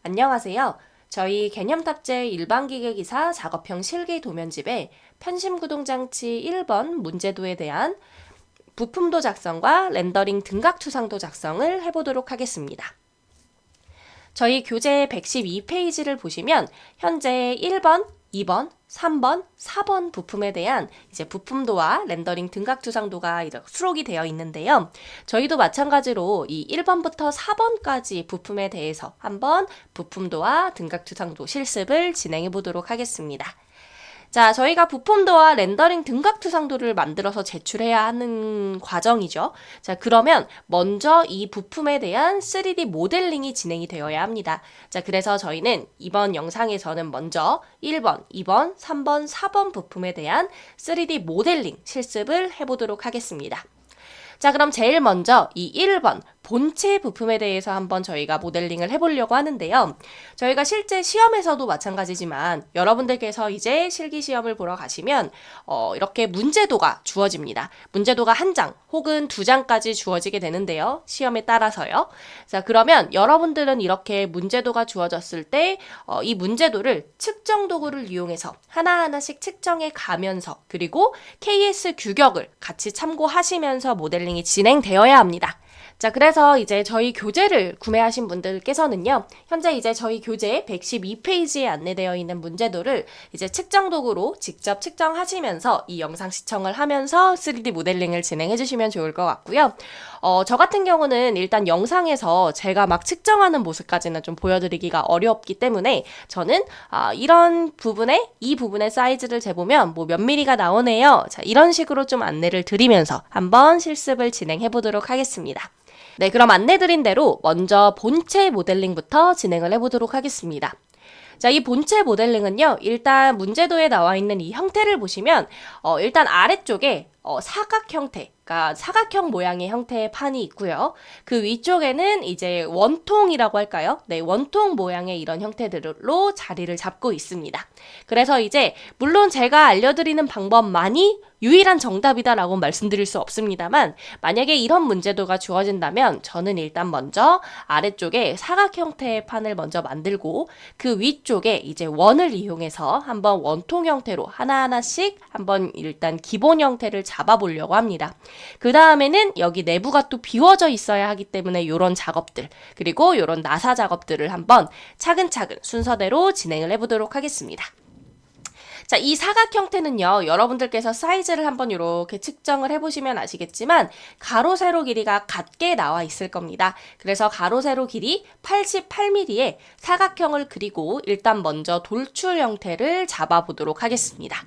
안녕하세요. 저희 개념탑재 일반기계기사 작업형 실기 도면집에 편심구동장치 1번 문제도에 대한 부품도 작성과 렌더링 등각투상도 작성을 해보도록 하겠습니다. 저희 교재 112페이지를 보시면 현재 1번, 2번, 3번, 4번 부품에 대한 이제 부품도와 렌더링 등각투상도가 수록이 되어 있는데요. 저희도 마찬가지로 이 1번부터 4번까지 부품에 대해서 한번 부품도와 등각투상도 실습을 진행해 보도록 하겠습니다. 자, 저희가 부품도와 렌더링 등각투상도를 만들어서 제출해야 하는 과정이죠. 자, 그러면 먼저 이 부품에 대한 3D 모델링이 진행이 되어야 합니다. 자, 그래서 저희는 이번 영상에서는 먼저 1번, 2번, 3번, 4번 부품에 대한 3D 모델링 실습을 해보도록 하겠습니다. 자, 그럼 제일 먼저 이 1번 본체 부품에 대해서 한번 저희가 모델링을 해보려고 하는데요. 저희가 실제 시험에서도 마찬가지지만 여러분들께서 이제 실기시험을 보러 가시면 이렇게 문제도가 주어집니다. 문제도가 1장 혹은 2장까지 주어지게 되는데요. 시험에 따라서요. 자, 그러면 여러분들은 이렇게 문제도가 주어졌을 때 이 문제도를 측정 도구를 이용해서 하나하나씩 측정해 가면서 그리고 KS 규격을 같이 참고하시면서 모델링이 진행되어야 합니다. 자, 그래서 이제 저희 교재를 구매하신 분들께서는요, 현재 이제 저희 교재 112페이지에 안내되어 있는 문제도를 이제 측정 도구로 직접 측정하시면서 이 영상 시청을 하면서 3D 모델링을 진행해 주시면 좋을 것 같고요. 저 같은 경우는 일단 영상에서 제가 막 측정하는 모습까지는 좀 보여드리기가 어렵기 때문에 저는 이런 부분에 이 부분의 사이즈를 재보면 뭐 몇 미리가 나오네요. 자, 이런 식으로 좀 안내를 드리면서 한번 실습을 진행해 보도록 하겠습니다. 네, 그럼 안내드린 대로 먼저 본체 모델링부터 진행을 해보도록 하겠습니다. 자, 이 본체 모델링은요, 일단 문제도에 나와 있는 이 형태를 보시면, 일단 아래쪽에 사각 형태, 그러니까 사각형 모양의 형태의 판이 있고요. 그 위쪽에는 이제 원통이라고 할까요? 네, 원통 모양의 이런 형태들로 자리를 잡고 있습니다. 그래서 이제 물론 제가 알려드리는 방법만이 유일한 정답이다라고 말씀드릴 수 없습니다만 만약에 이런 문제도가 주어진다면 저는 일단 먼저 아래쪽에 사각 형태의 판을 먼저 만들고 그 위쪽에 이제 원을 이용해서 한번 원통 형태로 하나하나씩 한번 일단 기본 형태를 잡아보려고 합니다. 그 다음에는 여기 내부가 또 비워져 있어야 하기 때문에 이런 작업들 그리고 이런 나사 작업들을 한번 차근차근 순서대로 진행을 해보도록 하겠습니다. 자, 이 사각 형태는요, 여러분들께서 사이즈를 한번 이렇게 측정을 해보시면 아시겠지만, 가로, 세로 길이가 같게 나와 있을 겁니다. 그래서 가로, 세로 길이 88mm의 사각형을 그리고 일단 먼저 돌출 형태를 잡아보도록 하겠습니다.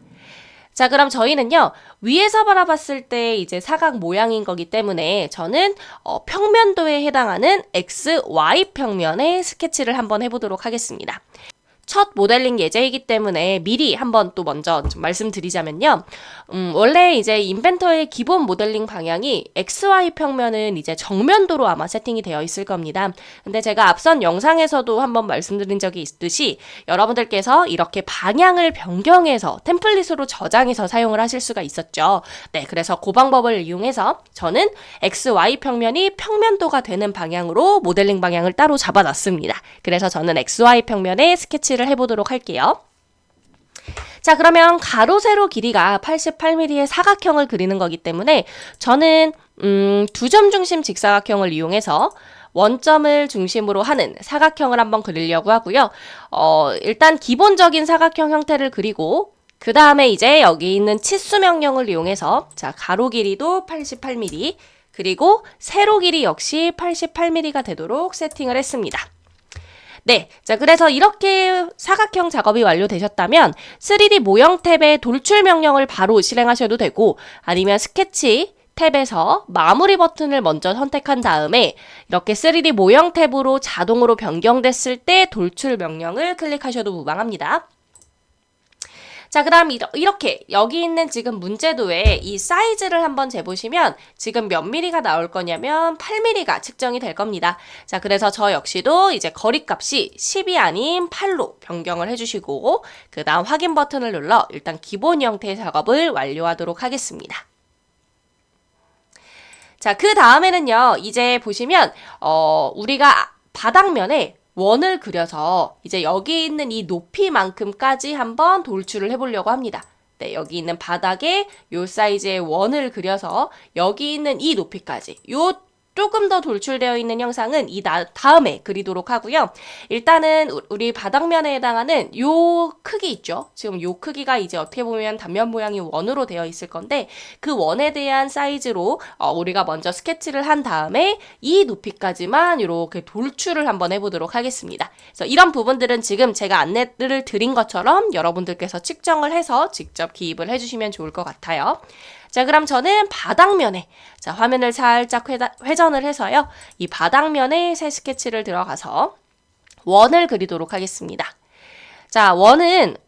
자, 그럼 저희는요, 위에서 바라봤을 때 이제 사각 모양인 거기 때문에 저는 평면도에 해당하는 XY 평면의 스케치를 한번 해보도록 하겠습니다. 첫 모델링 예제이기 때문에 미리 한번 또 먼저 좀 말씀드리자면요. 원래 이제 인벤터의 기본 모델링 방향이 XY 평면은 이제 정면도로 아마 세팅이 되어 있을 겁니다. 근데 제가 앞선 영상에서도 한번 말씀드린 적이 있듯이 여러분들께서 이렇게 방향을 변경해서 템플릿으로 저장해서 사용을 하실 수가 있었죠. 네, 그래서 그 방법을 이용해서 저는 XY 평면이 평면도가 되는 방향으로 모델링 방향을 따로 잡아놨습니다. 그래서 저는 XY 평면의 스케치 를 해보도록 할게요. 자, 그러면 가로 세로 길이가 88mm의 사각형을 그리는 거기 때문에 저는 두 점 중심 직사각형을 이용해서 원점을 중심으로 하는 사각형을 한번 그리려고 하고요. 일단 기본적인 사각형 형태를 그리고 그 다음에 이제 여기 있는 치수 명령을 이용해서 자, 가로 길이도 88mm 그리고 세로 길이 역시 88mm가 되도록 세팅을 했습니다. 네, 자, 그래서 이렇게 사각형 작업이 완료되셨다면 3D 모형 탭의 돌출 명령을 바로 실행하셔도 되고 아니면 스케치 탭에서 마무리 버튼을 먼저 선택한 다음에 이렇게 3D 모형 탭으로 자동으로 변경됐을 때 돌출 명령을 클릭하셔도 무방합니다. 자, 그다음 이렇게 여기 있는 지금 문제도에 이 사이즈를 한번 재보시면 지금 몇 미리가 나올 거냐면 8mm가 측정이 될 겁니다. 자, 그래서 저 역시도 이제 거리값이 10이 아닌 8로 변경을 해주시고 그 다음 확인 버튼을 눌러 일단 기본 형태의 작업을 완료하도록 하겠습니다. 자, 그 다음에는요, 이제 보시면 우리가 바닥면에 원을 그려서 이제 여기 있는 이 높이만큼까지 한번 돌출을 해보려고 합니다. 네, 여기 있는 바닥에 요 사이즈의 원을 그려서 여기 있는 이 높이까지, 요 조금 더 돌출되어 있는 형상은 다음에 그리도록 하고요. 일단은 우리 바닥면에 해당하는 요 크기 있죠? 지금 요 크기가 이제 어떻게 보면 단면 모양이 원으로 되어 있을 건데 그 원에 대한 사이즈로 우리가 먼저 스케치를 한 다음에 이 높이까지만 이렇게 돌출을 한번 해보도록 하겠습니다. 그래서 이런 부분들은 지금 제가 안내를 드린 것처럼 여러분들께서 측정을 해서 직접 기입을 해주시면 좋을 것 같아요. 자, 그럼 저는 바닥면에, 자, 화면을 살짝 회전을 해서요. 이 바닥면에 새 스케치를 들어가서 원을 그리도록 하겠습니다. 자, 원은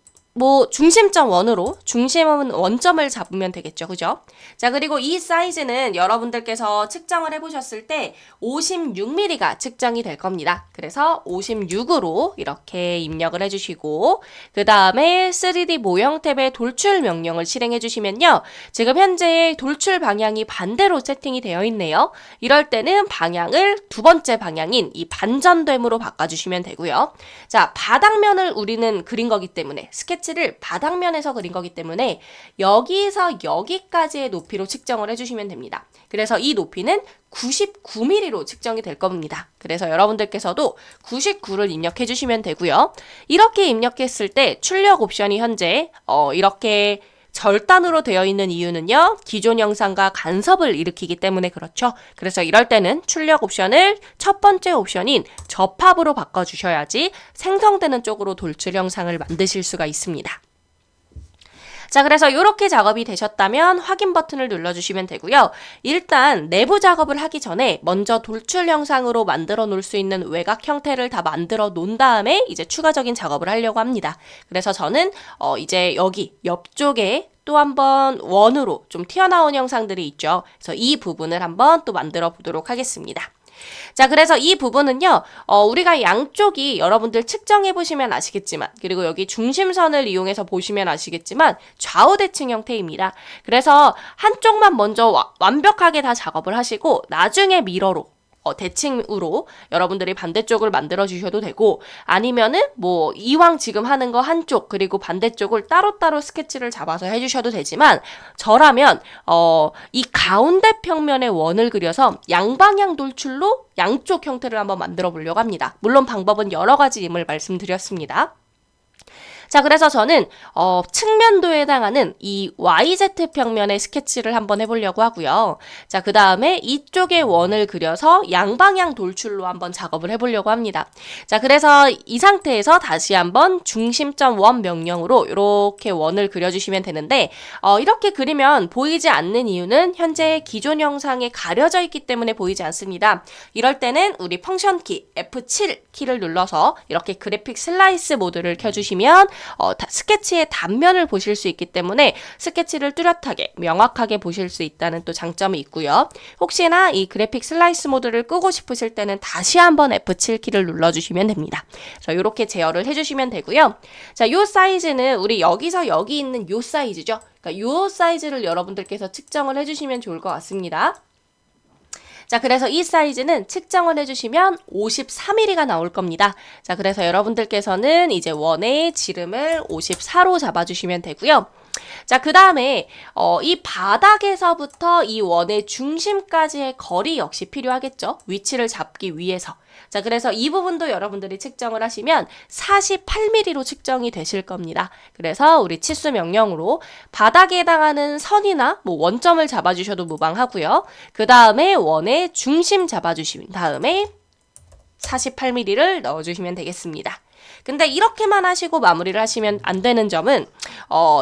중심점 원으로 중심은 원점을 잡으면 되겠죠. 그죠? 자, 그리고 이 사이즈는 여러분들께서 측정을 해보셨을 때 56mm가 측정이 될 겁니다. 그래서 56으로 이렇게 입력을 해주시고 그 다음에 3D 모형 탭의 돌출 명령을 실행해 주시면요. 지금 현재 돌출 방향이 반대로 세팅이 되어 있네요. 이럴 때는 방향을 두 번째 방향인 이 반전됨으로 바꿔주시면 되고요. 자, 바닥면을 우리는 그린 거기 때문에 스케치를 바닥면에서 그린 거기 때문에 여기서 여기까지의 높이로 측정을 해주시면 됩니다. 그래서 이 높이는 99mm로 측정이 될 겁니다. 그래서 여러분들께서도 99를 입력해 주시면 되고요. 이렇게 입력했을 때 출력 옵션이 현재 이렇게 절단으로 되어 있는 이유는요. 기존 영상과 간섭을 일으키기 때문에 그렇죠. 그래서 이럴 때는 출력 옵션을 첫 번째 옵션인 접합으로 바꿔주셔야지 생성되는 쪽으로 돌출 영상을 만드실 수가 있습니다. 자, 그래서 이렇게 작업이 되셨다면 확인 버튼을 눌러주시면 되고요. 일단 내부 작업을 하기 전에 먼저 돌출 영상으로 만들어 놓을 수 있는 외곽 형태를 다 만들어 놓은 다음에 이제 추가적인 작업을 하려고 합니다. 그래서 저는 이제 여기 옆쪽에 또 한번 원으로 좀 튀어나온 형상들이 있죠. 그래서 이 부분을 한번 또 만들어 보도록 하겠습니다. 자, 그래서 이 부분은요, 우리가 양쪽이 여러분들 측정해 보시면 아시겠지만, 그리고 여기 중심선을 이용해서 보시면 아시겠지만, 좌우 대칭 형태입니다. 그래서 한쪽만 먼저 완벽하게 다 작업을 하시고, 나중에 미러로, 대칭으로 여러분들이 반대쪽을 만들어 주셔도 되고 아니면은 이왕 지금 하는 거 한쪽 그리고 반대쪽을 따로따로 스케치를 잡아서 해주셔도 되지만 저라면 이 가운데 평면의 원을 그려서 양방향 돌출로 양쪽 형태를 한번 만들어 보려고 합니다. 물론 방법은 여러 가지임을 말씀드렸습니다. 자, 그래서 저는 측면도에 해당하는 이 YZ 평면의 스케치를 한번 해보려고 하고요. 자, 그 다음에 이쪽에 원을 그려서 양방향 돌출로 한번 작업을 해보려고 합니다. 자, 그래서 이 상태에서 다시 한번 중심점 원 명령으로 이렇게 원을 그려주시면 되는데 이렇게 그리면 보이지 않는 이유는 현재 기존 영상에 가려져 있기 때문에 보이지 않습니다. 이럴 때는 우리 펑션 키 F7 키를 눌러서 이렇게 그래픽 슬라이스 모드를 켜주시면 스케치의 단면을 보실 수 있기 때문에 스케치를 뚜렷하게 명확하게 보실 수 있다는 또 장점이 있고요. 혹시나 이 그래픽 슬라이스 모드를 끄고 싶으실 때는 다시 한번 F7 키를 눌러주시면 됩니다. 그래서 이렇게 제어를 해주시면 되고요. 자, 요 사이즈는 우리 여기서 여기 있는 요 사이즈죠. 그러니까 요 사이즈를 여러분들께서 측정을 해주시면 좋을 것 같습니다. 자, 그래서 이 사이즈는 측정을 해주시면 53mm가 나올 겁니다. 자, 그래서 여러분들께서는 이제 원의 지름을 54로 잡아주시면 되고요. 자, 그 다음에 이 바닥에서부터 이 원의 중심까지의 거리 역시 필요하겠죠. 위치를 잡기 위해서. 자, 그래서 이 부분도 여러분들이 측정을 하시면 48mm로 측정이 되실 겁니다. 그래서 우리 치수 명령으로 바닥에 해당하는 선이나 원점을 잡아주셔도 무방하고요. 그 다음에 원의 중심 잡아주신 다음에 48mm를 넣어주시면 되겠습니다. 근데 이렇게만 하시고 마무리를 하시면 안 되는 점은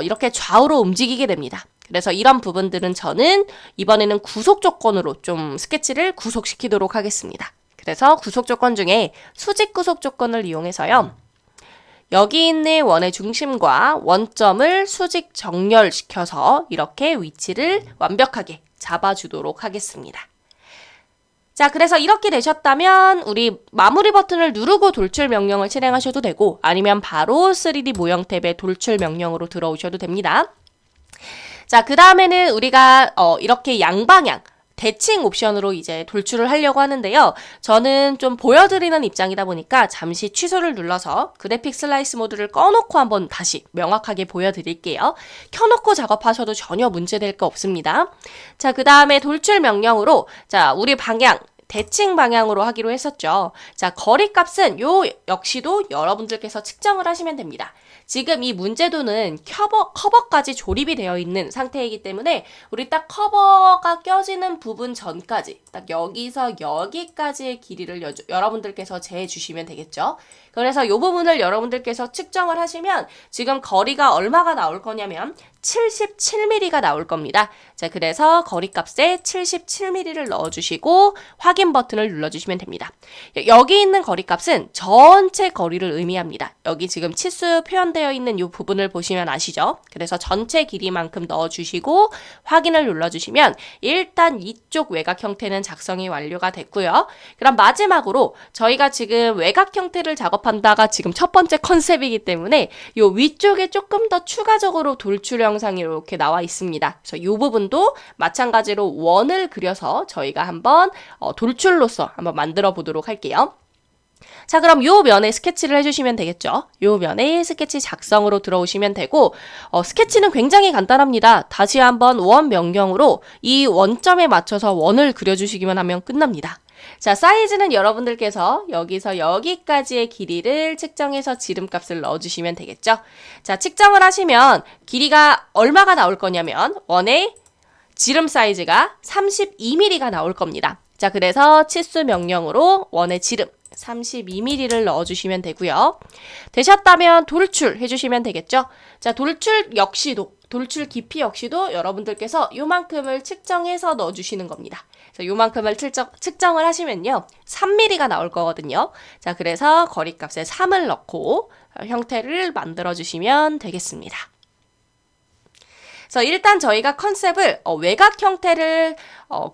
이렇게 좌우로 움직이게 됩니다. 그래서 이런 부분들은 저는 이번에는 구속 조건으로 좀 스케치를 구속시키도록 하겠습니다. 그래서 구속 조건 중에 수직 구속 조건을 이용해서요. 여기 있는 원의 중심과 원점을 수직 정렬시켜서 이렇게 위치를 완벽하게 잡아주도록 하겠습니다. 자, 그래서 이렇게 되셨다면 우리 마무리 버튼을 누르고 돌출 명령을 실행하셔도 되고 아니면 바로 3D 모형 탭의 돌출 명령으로 들어오셔도 됩니다. 자, 그 다음에는 우리가 이렇게 양방향 대칭 옵션으로 이제 돌출을 하려고 하는데요. 저는 좀 보여드리는 입장이다 보니까 잠시 취소를 눌러서 그래픽 슬라이스 모드를 꺼놓고 한번 다시 명확하게 보여드릴게요. 켜놓고 작업하셔도 전혀 문제될 거 없습니다. 자, 그 다음에 돌출 명령으로 자, 우리 방향 대칭 방향으로 하기로 했었죠. 자, 거리값은 요 역시도 여러분들께서 측정을 하시면 됩니다. 지금 이 문제도는 커버까지 조립이 되어 있는 상태이기 때문에 우리 딱 커버가 껴지는 부분 전까지 딱 여기서 여기까지의 길이를 여러분들께서 재주시면 되겠죠. 그래서 이 부분을 여러분들께서 측정을 하시면 지금 거리가 얼마가 나올 거냐면 77mm가 나올 겁니다. 자, 그래서 거리값에 77mm를 넣어주시고 확인 버튼을 눌러주시면 됩니다. 여기 있는 거리값은 전체 거리를 의미합니다. 여기 지금 치수 표현되어 있는 이 부분을 보시면 아시죠? 그래서 전체 길이만큼 넣어주시고 확인을 눌러주시면 일단 이쪽 외곽 형태는 작성이 완료가 됐고요. 그럼 마지막으로 저희가 지금 외곽 형태를 작업한다가 지금 첫 번째 컨셉이기 때문에 이 위쪽에 조금 더 추가적으로 돌출 영상이 이렇게 나와 있습니다. 그래서 이 부분도 마찬가지로 원을 그려서 저희가 한번 돌출로서 한번 만들어 보도록 할게요. 자, 그럼 요 면에 스케치를 해주시면 되겠죠. 요 면에 스케치 작성으로 들어오시면 되고 스케치는 굉장히 간단합니다. 다시 한번 원 명령으로 이 원점에 맞춰서 원을 그려주시기만 하면 끝납니다. 자, 사이즈는 여러분들께서 여기서 여기까지의 길이를 측정해서 지름값을 넣어주시면 되겠죠. 자, 측정을 하시면 길이가 얼마가 나올 거냐면 원의 지름 사이즈가 32mm가 나올 겁니다. 자, 그래서 치수 명령으로 원의 지름 32mm를 넣어주시면 되고요. 되셨다면 돌출 해주시면 되겠죠. 자, 돌출 깊이 역시도 여러분들께서 요만큼을 측정해서 넣어주시는 겁니다. 그래서 요만큼을 측정을 하시면요. 3mm가 나올 거거든요. 자, 그래서 거리값에 3을 넣고 형태를 만들어주시면 되겠습니다. 그래서 일단 저희가 컨셉을 외곽 형태를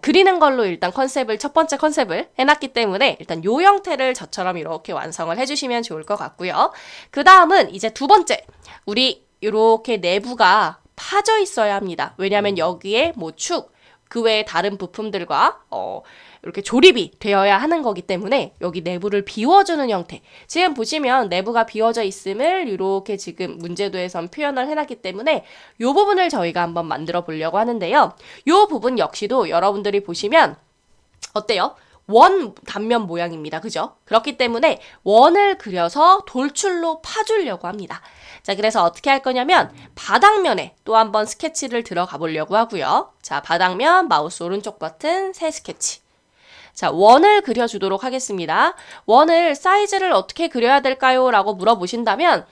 그리는 걸로 일단 첫 번째 컨셉을 해놨기 때문에 일단 요 형태를 저처럼 이렇게 완성을 해주시면 좋을 것 같고요. 그 다음은 이제 두 번째, 우리 이렇게 내부가 파져 있어야 합니다. 왜냐하면 여기에 뭐 축, 그 외에 다른 부품들과 이렇게 조립이 되어야 하는 거기 때문에 여기 내부를 비워주는 형태. 지금 보시면 내부가 비워져 있음을 이렇게 지금 문제도에선 표현을 해놨기 때문에 이 부분을 저희가 한번 만들어 보려고 하는데요. 이 부분 역시도 여러분들이 보시면 어때요? 원 단면 모양입니다. 그죠? 그렇기 때문에 원을 그려서 돌출로 파주려고 합니다. 자, 그래서 어떻게 할 거냐면 바닥면에 또 한번 스케치를 들어가 보려고 하고요. 자, 바닥면 마우스 오른쪽 버튼 새 스케치. 자, 원을 그려주도록 하겠습니다. 원을 사이즈를 어떻게 그려야 될까요? 라고 물어보신다면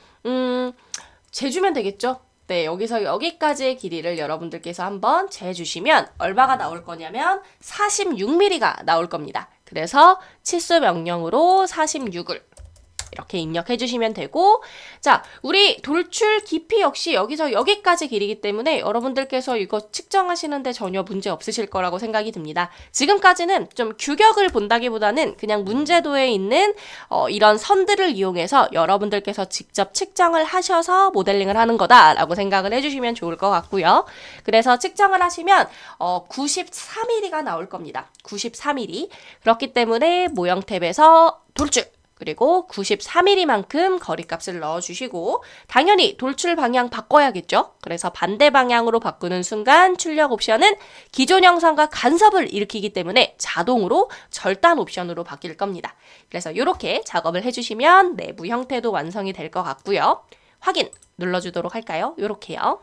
재주면 되겠죠? 네, 여기서 여기까지의 길이를 여러분들께서 한번 재주시면 얼마가 나올 거냐면 46mm가 나올 겁니다. 그래서 치수 명령으로 46을 이렇게 입력해 주시면 되고, 자, 우리 돌출 깊이 역시 여기서 여기까지 길이기 때문에 여러분들께서 이거 측정하시는데 전혀 문제 없으실 거라고 생각이 듭니다. 지금까지는 좀 규격을 본다기보다는 그냥 문제도에 있는 이런 선들을 이용해서 여러분들께서 직접 측정을 하셔서 모델링을 하는 거다라고 생각을 해주시면 좋을 것 같고요. 그래서 측정을 하시면 93mm가 나올 겁니다. 93mm. 그렇기 때문에 모형 탭에서 돌출 그리고 93mm만큼 거리값을 넣어주시고 당연히 돌출 방향 바꿔야겠죠. 그래서 반대 방향으로 바꾸는 순간 출력 옵션은 기존 영상과 간섭을 일으키기 때문에 자동으로 절단 옵션으로 바뀔 겁니다. 그래서 이렇게 작업을 해주시면 내부 형태도 완성이 될 것 같고요. 확인 눌러주도록 할까요? 이렇게요.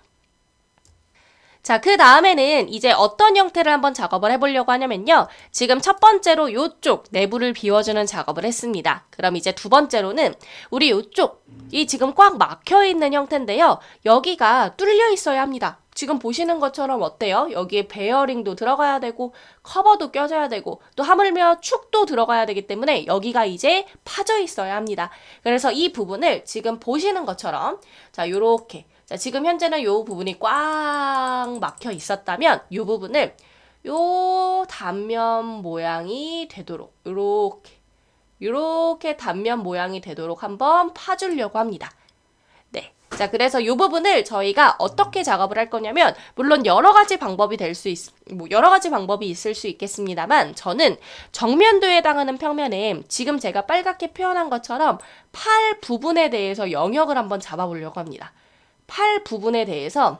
자, 그 다음에는 이제 어떤 형태를 한번 작업을 해보려고 하냐면요. 지금 첫 번째로 이쪽 내부를 비워주는 작업을 했습니다. 그럼 이제 두 번째로는 우리 이쪽이 지금 꽉 막혀있는 형태인데요. 여기가 뚫려 있어야 합니다. 지금 보시는 것처럼 어때요? 여기에 베어링도 들어가야 되고 커버도 껴져야 되고 또 하물며 축도 들어가야 되기 때문에 여기가 이제 파져 있어야 합니다. 그래서 이 부분을 지금 보시는 것처럼 자, 요렇게 자, 지금 현재는 이 부분이 꽉 막혀 있었다면 이 부분을 요 단면 모양이 되도록 요렇게 단면 모양이 되도록 한번 파주려고 합니다. 네. 자, 그래서 이 부분을 저희가 어떻게 작업을 할 거냐면, 물론 여러 가지 방법이 여러 가지 방법이 있을 수 있겠습니다만, 저는 정면도에 해당하는 평면에 지금 제가 빨갛게 표현한 것처럼 팔 부분에 대해서 영역을 한번 잡아보려고 합니다. 팔 부분에 대해서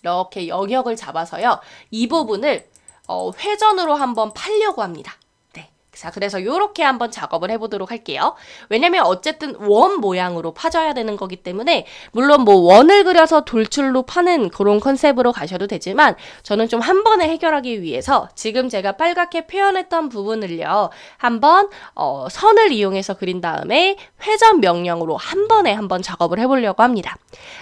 이렇게 영역을 잡아서요, 이 부분을 회전으로 한번 팔려고 합니다. 자, 그래서 이렇게 한번 작업을 해보도록 할게요. 왜냐면 어쨌든 원 모양으로 파져야 되는 거기 때문에, 물론 뭐 원을 그려서 돌출로 파는 그런 컨셉으로 가셔도 되지만, 저는 좀 한 번에 해결하기 위해서 지금 제가 빨갛게 표현했던 부분을요, 한번 선을 이용해서 그린 다음에 회전 명령으로 한 번에 한번 작업을 해보려고 합니다.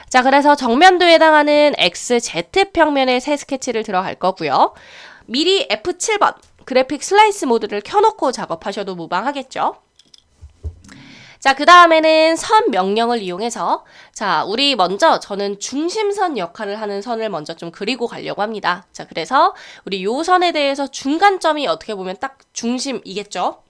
자, 그래서 정면도에 해당하는 XZ 평면의 새 스케치를 들어갈 거고요. 미리 F7번 그래픽 슬라이스 모드를 켜놓고 작업하셔도 무방하겠죠. 자, 그 다음에는 선 명령을 이용해서, 자, 우리 먼저 저는 중심선 역할을 하는 선을 먼저 좀 그리고 가려고 합니다. 자, 그래서 우리 요 선에 대해서 중간점이 어떻게 보면 딱 중심이겠죠.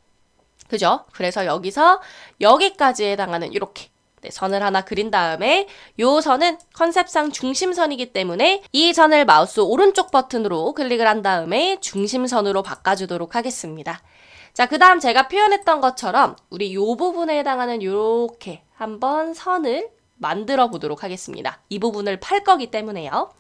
그죠? 그래서 여기서 여기까지 해당하는 이렇게 선을 하나 그린 다음에, 요 선은 컨셉상 중심선이기 때문에 이 선을 마우스 오른쪽 버튼으로 클릭을 한 다음에 중심선으로 바꿔주도록 하겠습니다. 자, 그 다음 제가 표현했던 것처럼 우리 요 부분에 해당하는 요렇게 한번 선을 만들어 보도록 하겠습니다. 이 부분을 팔 거기 때문에요.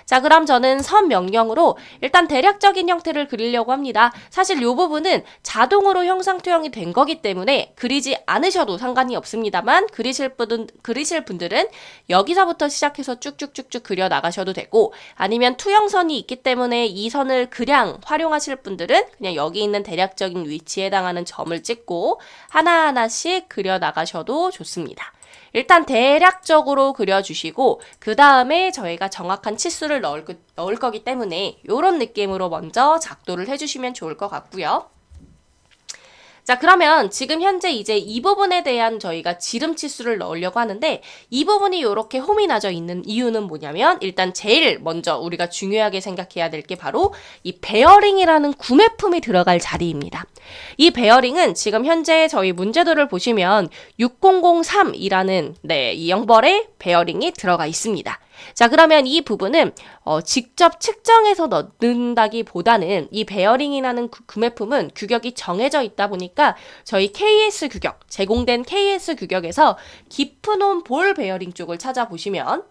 자, 그럼 저는 선 명령으로 일단 대략적인 형태를 그리려고 합니다. 사실 이 부분은 자동으로 형상 투영이 된 거기 때문에 그리지 않으셔도 상관이 없습니다만, 그리실 분들은 여기서부터 시작해서 쭉쭉쭉쭉 그려 나가셔도 되고, 아니면 투영선이 있기 때문에 이 선을 그냥 활용하실 분들은 그냥 여기 있는 대략적인 위치에 해당하는 점을 찍고 하나하나씩 그려 나가셔도 좋습니다. 일단 대략적으로 그려주시고, 그 다음에 저희가 정확한 치수를 넣을 거기 때문에 이런 느낌으로 먼저 작도를 해주시면 좋을 것 같고요. 자, 그러면 지금 현재 이제 이 부분에 대한 저희가 지름 치수를 넣으려고 하는데, 이 부분이 이렇게 홈이 나져 있는 이유는 뭐냐면, 일단 제일 먼저 우리가 중요하게 생각해야 될 게 바로 이 베어링이라는 구매품이 들어갈 자리입니다. 이 베어링은 지금 현재 저희 문제도를 보시면 6003이라는 이 영벌에 베어링이 들어가 있습니다. 자, 그러면 이 부분은 직접 측정해서 넣는다기보다는 이 베어링이라는 구매품은 규격이 정해져 있다 보니까 저희 KS 규격, 제공된 KS 규격에서 깊은 홈 볼 베어링 쪽을 찾아보시면,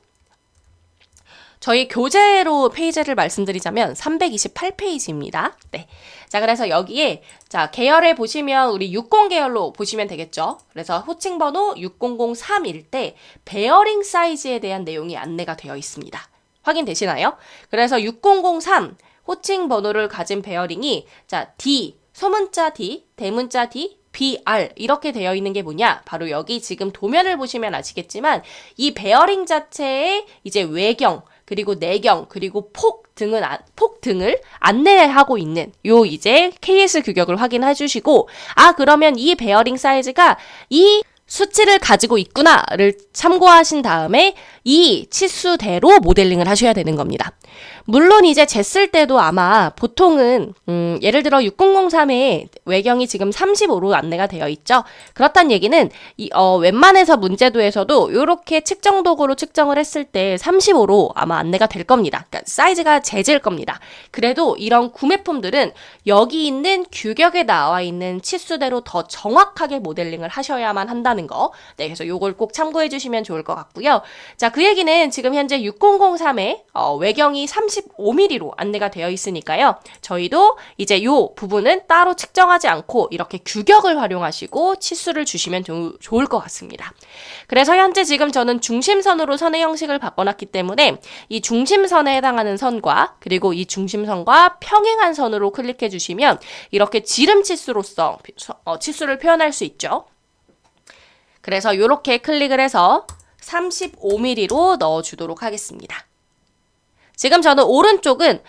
저희 교재로 페이지를 말씀드리자면 328페이지입니다. 네. 자, 그래서 여기에, 자, 계열에 보시면 우리 60 계열로 보시면 되겠죠. 그래서 호칭 번호 6003일 때 베어링 사이즈에 대한 내용이 안내가 되어 있습니다. 확인되시나요? 그래서 6003 호칭 번호를 가진 베어링이, 자, D, 소문자 D, 대문자 D, BR 이렇게 되어 있는 게 뭐냐? 바로 여기 지금 도면을 보시면 아시겠지만, 이 베어링 자체의 이제 외경, 그리고 내경, 그리고 폭 등을 안내하고 있는 요 이제 KS 규격을 확인해 주시고, 아, 그러면 이 베어링 사이즈가 이 수치를 가지고 있구나를 참고하신 다음에 이 치수대로 모델링을 하셔야 되는 겁니다. 물론 이제 쟀을 때도 아마 보통은 예를 들어 6003의 외경이 지금 35로 안내가 되어 있죠. 그렇다는 얘기는 웬만해서 문제도에서도 이렇게 측정 도구로 측정을 했을 때 35로 아마 안내가 될 겁니다. 그러니까 사이즈가 재질 겁니다. 그래도 이런 구매품들은 여기 있는 규격에 나와 있는 치수대로 더 정확하게 모델링을 하셔야만 한다는 거. 네, 그래서 요걸 꼭 참고해 주시면 좋을 것 같고요. 자, 그 얘기는 지금 현재 6003의 외경이 35mm로 안내가 되어 있으니까요. 저희도 이제 요 부분은 따로 측정하지 않고 이렇게 규격을 활용하시고 치수를 주시면 좋을 것 같습니다. 그래서 현재 지금 저는 중심선으로 선의 형식을 바꿔놨기 때문에 이 중심선에 해당하는 선과 그리고 이 중심선과 평행한 선으로 클릭해 주시면 이렇게 지름 치수로서 치수를 표현할 수 있죠. 그래서 이렇게 클릭을 해서 35mm로 넣어주도록 하겠습니다. 지금 저는 오른쪽은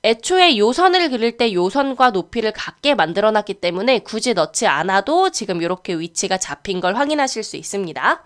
애초에 요 선을 그릴 때 요 선과 높이를 같게 만들어놨기 때문에 굳이 넣지 않아도 지금 이렇게 위치가 잡힌 걸 확인하실 수 있습니다.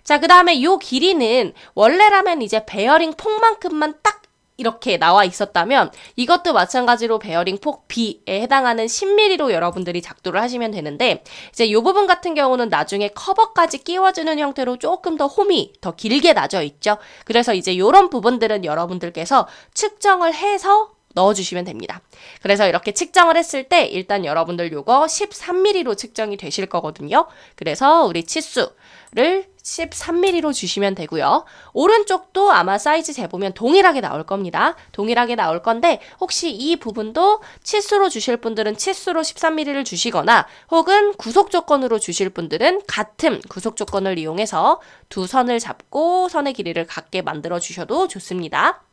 자, 그 다음에 요 길이는 원래라면 이제 베어링 폭만큼만 딱 이렇게 나와 있었다면 이것도 마찬가지로 베어링 폭 B에 해당하는 10mm로 여러분들이 작도를 하시면 되는데 이제 이 부분 같은 경우는 나중에 커버까지 끼워주는 형태로 조금 더 홈이 더 길게 나져 있죠. 그래서 이제 이런 부분들은 여러분들께서 측정을 해서 넣어주시면 됩니다. 그래서 이렇게 측정을 했을 때 일단 여러분들 요거 13mm로 측정이 되실 거거든요. 그래서 우리 치수를 13mm로 주시면 되고요. 오른쪽도 아마 사이즈 재보면 동일하게 나올 겁니다. 동일하게 나올 건데 혹시 이 부분도 치수로 주실 분들은 치수로 13mm를 주시거나 혹은 구속 조건으로 주실 분들은 같은 구속 조건을 이용해서 두 선을 잡고 선의 길이를 같게 만들어 주셔도 좋습니다.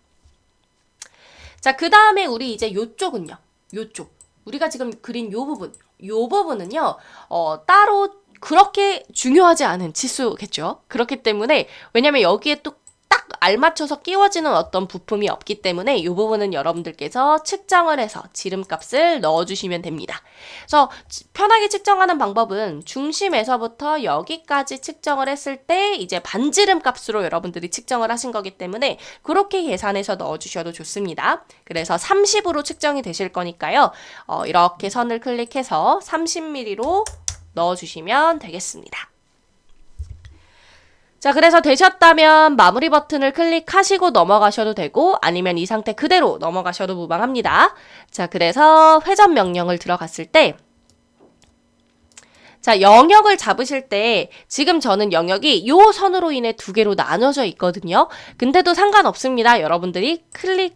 자, 그 다음에 우리 이제 요쪽은요. 요쪽. 우리가 지금 그린 요 부분. 요 부분은요. 따로 그렇게 중요하지 않은 치수겠죠. 그렇기 때문에 왜냐면 여기에 또 딱 알맞춰서 끼워지는 어떤 부품이 없기 때문에 이 부분은 여러분들께서 측정을 해서 지름값을 넣어주시면 됩니다. 그래서 편하게 측정하는 방법은 중심에서부터 여기까지 측정을 했을 때 이제 반지름 값으로 여러분들이 측정을 하신 거기 때문에 그렇게 계산해서 넣어주셔도 좋습니다. 그래서 30으로 측정이 되실 거니까요. 이렇게 선을 클릭해서 30mm로 넣어주시면 되겠습니다. 자, 그래서 되셨다면 마무리 버튼을 클릭하시고 넘어가셔도 되고 아니면 이 상태 그대로 넘어가셔도 무방합니다. 자, 그래서 회전 명령을 들어갔을 때 자, 영역을 잡으실 때 지금 저는 영역이 요 선으로 인해 두 개로 나눠져 있거든요. 근데도 상관없습니다. 여러분들이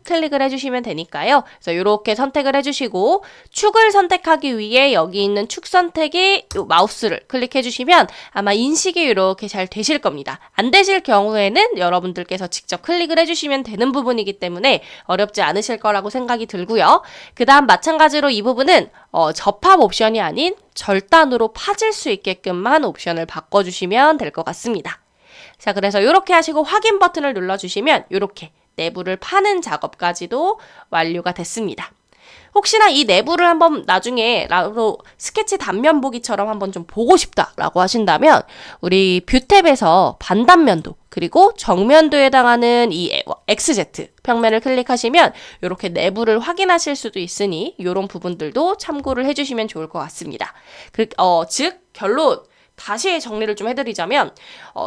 클릭을 해주시면 되니까요. 그래서 이렇게 선택을 해주시고 축을 선택하기 위해 여기 있는 축 선택에 요 마우스를 클릭해 주시면 아마 인식이 이렇게 잘 되실 겁니다. 안 되실 경우에는 여러분들께서 직접 클릭을 해주시면 되는 부분이기 때문에 어렵지 않으실 거라고 생각이 들고요. 그 다음 마찬가지로 이 부분은 접합 옵션이 아닌 절단으로 파질 수 있게끔만 옵션을 바꿔주시면 될 것 같습니다. 자, 그래서 이렇게 하시고 확인 버튼을 눌러주시면 이렇게 내부를 파는 작업까지도 완료가 됐습니다. 혹시나 이 내부를 한번 나중에 스케치 단면 보기처럼 한번 좀 보고 싶다라고 하신다면 우리 뷰 탭에서 반단면도 그리고 정면도에 해당하는 이 XZ 평면을 클릭하시면 이렇게 내부를 확인하실 수도 있으니 이런 부분들도 참고를 해주시면 좋을 것 같습니다. 즉 결론 다시 정리를 좀 해드리자면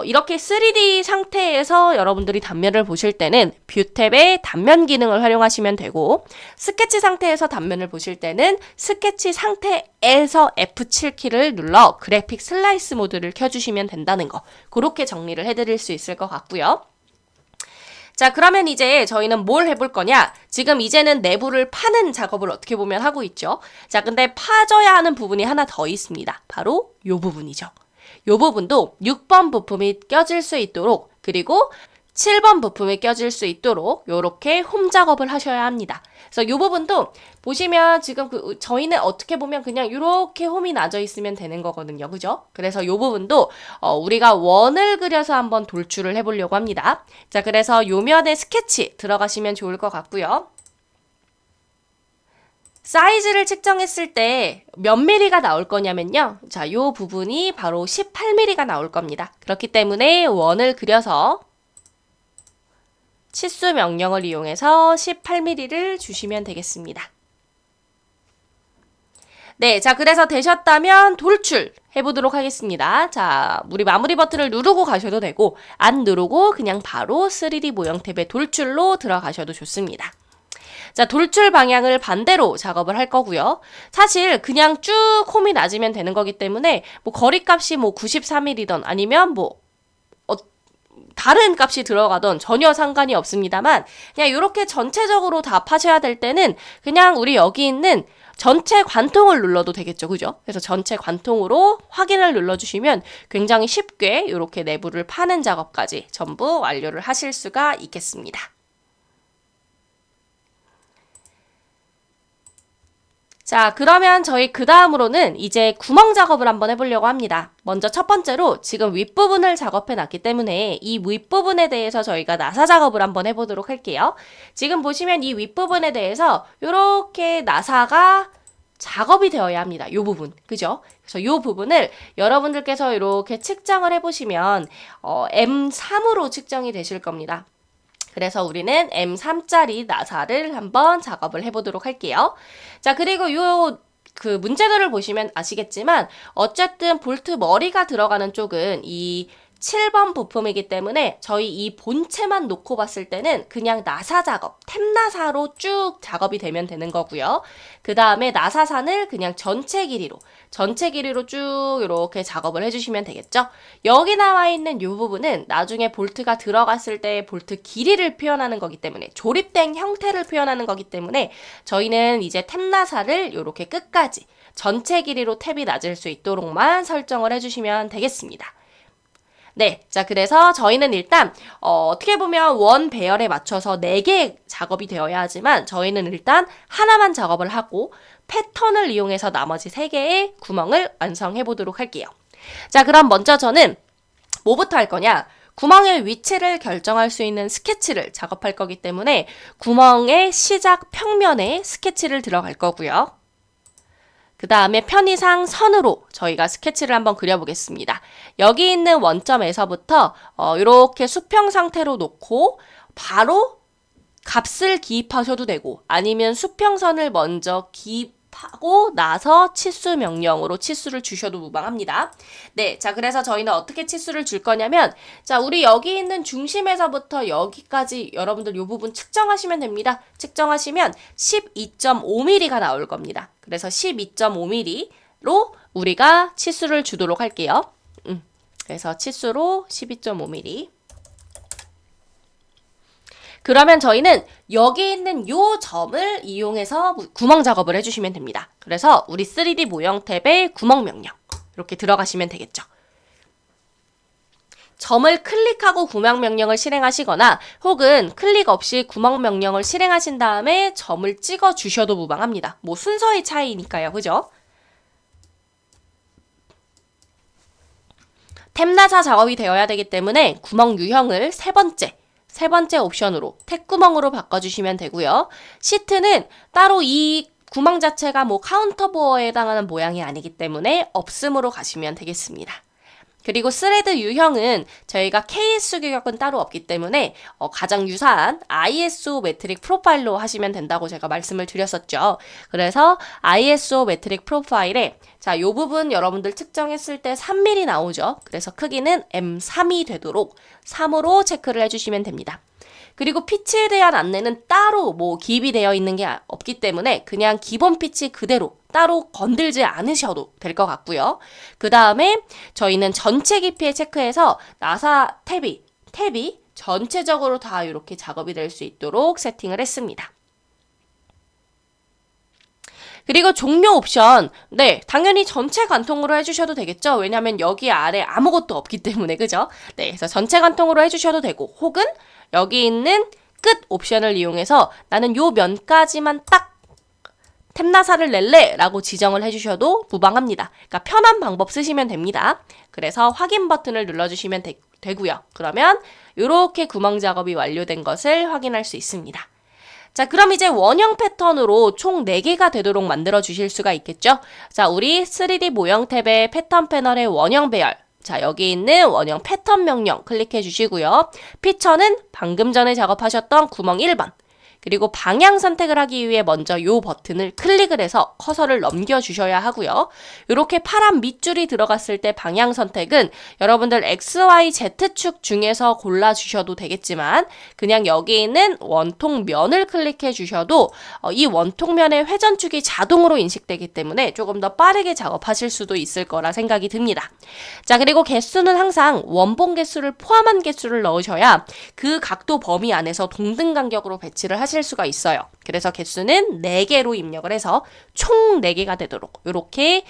이렇게 3D 상태에서 여러분들이 단면을 보실 때는 뷰 탭의 단면 기능을 활용하시면 되고 스케치 상태에서 단면을 보실 때는 스케치 상태에서 F7키를 눌러 그래픽 슬라이스 모드를 켜주시면 된다는 거 그렇게 정리를 해드릴 수 있을 것 같고요. 자, 그러면 이제 저희는 뭘 해볼 거냐? 지금 이제는 내부를 파는 작업을 어떻게 보면 하고 있죠. 자, 근데 파져야 하는 부분이 하나 더 있습니다. 바로 요 부분이죠. 요 부분도 6번 부품이 껴질 수 있도록 그리고 7번 부품이 껴질 수 있도록 요렇게 홈 작업을 하셔야 합니다. 그래서 요 부분도 보시면 지금 저희는 어떻게 보면 그냥 요렇게 홈이 나져 있으면 되는 거거든요. 그죠? 그래서 요 부분도 우리가 원을 그려서 한번 돌출을 해보려고 합니다. 자, 그래서 요 면에 스케치 들어가시면 좋을 것 같고요. 사이즈를 측정했을 때 몇 mm가 나올 거냐면요. 자, 요 부분이 바로 18mm가 나올 겁니다. 그렇기 때문에 원을 그려서 치수 명령을 이용해서 18mm를 주시면 되겠습니다. 네, 자, 그래서 되셨다면 돌출 해보도록 하겠습니다. 자, 우리 마무리 버튼을 누르고 가셔도 되고 안 누르고 그냥 바로 3D 모형 탭의 돌출로 들어가셔도 좋습니다. 자, 돌출 방향을 반대로 작업을 할 거고요. 사실 그냥 쭉 홈이 낮으면 되는 거기 때문에 뭐 거리값이 뭐 94mm든 아니면 뭐 다른 값이 들어가던 전혀 상관이 없습니다만 그냥 이렇게 전체적으로 다 파셔야 될 때는 그냥 우리 여기 있는 전체 관통을 눌러도 되겠죠. 그죠? 그래서 전체 관통으로 확인을 눌러주시면 굉장히 쉽게 이렇게 내부를 파는 작업까지 전부 완료를 하실 수가 있겠습니다. 자, 그러면 저희 그 다음으로는 이제 구멍 작업을 한번 해보려고 합니다. 먼저 첫 번째로 지금 윗부분을 작업해 놨기 때문에 이 윗부분에 대해서 저희가 나사 작업을 한번 해보도록 할게요. 지금 보시면 이 윗부분에 대해서 이렇게 나사가 작업이 되어야 합니다. 이 부분. 그죠? 그래서 이 부분을 여러분들께서 이렇게 측정을 해보시면 M3으로 측정이 되실 겁니다. 그래서 우리는 M3짜리 나사를 한번 작업을 해보도록 할게요. 자, 그리고 그 문제들을 보시면 아시겠지만 어쨌든 볼트 머리가 들어가는 쪽은 이 7번 부품이기 때문에 저희 이 본체만 놓고 봤을 때는 그냥 나사 작업, 템나사로 쭉 작업이 되면 되는 거고요. 그 다음에 나사산을 그냥 전체 길이로 쭉 이렇게 작업을 해주시면 되겠죠. 여기 나와 있는 이 부분은 나중에 볼트가 들어갔을 때 볼트 길이를 표현하는 거기 때문에 조립된 형태를 표현하는 거기 때문에 저희는 이제 템나사를 이렇게 끝까지 전체 길이로 탭이 낮을 수 있도록만 설정을 해주시면 되겠습니다. 네, 자 그래서 저희는 일단 어떻게 보면 원 배열에 맞춰서 4개 작업이 되어야 하지만 저희는 일단 하나만 작업을 하고 패턴을 이용해서 나머지 3개의 구멍을 완성해 보도록 할게요. 자, 그럼 먼저 저는 뭐부터 할 거냐? 구멍의 위치를 결정할 수 있는 스케치를 작업할 거기 때문에 구멍의 시작 평면에 스케치를 들어갈 거고요. 그 다음에 편의상 선으로 저희가 스케치를 한번 그려보겠습니다. 여기 있는 원점에서부터 이렇게 수평 상태로 놓고 바로 값을 기입하셔도 되고 아니면 수평선을 먼저 기입하고 나서 치수 명령으로 치수를 주셔도 무방합니다. 네, 자 그래서 저희는 어떻게 치수를 줄 거냐면 자 우리 여기 있는 중심에서부터 여기까지 여러분들 이 부분 측정하시면 됩니다. 측정하시면 12.5mm가 나올 겁니다. 그래서 12.5mm로 우리가 치수를 주도록 할게요. 그래서 치수로 12.5mm. 그러면 저희는 여기 있는 요 점을 이용해서 구멍 작업을 해주시면 됩니다. 그래서 우리 3D 모형 탭에 구멍 명령 이렇게 들어가시면 되겠죠. 점을 클릭하고 구멍 명령을 실행하시거나 혹은 클릭 없이 구멍 명령을 실행하신 다음에 점을 찍어 주셔도 무방합니다. 뭐 순서의 차이니까요. 그죠? 템나사 작업이 되어야 되기 때문에 구멍 유형을 세 번째 옵션으로 택구멍으로 바꿔주시면 되고요. 시트는 따로 이 구멍 자체가 뭐 카운터보어에 해당하는 모양이 아니기 때문에 없음으로 가시면 되겠습니다. 그리고 스레드 유형은 저희가 KS 규격은 따로 없기 때문에 가장 유사한 ISO 메트릭 프로파일로 하시면 된다고 제가 말씀을 드렸었죠. 그래서 ISO 메트릭 프로파일에 자, 요 부분 여러분들 측정했을 때 3mm 나오죠. 그래서 크기는 M3이 되도록 3으로 체크를 해주시면 됩니다. 그리고 피치에 대한 안내는 따로 뭐 기입이 되어 있는 게 없기 때문에 그냥 기본 피치 그대로 따로 건들지 않으셔도 될 것 같고요. 그 다음에 저희는 전체 깊이에 체크해서 나사 탭이 전체적으로 다 이렇게 작업이 될 수 있도록 세팅을 했습니다. 그리고 종료 옵션, 네, 당연히 전체 관통으로 해주셔도 되겠죠. 왜냐하면 여기 아래 아무것도 없기 때문에, 그죠? 네, 그래서 전체 관통으로 해주셔도 되고, 혹은 여기 있는 끝 옵션을 이용해서 나는 요 면까지만 딱 템나사를 낼래 라고 지정을 해주셔도 무방합니다. 그러니까 편한 방법 쓰시면 됩니다. 그래서 확인 버튼을 눌러주시면 되고요. 그러면 이렇게 구멍 작업이 완료된 것을 확인할 수 있습니다. 자, 그럼 이제 원형 패턴으로 총 4개가 되도록 만들어 주실 수가 있겠죠? 자, 우리 3D 모형 탭의 패턴 패널의 원형 배열. 자, 여기 있는 원형 패턴 명령 클릭해 주시고요. 피처는 방금 전에 작업하셨던 구멍 1번. 그리고 방향 선택을 하기 위해 먼저 이 버튼을 클릭을 해서 커서를 넘겨주셔야 하고요. 이렇게 파란 밑줄이 들어갔을 때 방향 선택은 여러분들 XYZ축 중에서 골라주셔도 되겠지만 그냥 여기 있는 원통면을 클릭해 주셔도 이 원통면의 회전축이 자동으로 인식되기 때문에 조금 더 빠르게 작업하실 수도 있을 거라 생각이 듭니다. 자, 그리고 개수는 항상 원본 개수를 포함한 개수를 넣으셔야 그 각도 범위 안에서 동등 간격으로 배치를 하실 수가 있어요. 그래서 개수는 4개로 입력을 해서 총 4개가 되도록 이렇게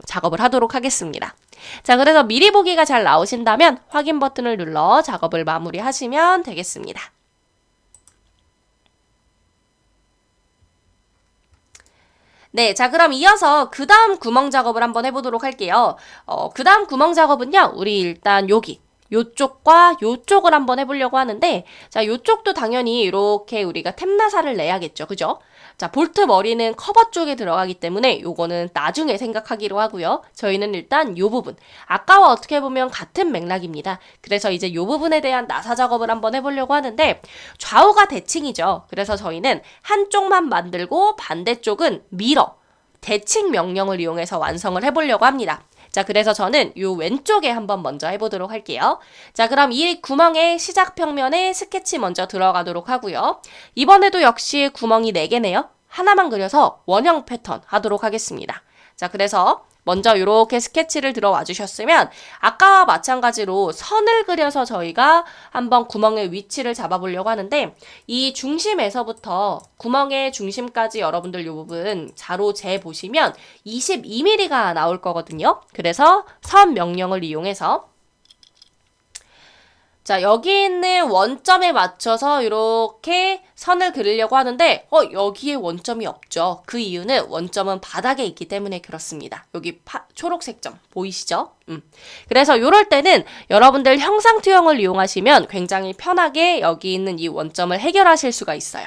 작업을 하도록 하겠습니다. 자, 그래서 미리 보기가 잘 나오신다면 확인 버튼을 눌러 작업을 마무리하시면 되겠습니다. 네, 자 그럼 이어서 그 다음 구멍 작업을 한번 해보도록 할게요. 그 다음 구멍 작업은요. 우리 일단 요쪽과 요쪽을 한번 해보려고 하는데 자, 요쪽도 당연히 이렇게 우리가 템나사를 내야겠죠. 그죠? 자, 볼트 머리는 커버 쪽에 들어가기 때문에 요거는 나중에 생각하기로 하고요. 저희는 일단 요 부분, 아까와 어떻게 보면 같은 맥락입니다. 그래서 이제 요 부분에 대한 나사 작업을 한번 해보려고 하는데 좌우가 대칭이죠. 그래서 저희는 한쪽만 만들고 반대쪽은 밀어, 대칭 명령을 이용해서 완성을 해보려고 합니다. 자, 그래서 저는 요 왼쪽에 한번 먼저 해보도록 할게요. 자, 그럼 이 구멍의 시작 평면에 스케치 먼저 들어가도록 하고요. 이번에도 역시 구멍이 4개네요. 하나만 그려서 원형 패턴 하도록 하겠습니다. 자, 그래서 먼저 이렇게 스케치를 들어와 주셨으면 아까와 마찬가지로 선을 그려서 저희가 한번 구멍의 위치를 잡아보려고 하는데 이 중심에서부터 구멍의 중심까지 여러분들 이 부분 자로 재보시면 22mm가 나올 거거든요. 그래서 선 명령을 이용해서 자, 여기 있는 원점에 맞춰서 이렇게 선을 그리려고 하는데 여기에 원점이 없죠. 그 이유는 원점은 바닥에 있기 때문에 그렇습니다. 여기 초록색 점 보이시죠? 그래서 이럴 때는 여러분들 형상투영을 이용하시면 굉장히 편하게 여기 있는 이 원점을 해결하실 수가 있어요.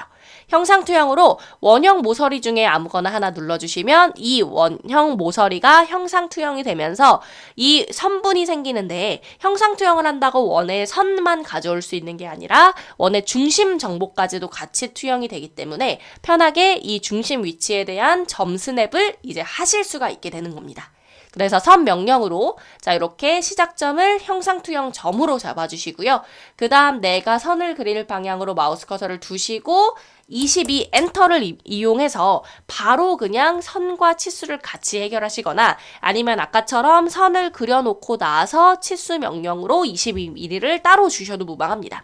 형상투영으로 원형 모서리 중에 아무거나 하나 눌러주시면 이 원형 모서리가 형상투영이 되면서 이 선분이 생기는데 형상투영을 한다고 원의 선만 가져올 수 있는 게 아니라 원의 중심 정보까지도 같이 투영이 되기 때문에 편하게 이 중심 위치에 대한 점 스냅을 이제 하실 수가 있게 되는 겁니다. 그래서 선 명령으로 자 이렇게 시작점을 형상투영 점으로 잡아주시고요. 그 다음 내가 선을 그릴 방향으로 마우스 커서를 두시고 22 엔터를 이용해서 바로 그냥 선과 치수를 같이 해결하시거나 아니면 아까처럼 선을 그려놓고 나서 치수 명령으로 22mm를 따로 주셔도 무방합니다.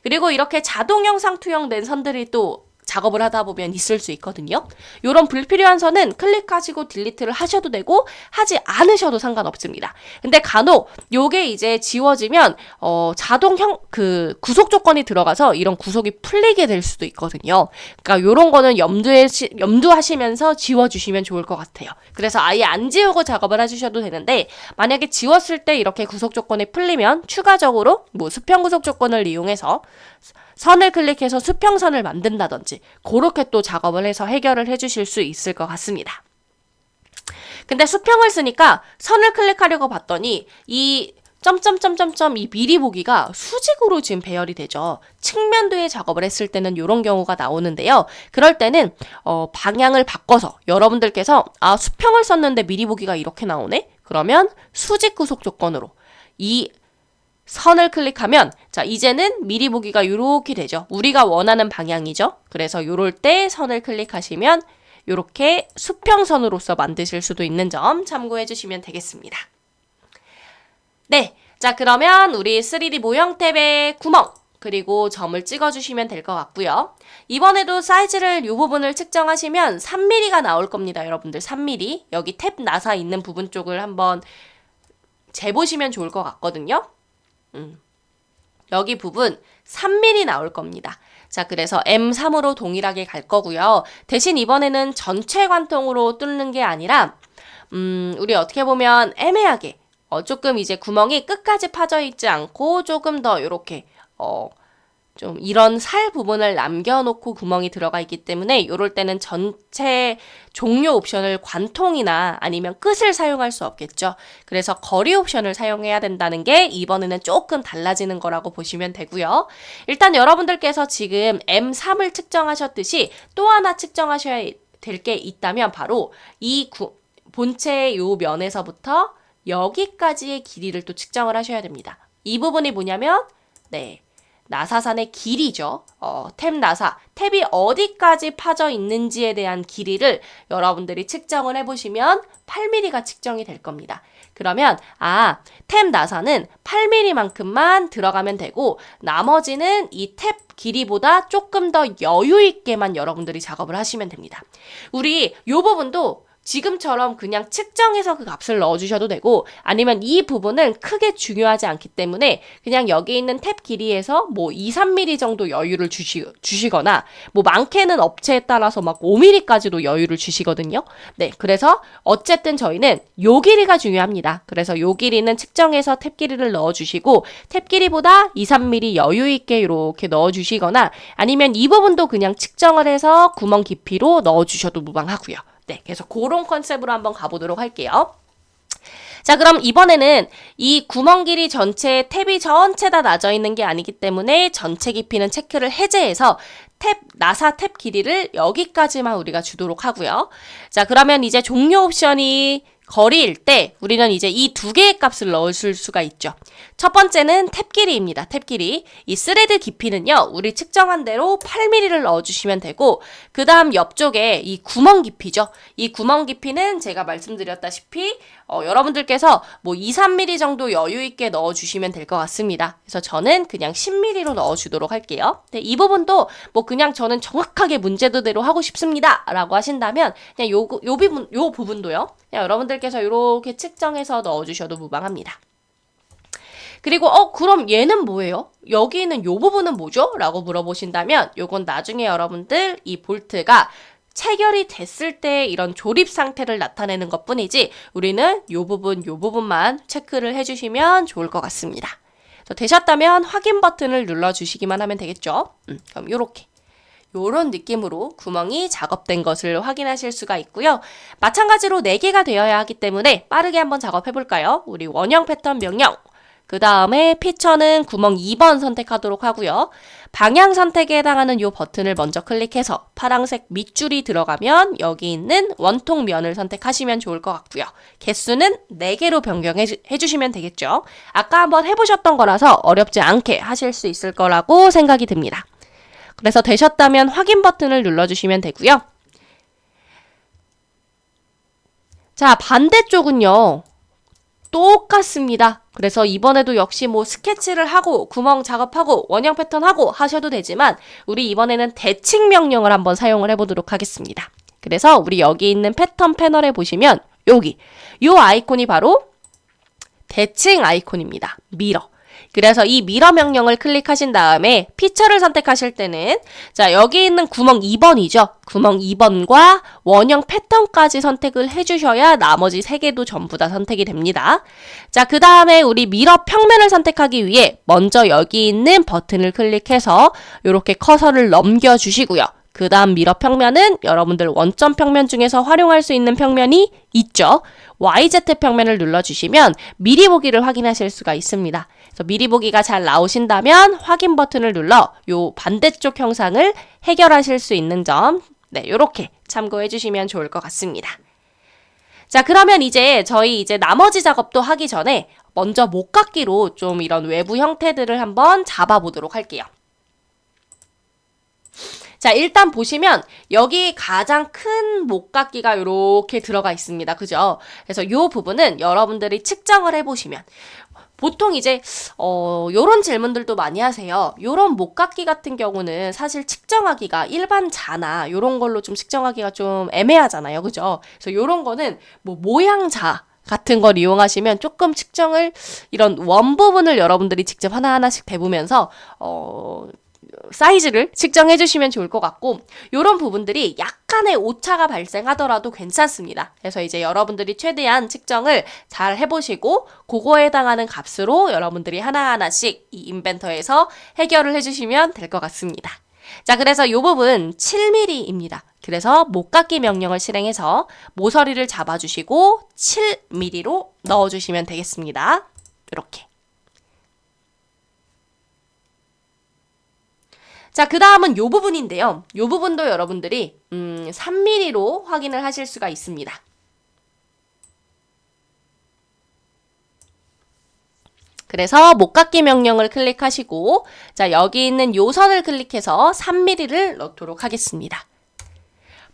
그리고 이렇게 자동 형상 투영된 선들이 또 작업을 하다 보면 있을 수 있거든요. 이런 불필요한 선은 클릭하시고 딜리트를 하셔도 되고 하지 않으셔도 상관없습니다. 근데 간혹 요게 이제 지워지면 자동 구속 조건이 들어가서 이런 구속이 풀리게 될 수도 있거든요. 그러니까 요런 거는 염두하시면서 지워주시면 좋을 것 같아요. 그래서 아예 안 지우고 작업을 해주셔도 되는데 만약에 지웠을 때 이렇게 구속 조건이 풀리면 추가적으로 수평 구속 조건을 이용해서 선을 클릭해서 수평선을 만든다든지 그렇게 또 작업을 해서 해결을 해주실 수 있을 것 같습니다. 근데 수평을 쓰니까 선을 클릭하려고 봤더니 이 점점점점점 이 미리 보기가 수직으로 지금 배열이 되죠. 측면도에 작업을 했을 때는 이런 경우가 나오는데요. 그럴 때는 방향을 바꿔서 여러분들께서 수평을 썼는데 미리 보기가 이렇게 나오네? 그러면 수직 구속 조건으로 이 선을 클릭하면 자 이제는 미리 보기가 이렇게 되죠. 우리가 원하는 방향이죠. 그래서 요럴 때 선을 클릭하시면 이렇게 수평선으로서 만드실 수도 있는 점 참고해 주시면 되겠습니다. 네, 자 그러면 우리 3D 모형 탭에 구멍 그리고 점을 찍어주시면 될 것 같고요. 이번에도 사이즈를 이 부분을 측정하시면 3mm가 나올 겁니다. 여러분들 3mm 여기 탭 나사 있는 부분 쪽을 한번 재보시면 좋을 것 같거든요. 여기 부분 3mm 나올 겁니다. 자, 그래서 M3으로 동일하게 갈 거고요. 대신 이번에는 전체 관통으로 뚫는 게 아니라 우리 어떻게 보면 애매하게 조금 이제 구멍이 끝까지 파져 있지 않고 조금 더 이렇게 좀 이런 살 부분을 남겨놓고 구멍이 들어가 있기 때문에 이럴 때는 전체 종료 옵션을 관통이나 아니면 끝을 사용할 수 없겠죠. 그래서 거리 옵션을 사용해야 된다는 게 이번에는 조금 달라지는 거라고 보시면 되고요. 일단 여러분들께서 지금 M3을 측정하셨듯이 또 하나 측정하셔야 될 게 있다면 바로 이 본체의 요 면에서부터 여기까지의 길이를 또 측정을 하셔야 됩니다. 이 부분이 뭐냐면 나사산의 길이죠. 탭 나사, 탭이 어디까지 파져 있는지에 대한 길이를 여러분들이 측정을 해보시면 8mm가 측정이 될 겁니다. 그러면 탭 나사는 8mm만큼만 들어가면 되고 나머지는 이 탭 길이보다 조금 더 여유 있게만 여러분들이 작업을 하시면 됩니다. 우리 이 부분도 지금처럼 그냥 측정해서 그 값을 넣어주셔도 되고 아니면 이 부분은 크게 중요하지 않기 때문에 그냥 여기 있는 탭 길이에서 뭐 2, 3mm 정도 여유를 주시거나 뭐 많게는 업체에 따라서 막 5mm까지도 여유를 주시거든요. 네, 그래서 어쨌든 저희는 요 길이가 중요합니다. 그래서 요 길이는 측정해서 탭 길이를 넣어주시고 탭 길이보다 2, 3mm 여유 있게 이렇게 넣어주시거나 아니면 이 부분도 그냥 측정을 해서 구멍 깊이로 넣어주셔도 무방하고요. 네, 그래서 그런 컨셉으로 한번 가보도록 할게요. 자, 그럼 이번에는 이 구멍 길이 전체에 탭이 전체 다 나져 있는 게 아니기 때문에 전체 깊이는 체크를 해제해서 나사 탭 길이를 여기까지만 우리가 주도록 하고요. 자, 그러면 이제 종료 옵션이 거리일 때 우리는 이제 이 두 개의 값을 넣을 수가 있죠. 첫 번째는 탭 길이입니다. 탭 길이. 이 스레드 깊이는요. 우리 측정한 대로 8mm를 넣어주시면 되고 그 다음 옆쪽에 이 구멍 깊이죠. 이 구멍 깊이는 제가 말씀드렸다시피 여러분들께서 뭐 2, 3mm 정도 여유 있게 넣어주시면 될 것 같습니다. 그래서 저는 그냥 10mm로 넣어주도록 할게요. 네, 이 부분도 뭐 그냥 저는 정확하게 문제도대로 하고 싶습니다. 라고 하신다면 그냥 요 부분도요. 그냥 여러분들께서 이렇게 측정해서 넣어주셔도 무방합니다. 그리고 그럼 얘는 뭐예요? 여기 있는 요 부분은 뭐죠? 라고 물어보신다면 요건 나중에 여러분들 이 볼트가 체결이 됐을 때 이런 조립 상태를 나타내는 것 뿐이지 우리는 요 부분만 체크를 해주시면 좋을 것 같습니다. 되셨다면 확인 버튼을 눌러주시기만 하면 되겠죠? 그럼 요런 느낌으로 구멍이 작업된 것을 확인하실 수가 있고요. 마찬가지로 4개가 되어야 하기 때문에 빠르게 한번 작업해 볼까요? 우리 원형 패턴 명령. 그 다음에 피처는 구멍 2번 선택하도록 하고요. 방향 선택에 해당하는 이 버튼을 먼저 클릭해서 파란색 밑줄이 들어가면 여기 있는 원통 면을 선택하시면 좋을 것 같고요. 개수는 4개로 변경해 주시면 되겠죠. 아까 한번 해보셨던 거라서 어렵지 않게 하실 수 있을 거라고 생각이 듭니다. 그래서 되셨다면 확인 버튼을 눌러주시면 되고요. 자, 반대쪽은요. 똑같습니다. 그래서 이번에도 역시 뭐 스케치를 하고 구멍 작업하고 원형 패턴 하고 하셔도 되지만 우리 이번에는 대칭 명령을 한번 사용을 해보도록 하겠습니다. 그래서 우리 여기 있는 패턴 패널에 보시면 요 아이콘이 바로 대칭 아이콘입니다. 미러. 그래서 이 미러 명령을 클릭하신 다음에 피처를 선택하실 때는 자 여기 있는 구멍 2번이죠. 구멍 2번과 원형 패턴까지 선택을 해주셔야 나머지 3개도 전부 다 선택이 됩니다. 자, 그 다음에 우리 미러 평면을 선택하기 위해 먼저 여기 있는 버튼을 클릭해서 이렇게 커서를 넘겨주시고요. 그 다음 미러 평면은 여러분들 원점 평면 중에서 활용할 수 있는 평면이 있죠. YZ 평면을 눌러주시면 미리 보기를 확인하실 수가 있습니다. 그래서 미리 보기가 잘 나오신다면 확인 버튼을 눌러 요 반대쪽 형상을 해결하실 수 있는 점, 네, 요렇게 참고해 주시면 좋을 것 같습니다. 자, 그러면 저희 나머지 작업도 하기 전에 먼저 목깎이로 좀 이런 외부 형태들을 한번 잡아보도록 할게요. 자, 일단 보시면 여기 가장 큰 목깎이가 이렇게 들어가 있습니다. 그죠? 그래서 이 부분은 여러분들이 측정을 해보시면 보통 요런 질문들도 많이 하세요. 요런 목깎이 같은 경우는 사실 측정하기가 일반 자나 요런 걸로 좀 측정하기가 좀 애매하잖아요. 그죠? 그래서 요런 거는 뭐 모양자 같은 걸 이용하시면 조금 측정을 이런 원 부분을 여러분들이 직접 하나하나씩 대보면서 사이즈를 측정해 주시면 좋을 것 같고 이런 부분들이 약간의 오차가 발생하더라도 괜찮습니다. 그래서 여러분들이 최대한 측정을 잘 해보시고 그거에 해당하는 값으로 여러분들이 하나하나씩 이 인벤터에서 해결을 해주시면 될 것 같습니다. 자, 그래서 이 부분 7mm입니다. 그래서 목깎이 명령을 실행해서 모서리를 잡아주시고 7mm로 넣어주시면 되겠습니다. 이렇게. 자, 그 다음은 요 부분인데요. 요 부분도 여러분들이 3mm로 확인을 하실 수가 있습니다. 그래서 목깎이 명령을 클릭하시고 자 여기 있는 요 선을 클릭해서 3mm를 넣도록 하겠습니다.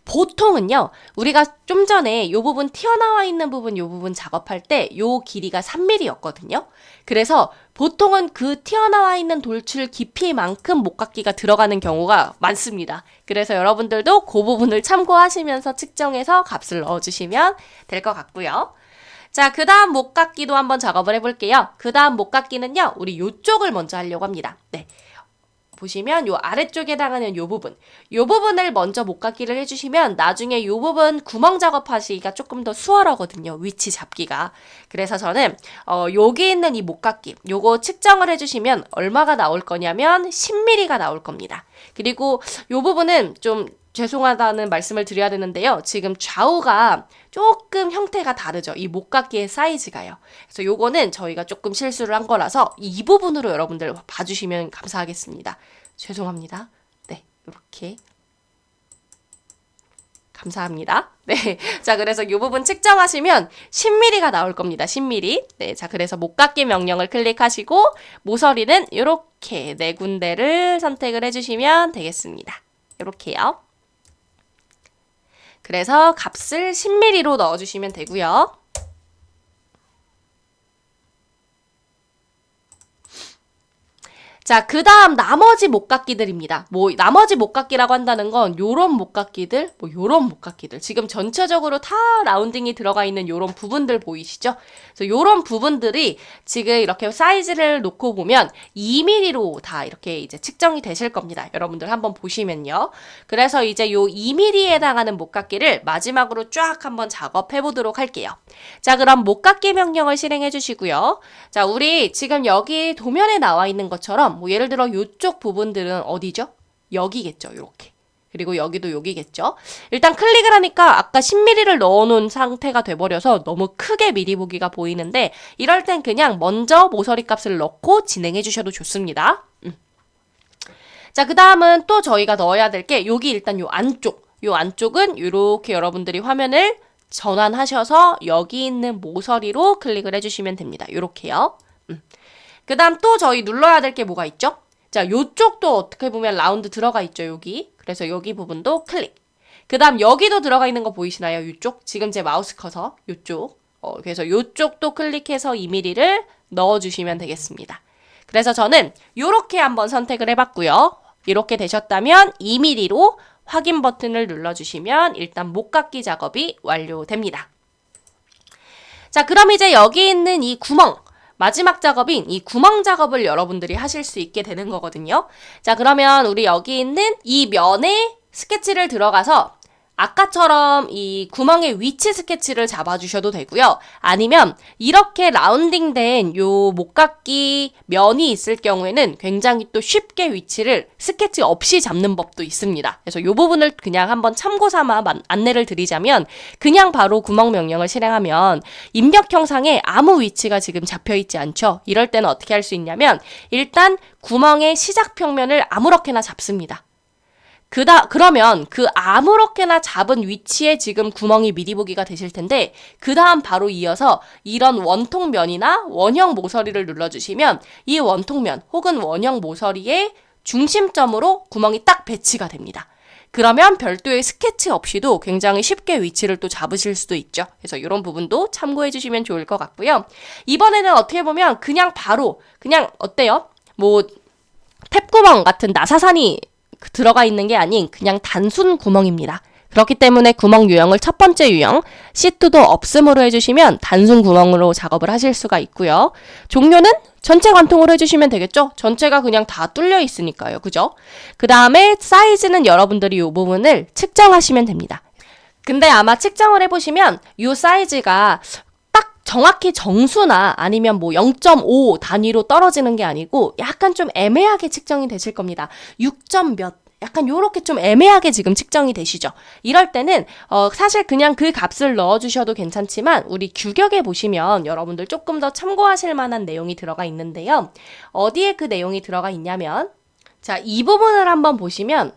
보통은요, 우리가 좀 전에 요 부분 튀어나와 있는 부분, 요 부분 작업할 때 요 길이가 3mm였거든요. 그래서 보통은 그 튀어나와 있는 돌출 깊이만큼 목깎이가 들어가는 경우가 많습니다. 그래서 여러분들도 그 부분을 참고하시면서 측정해서 값을 넣어주시면 될 것 같고요. 자, 그 다음 목깎이도 한번 작업을 해볼게요. 그 다음 목깎이는요, 우리 요쪽을 먼저 하려고 합니다. 네. 보시면 요 아래쪽에 해당하는 요 부분을 먼저 목깎이를 해주시면 나중에 요 부분 구멍 작업하시기가 조금 더 수월하거든요. 위치 잡기가. 그래서 저는 여기 있는 이 목깎이 요거 측정을 해주시면 얼마가 나올 거냐면 10mm가 나올 겁니다. 그리고 요 부분은 좀 죄송하다는 말씀을 드려야 되는데요. 지금 좌우가 조금 형태가 다르죠. 이 목깎이의 사이즈가요. 그래서 요거는 저희가 조금 실수를 한 거라서 이 부분으로 여러분들 봐주시면 감사하겠습니다. 죄송합니다. 네, 이렇게. 감사합니다. 네. 자, 그래서 이 부분 측정하시면 10mm가 나올 겁니다. 10mm. 네. 자, 그래서 목깎이 명령을 클릭하시고 모서리는 이렇게 네 군데를 선택을 해주시면 되겠습니다. 이렇게요. 그래서 값을 10mm로 넣어주시면 되고요. 자, 그 다음 나머지 목깎이들입니다. 나머지 목깎이라고 한다는 건 요런 목깎이들, 요런 목깎이들. 지금 전체적으로 다 라운딩이 들어가 있는 요런 부분들 보이시죠? 그래서 요런 부분들이 지금 이렇게 사이즈를 놓고 보면 2mm로 다 이렇게 이제 측정이 되실 겁니다. 여러분들 한번 보시면요. 그래서 이제 요 2mm에 해당하는 목깎이를 마지막으로 쫙 한번 작업해 보도록 할게요. 자, 그럼 목깎이 명령을 실행해 주시고요. 자, 우리 지금 여기 도면에 나와 있는 것처럼 예를 들어 이쪽 부분들은 어디죠? 여기겠죠. 이렇게. 그리고 여기도 여기겠죠. 일단 클릭을 하니까 아까 10mm를 넣어놓은 상태가 돼버려서 너무 크게 미리 보기가 보이는데 이럴 땐 그냥 먼저 모서리 값을 넣고 진행해 주셔도 좋습니다. 자, 그 다음은 또 저희가 넣어야 될 게 여기 일단 요 안쪽은 이렇게 여러분들이 화면을 전환하셔서 여기 있는 모서리로 클릭을 해주시면 됩니다. 이렇게요. 그 다음 또 저희 눌러야 될 게 뭐가 있죠? 자, 요쪽도 어떻게 보면 라운드 들어가 있죠, 여기. 그래서 여기 부분도 클릭. 그 다음 여기도 들어가 있는 거 보이시나요? 요쪽? 지금 제 마우스 커서 요쪽. 그래서 요쪽도 클릭해서 2mm를 넣어주시면 되겠습니다. 그래서 저는 요렇게 한번 선택을 해봤고요. 이렇게 되셨다면 2mm로 확인 버튼을 눌러주시면 일단 목깎이 작업이 완료됩니다. 자, 그럼 이제 여기 있는 이 구멍. 마지막 작업인 이 구멍 작업을 여러분들이 하실 수 있게 되는 거거든요. 자, 그러면 우리 여기 있는 이 면에 스케치를 들어가서 아까처럼 이 구멍의 위치 스케치를 잡아주셔도 되고요. 아니면 이렇게 라운딩된 요 목깎이 면이 있을 경우에는 굉장히 또 쉽게 위치를 스케치 없이 잡는 법도 있습니다. 그래서 요 부분을 그냥 한번 참고 삼아 안내를 드리자면 그냥 바로 구멍 명령을 실행하면 입력 형상에 아무 위치가 지금 잡혀있지 않죠. 이럴 때는 어떻게 할 수 있냐면 일단 구멍의 시작 평면을 아무렇게나 잡습니다. 그러면 그 아무렇게나 잡은 위치에 지금 구멍이 미리 보기가 되실 텐데 그 다음 바로 이어서 이런 원통면이나 원형 모서리를 눌러주시면 이 원통면 혹은 원형 모서리의 중심점으로 구멍이 딱 배치가 됩니다. 그러면 별도의 스케치 없이도 굉장히 쉽게 위치를 또 잡으실 수도 있죠. 그래서 이런 부분도 참고해 주시면 좋을 것 같고요. 이번에는 어떻게 보면 그냥 어때요? 탭구멍 같은 나사산이 들어가 있는 게 아닌 그냥 단순 구멍입니다. 그렇기 때문에 구멍 유형을 첫 번째 유형, 시트도 없음으로 해주시면 단순 구멍으로 작업을 하실 수가 있고요. 종료는 전체 관통으로 해주시면 되겠죠? 전체가 그냥 다 뚫려 있으니까요. 그죠? 그 다음에 사이즈는 여러분들이 이 부분을 측정하시면 됩니다. 근데 아마 측정을 해보시면 이 사이즈가 정확히 정수나 아니면 0.5 단위로 떨어지는 게 아니고 약간 좀 애매하게 측정이 되실 겁니다. 6점 몇 약간 요렇게 좀 애매하게 지금 측정이 되시죠. 이럴 때는 사실 그냥 그 값을 넣어주셔도 괜찮지만 우리 규격에 보시면 여러분들 조금 더 참고하실 만한 내용이 들어가 있는데요. 어디에 그 내용이 들어가 있냐면 자, 이 부분을 한번 보시면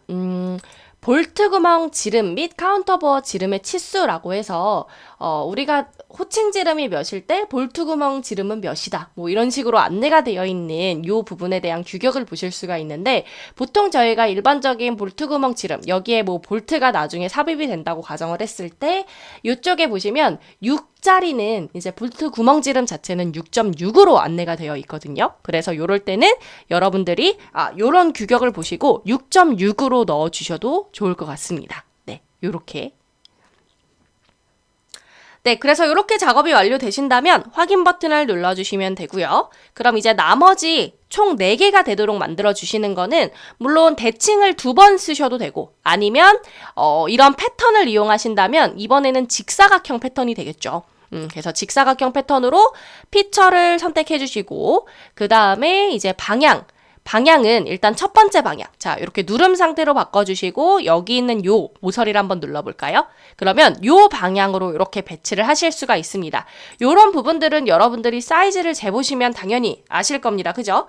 볼트 구멍 지름 및 카운터보어 지름의 치수라고 해서 우리가 호칭 지름이 몇일 때 볼트 구멍 지름은 몇이다. 뭐 이런 식으로 안내가 되어 있는 요 부분에 대한 규격을 보실 수가 있는데 보통 저희가 일반적인 볼트 구멍 지름 여기에 뭐 볼트가 나중에 삽입이 된다고 가정을 했을 때 요쪽에 보시면 6짜리는 이제 볼트 구멍 지름 자체는 6.6으로 안내가 되어 있거든요. 그래서 요럴 때는 여러분들이 요런 규격을 보시고 6.6으로 넣어 주셔도 좋을 것 같습니다. 네, 요렇게. 네, 그래서 이렇게 작업이 완료되신다면 확인 버튼을 눌러주시면 되고요. 그럼 이제 나머지 총 4개가 되도록 만들어주시는 거는 물론 대칭을 2번 쓰셔도 되고 아니면 이런 패턴을 이용하신다면 이번에는 직사각형 패턴이 되겠죠. 그래서 직사각형 패턴으로 피처를 선택해 주시고 그 다음에 이제 방향은 일단 첫 번째 방향. 자, 이렇게 누름 상태로 바꿔주시고 여기 있는 요 모서리를 한번 눌러볼까요? 그러면 요 방향으로 이렇게 배치를 하실 수가 있습니다. 요런 부분들은 여러분들이 사이즈를 재보시면 당연히 아실 겁니다. 그죠?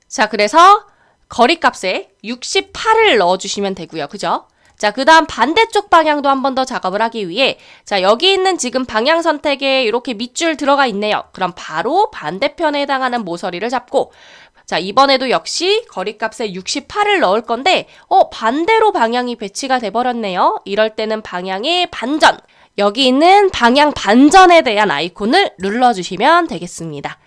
자, 그래서 거리값에 68을 넣어주시면 되고요. 그죠? 자, 그 다음 반대쪽 방향도 한 번 더 작업을 하기 위해 자, 여기 있는 지금 방향 선택에 이렇게 밑줄 들어가 있네요. 그럼 바로 반대편에 해당하는 모서리를 잡고 자, 이번에도 역시 거리값에 68을 넣을 건데 반대로 방향이 배치가 돼버렸네요. 이럴 때는 방향의 반전, 여기 있는 방향 반전에 대한 아이콘을 눌러주시면 되겠습니다.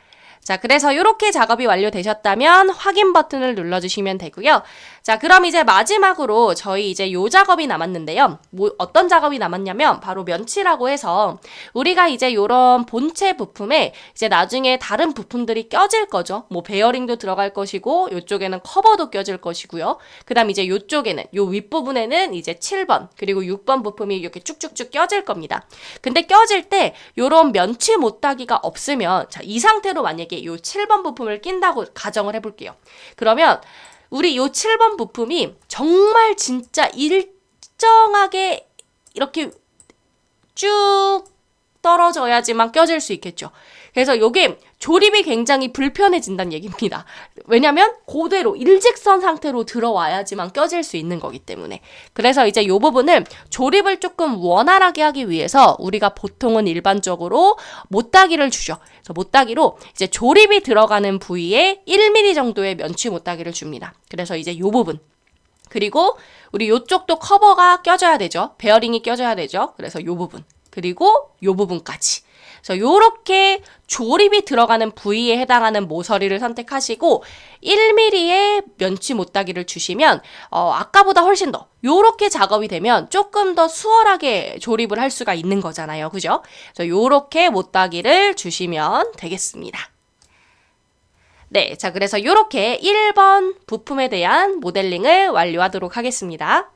자, 그래서 이렇게 작업이 완료되셨다면 확인 버튼을 눌러주시면 되고요. 자, 그럼 이제 마지막으로 저희 이제 요 작업이 남았는데요. 어떤 작업이 남았냐면 바로 면치라고 해서 우리가 이제 요런 본체 부품에 이제 나중에 다른 부품들이 껴질 거죠. 뭐 베어링도 들어갈 것이고 요쪽에는 커버도 껴질 것이고요. 그 다음 이제 요쪽에는 요 윗부분에는 이제 7번 그리고 6번 부품이 이렇게 쭉쭉쭉 껴질 겁니다. 근데 껴질 때 요런 면치 못따기가 없으면 자, 이 상태로 만약에 요 7번 부품을 낀다고 가정을 해볼게요. 그러면 우리 요 7번 부품이 정말 진짜 일정하게 이렇게 쭉 떨어져야지만 껴질 수 있겠죠. 그래서 요게 조립이 굉장히 불편해진다는 얘기입니다. 왜냐면 그대로 일직선 상태로 들어와야지만 껴질 수 있는 거기 때문에. 그래서 이제 요 부분을 조립을 조금 원활하게 하기 위해서 우리가 보통은 일반적으로 못따기를 주죠. 그래서 못따기로 이제 조립이 들어가는 부위에 1mm 정도의 면치 못따기를 줍니다. 그래서 이제 요 부분. 그리고 우리 요쪽도 커버가 껴져야 되죠. 베어링이 껴져야 되죠. 그래서 요 부분. 그리고 요 부분까지. 그래서 요렇게 조립이 들어가는 부위에 해당하는 모서리를 선택하시고 1mm의 면치 못따기를 주시면 아까보다 훨씬 더 요렇게 작업이 되면 조금 더 수월하게 조립을 할 수가 있는 거잖아요. 그죠? 그래서 요렇게 못따기를 주시면 되겠습니다. 네, 자 그래서 요렇게 1번 부품에 대한 모델링을 완료하도록 하겠습니다.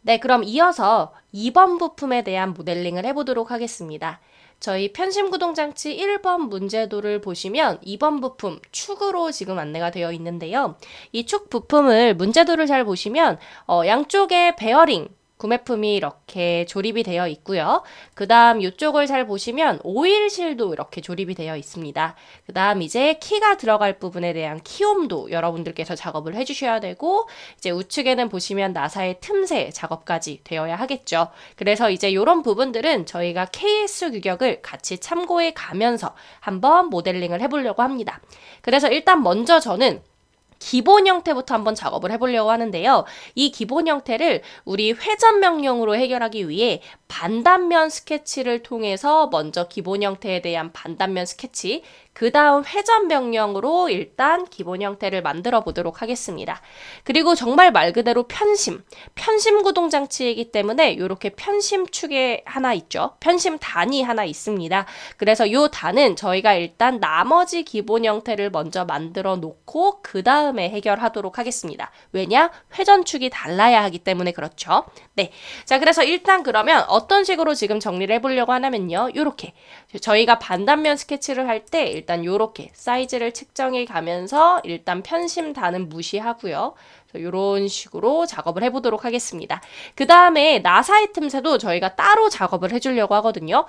네, 그럼 이어서 2번 부품에 대한 모델링을 해보도록 하겠습니다. 저희 편심구동장치 1번 문제도를 보시면 2번 부품 축으로 지금 안내가 되어 있는데요. 이 축 부품을 문제도를 잘 보시면 양쪽에 베어링, 구매품이 이렇게 조립이 되어 있고요. 그 다음 이쪽을 잘 보시면 오일실도 이렇게 조립이 되어 있습니다. 그 다음 이제 키가 들어갈 부분에 대한 키홈도 여러분들께서 작업을 해주셔야 되고 이제 우측에는 보시면 나사의 틈새 작업까지 되어야 하겠죠. 그래서 이제 이런 부분들은 저희가 KS 규격을 같이 참고해 가면서 한번 모델링을 해보려고 합니다. 그래서 일단 먼저 저는 기본 형태부터 한번 작업을 해보려고 하는데요. 이 기본 형태를 우리 회전 명령으로 해결하기 위해 반단면 스케치를 통해서 먼저 기본 형태에 대한 반단면 스케치, 그 다음 회전 명령으로 일단 기본 형태를 만들어 보도록 하겠습니다. 그리고 정말 말 그대로 편심 구동 장치이기 때문에 이렇게 편심축에 하나 있죠. 편심 단이 하나 있습니다. 그래서 이 단은 저희가 일단 나머지 기본 형태를 먼저 만들어 놓고 그 다음에 해결하도록 하겠습니다. 왜냐? 회전축이 달라야 하기 때문에 그렇죠. 네, 자 그래서 일단 그러면 어떤 식으로 지금 정리를 해보려고 하냐면요. 이렇게 저희가 반단면 스케치를 할 때 일단 요렇게 사이즈를 측정해 가면서 일단 편심 단은 무시하고요. 이런 식으로 작업을 해보도록 하겠습니다. 그 다음에 나사의 틈새도 저희가 따로 작업을 해주려고 하거든요.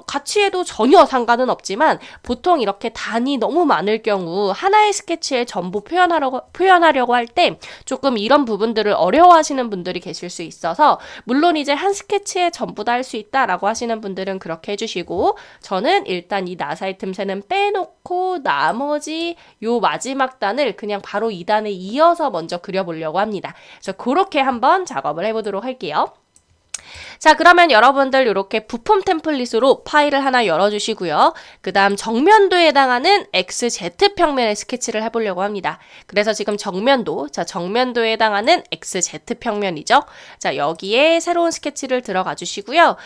같이 해도 전혀 상관은 없지만 보통 이렇게 단이 너무 많을 경우 하나의 스케치에 전부 표현하려고 할 때 조금 이런 부분들을 어려워하시는 분들이 계실 수 있어서 물론 이제 한 스케치에 전부 다 할 수 있다라고 하시는 분들은 그렇게 해주시고 저는 일단 이 나사의 틈새는 빼놓고 나머지 요 마지막 단을 그냥 바로 이 단에 이어서 먼저 그려보려고 합니다. 그래서 그렇게 한번 작업을 해보도록 할게요. 자, 그러면 여러분들 이렇게 부품 템플릿으로 파일을 하나 열어주시고요. 그 다음 정면도에 해당하는 XZ평면의 스케치를 해보려고 합니다. 그래서 지금 정면도에 해당하는 XZ평면이죠. 자, 여기에 새로운 스케치를 들어가 주시고요.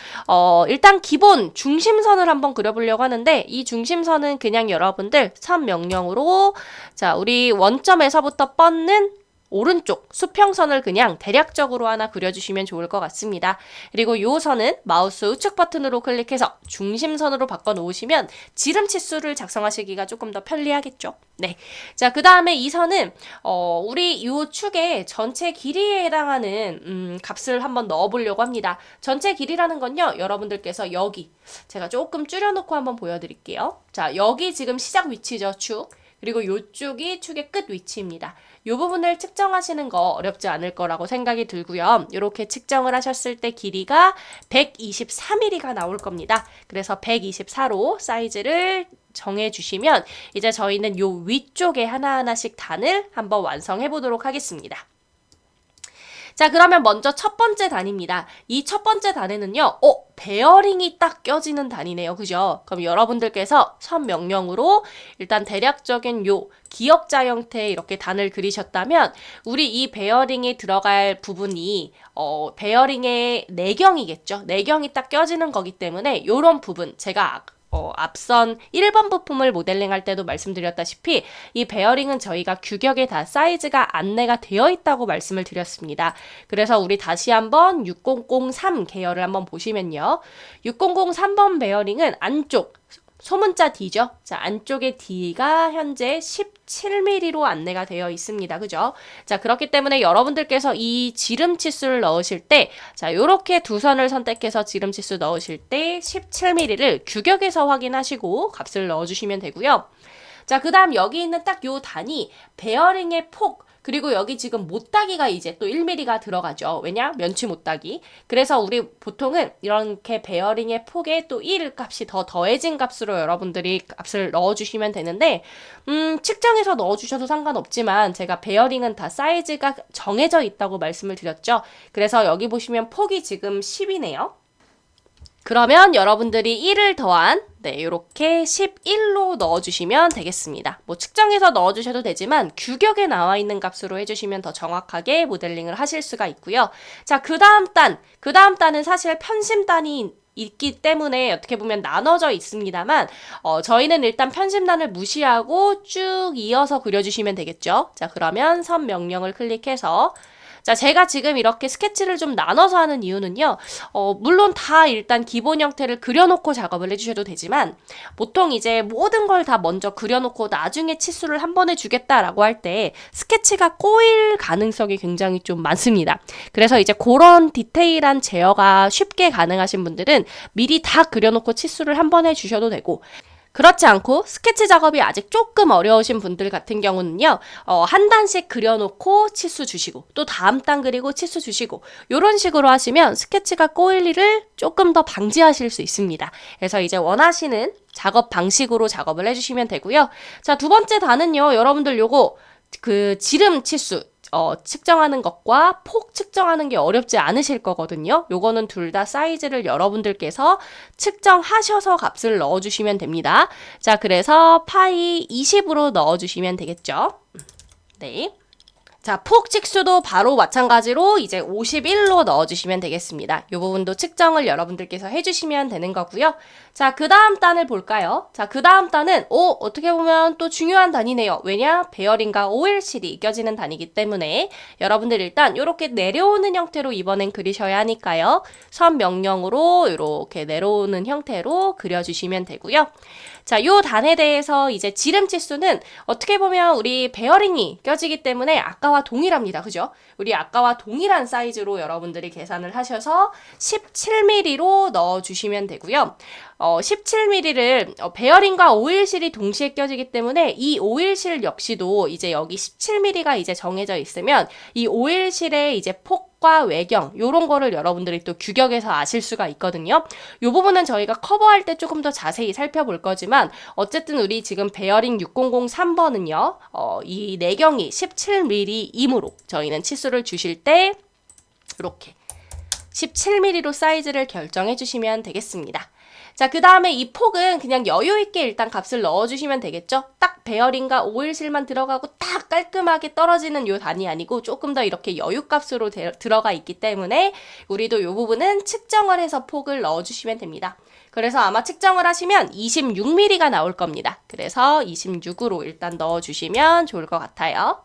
일단 기본 중심선을 한번 그려보려고 하는데 이 중심선은 그냥 여러분들 선 명령으로 자, 우리 원점에서부터 뻗는 오른쪽 수평선을 그냥 대략적으로 하나 그려주시면 좋을 것 같습니다. 그리고 이 선은 마우스 우측 버튼으로 클릭해서 중심선으로 바꿔놓으시면 지름 치수를 작성하시기가 조금 더 편리하겠죠. 네. 자, 그 다음에 이 선은 우리 이 축의 전체 길이에 해당하는 값을 한번 넣어보려고 합니다. 전체 길이라는 건요, 여러분들께서 여기 제가 조금 줄여놓고 한번 보여드릴게요. 자, 여기 지금 시작 위치죠, 축. 그리고 이쪽이 축의 끝 위치입니다. 이 부분을 측정하시는 거 어렵지 않을 거라고 생각이 들고요. 이렇게 측정을 하셨을 때 길이가 124mm가 나올 겁니다. 그래서 124로 사이즈를 정해주시면 이제 저희는 이 위쪽에 하나하나씩 단을 한번 완성해 보도록 하겠습니다. 자, 그러면 먼저 첫 번째 단입니다. 이 첫 번째 단에는요, 베어링이 딱 껴지는 단이네요. 그죠? 그럼 여러분들께서 선 명령으로 일단 대략적인 요 기역자 형태의 이렇게 단을 그리셨다면 우리 이 베어링에 들어갈 부분이 베어링의 내경이겠죠. 내경이 딱 껴지는 거기 때문에 요런 부분 제가 앞선 1번 부품을 모델링할 때도 말씀드렸다시피 이 베어링은 저희가 규격에 다 사이즈가 안내가 되어 있다고 말씀을 드렸습니다. 그래서 우리 다시 한번 6003 계열을 한번 보시면요. 6003번 베어링은 안쪽 소문자 D죠. 자, 안쪽에 D가 현재 17mm로 안내가 되어 있습니다. 그죠? 자, 그렇기 때문에 여러분들께서 이 지름 치수를 넣으실 때, 자, 요렇게 두 선을 선택해서 지름 치수 넣으실 때 17mm를 규격에서 확인하시고 값을 넣어주시면 되고요. 자, 그 다음 여기 있는 딱 요 단이 베어링의 폭, 그리고 여기 지금 못따기가 이제 또 1mm가 들어가죠. 왜냐? 면치 못따기. 그래서 우리 보통은 이렇게 베어링의 폭에 또 1 값이 더 더해진 값으로 여러분들이 값을 넣어주시면 되는데 측정해서 넣어주셔도 상관없지만 제가 베어링은 다 사이즈가 정해져 있다고 말씀을 드렸죠. 그래서 여기 보시면 폭이 지금 10이네요. 그러면 여러분들이 1을 더한 이렇게 11로 넣어주시면 되겠습니다. 뭐 측정해서 넣어주셔도 되지만 규격에 나와 있는 값으로 해주시면 더 정확하게 모델링을 하실 수가 있고요. 자, 그 다음 단은 사실 편심단이 있기 때문에 어떻게 보면 나눠져 있습니다만 저희는 일단 편심단을 무시하고 쭉 이어서 그려주시면 되겠죠. 자, 그러면 선 명령을 클릭해서 자, 제가 지금 이렇게 스케치를 좀 나눠서 하는 이유는요. 물론 다 일단 기본 형태를 그려놓고 작업을 해주셔도 되지만 보통 이제 모든 걸 다 먼저 그려놓고 나중에 치수를 한 번에 주겠다라고 할 때 스케치가 꼬일 가능성이 굉장히 좀 많습니다. 그래서 이제 그런 디테일한 제어가 쉽게 가능하신 분들은 미리 다 그려놓고 치수를 한 번에 주셔도 되고 그렇지 않고 스케치 작업이 아직 조금 어려우신 분들 같은 경우는요. 한 단씩 그려놓고 치수 주시고 또 다음 단 그리고 치수 주시고 이런 식으로 하시면 스케치가 꼬일 일을 조금 더 방지하실 수 있습니다. 그래서 이제 원하시는 작업 방식으로 작업을 해주시면 되고요. 자, 두 번째 단은요. 여러분들 요거 그 지름 치수 측정하는 것과 폭 측정하는 게 어렵지 않으실 거거든요. 요거는 둘 다 사이즈를 여러분들께서 측정하셔서 값을 넣어주시면 됩니다. 자, 그래서 파이 20으로 넣어주시면 되겠죠. 네. 자, 폭 직수도 바로 마찬가지로 이제 51로 넣어주시면 되겠습니다. 이 부분도 측정을 여러분들께서 해주시면 되는 거고요. 자, 그 다음 단을 볼까요? 자, 그 다음 단은 어떻게 보면 또 중요한 단이네요. 왜냐? 베어링과 오일실이 껴지는 단이기 때문에 여러분들 일단 이렇게 내려오는 형태로 이번엔 그리셔야 하니까요. 선 명령으로 이렇게 내려오는 형태로 그려주시면 되고요. 자, 요 단에 대해서 이제 지름 치수는 어떻게 보면 우리 베어링이 껴지기 때문에 아까와 동일합니다. 그죠? 우리 아까와 동일한 사이즈로 여러분들이 계산을 하셔서 17mm로 넣어주시면 되고요. 17mm를 베어링과 오일실이 동시에 껴지기 때문에 이 오일실 역시도 이제 여기 17mm가 이제 정해져 있으면 이 오일실의 이제 폭과 외경 요런 거를 여러분들이 또 규격에서 아실 수가 있거든요. 요 부분은 저희가 커버할 때 조금 더 자세히 살펴볼 거지만 어쨌든 우리 지금 베어링 6003번은요. 이 내경이 17mm이므로 저희는 치수를 주실 때 이렇게 17mm로 사이즈를 결정해 주시면 되겠습니다. 자, 그 다음에 이 폭은 그냥 여유있게 일단 값을 넣어주시면 되겠죠? 딱 베어링과 오일실만 들어가고 딱 깔끔하게 떨어지는 요 단이 아니고 조금 더 이렇게 여유값으로 들어가 있기 때문에 우리도 요 부분은 측정을 해서 폭을 넣어주시면 됩니다. 그래서 아마 측정을 하시면 26mm가 나올 겁니다. 그래서 26으로 일단 넣어주시면 좋을 것 같아요.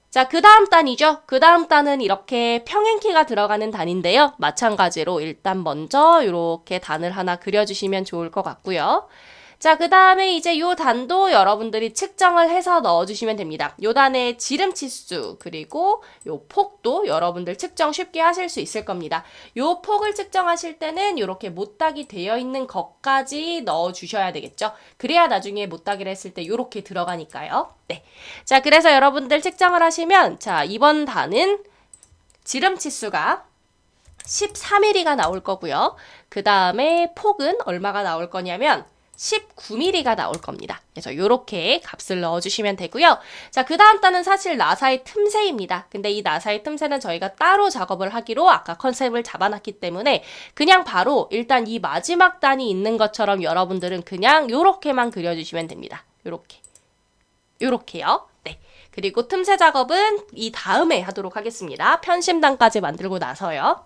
자, 그 다음 단이죠. 그 다음 단은 이렇게 평행키가 들어가는 단인데요. 마찬가지로 일단 먼저 이렇게 단을 하나 그려주시면 좋을 것 같고요. 자, 그 다음에 이제 요 단도 여러분들이 측정을 해서 넣어주시면 됩니다. 요 단의 지름 치수 그리고 요 폭도 여러분들 측정 쉽게 하실 수 있을 겁니다. 요 폭을 측정하실 때는 이렇게 못딱이 되어 있는 것까지 넣어주셔야 되겠죠. 그래야 나중에 못딱이를 했을 때 이렇게 들어가니까요. 네. 자, 그래서 여러분들 측정을 하시면 자, 이번 단은 지름 치수가 13mm가 나올 거고요. 그 다음에 폭은 얼마가 나올 거냐면 19mm가 나올 겁니다. 그래서 이렇게 값을 넣어주시면 되고요. 자, 그 다음 단은 사실 나사의 틈새입니다. 근데 이 나사의 틈새는 저희가 따로 작업을 하기로 아까 컨셉을 잡아놨기 때문에 그냥 바로 일단 이 마지막 단이 있는 것처럼 여러분들은 그냥 이렇게만 그려주시면 됩니다. 요렇게요. 네. 그리고 틈새 작업은 이 다음에 하도록 하겠습니다. 편심단까지 만들고 나서요.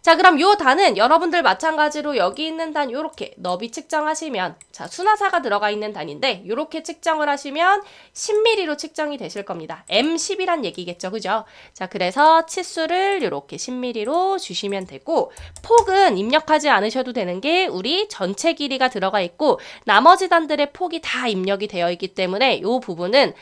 자, 그럼 요 단은 여러분들 마찬가지로 여기 있는 단 요렇게 너비 측정하시면 자, 수나사가 들어가 있는 단인데 요렇게 측정을 하시면 10mm로 측정이 되실 겁니다. M10이란 얘기겠죠. 그죠? 자, 그래서 치수를 요렇게 10mm로 주시면 되고 폭은 입력하지 않으셔도 되는 게 우리 전체 길이가 들어가 있고 나머지 단들의 폭이 다 입력이 되어 있기 때문에 요 부분은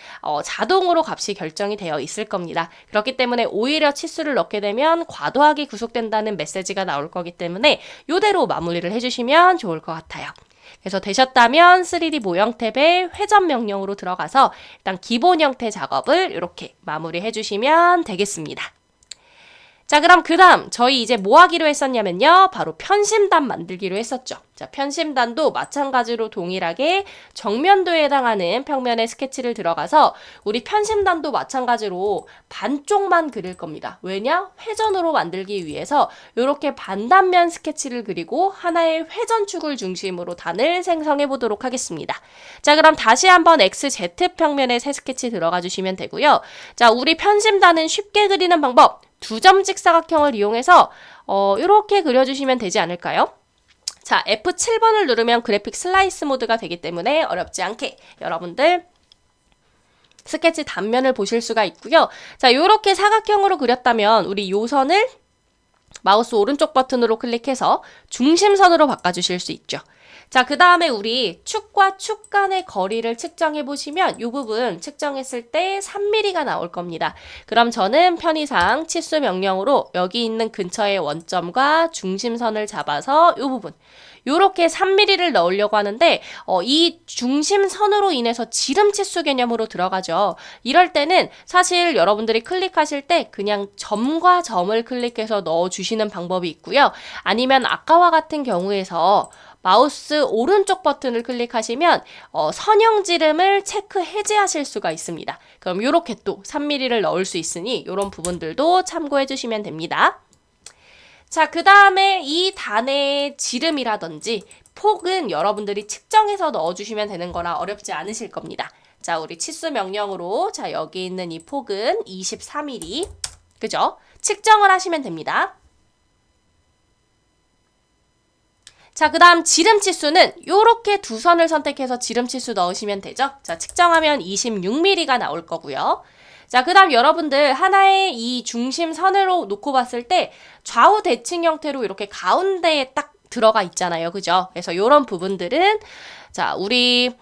자동으로 값이 결정이 되어 있을 겁니다. 그렇기 때문에 오히려 치수를 넣게 되면 과도하게 구속된다는 메시지가 나올 거기 때문에 이대로 마무리를 해주시면 좋을 것 같아요. 그래서 되셨다면 3D 모형 탭에 회전 명령으로 들어가서 일단 기본 형태 작업을 이렇게 마무리해 주시면 되겠습니다. 자, 그럼 그 다음 저희 이제 뭐 하기로 했었냐면요. 바로 편심단 만들기로 했었죠. 자, 편심단도 마찬가지로 동일하게 정면도에 해당하는 평면의 스케치를 들어가서 우리 편심단도 마찬가지로 반쪽만 그릴 겁니다. 왜냐? 회전으로 만들기 위해서 이렇게 반단면 스케치를 그리고 하나의 회전축을 중심으로 단을 생성해 보도록 하겠습니다. 자, 그럼 다시 한번 XZ 평면의 새 스케치 들어가 주시면 되고요. 자, 우리 편심단은 쉽게 그리는 방법 2점 직사각형을 이용해서 이렇게 그려주시면 되지 않을까요? 자, F7번을 누르면 그래픽 슬라이스 모드가 되기 때문에 어렵지 않게 여러분들 스케치 단면을 보실 수가 있고요. 자, 이렇게 사각형으로 그렸다면 우리 요 선을 마우스 오른쪽 버튼으로 클릭해서 중심선으로 바꿔주실 수 있죠. 자, 그 다음에 우리 축과 축 간의 거리를 측정해 보시면 이 부분 측정했을 때 3mm가 나올 겁니다. 그럼 저는 편의상 치수 명령으로 여기 있는 근처의 원점과 중심선을 잡아서 이 부분 요렇게 3mm를 넣으려고 하는데 이 중심선으로 인해서 지름 치수 개념으로 들어가죠. 이럴 때는 사실 여러분들이 클릭하실 때 그냥 점과 점을 클릭해서 넣어주시는 방법이 있고요. 아니면 아까와 같은 경우에서 마우스 오른쪽 버튼을 클릭하시면 선형 지름을 체크 해제하실 수가 있습니다. 그럼 이렇게 또 3mm를 넣을 수 있으니 이런 부분들도 참고해 주시면 됩니다. 자, 그 다음에 이 단의 지름이라든지 폭은 여러분들이 측정해서 넣어주시면 되는 거라 어렵지 않으실 겁니다. 자, 우리 치수 명령으로 자, 여기 있는 이 폭은 24mm 그죠? 측정을 하시면 됩니다. 자, 그 다음 지름 치수는 요렇게 두 선을 선택해서 지름 치수 넣으시면 되죠. 자, 측정하면 26mm가 나올 거고요. 자, 그 다음 여러분들 하나의 이 중심선으로 놓고 봤을 때 좌우 대칭 형태로 이렇게 가운데에 딱 들어가 있잖아요. 그죠? 그래서 요런 부분들은 자, 우리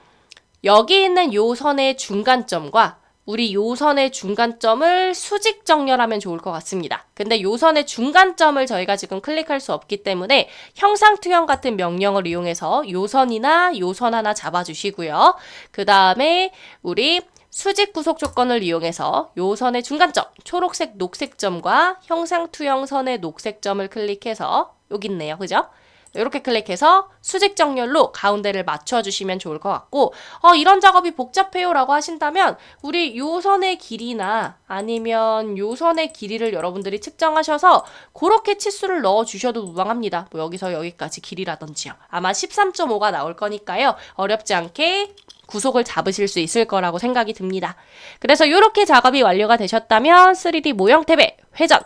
여기 있는 요 선의 중간점과 우리 요 선의 중간점을 수직 정렬하면 좋을 것 같습니다. 근데 요 선의 중간점을 저희가 지금 클릭할 수 없기 때문에 형상투영 같은 명령을 이용해서 요 선이나 요 선 하나 잡아주시고요. 그 다음에 우리 수직 구속 조건을 이용해서 요 선의 중간점, 초록색 녹색점과 형상투영 선의 녹색점을 클릭해서 여기 있네요. 그죠? 이렇게 클릭해서 수직 정렬로 가운데를 맞춰주시면 좋을 것 같고 이런 작업이 복잡해요 라고 하신다면 우리 요 선의 길이나 아니면 요 선의 길이를 여러분들이 측정하셔서 그렇게 치수를 넣어주셔도 무방합니다. 뭐 여기서 여기까지 길이라든지요. 아마 13.5가 나올 거니까요. 어렵지 않게 구속을 잡으실 수 있을 거라고 생각이 듭니다. 그래서 이렇게 작업이 완료가 되셨다면 3D 모형 탭에 회전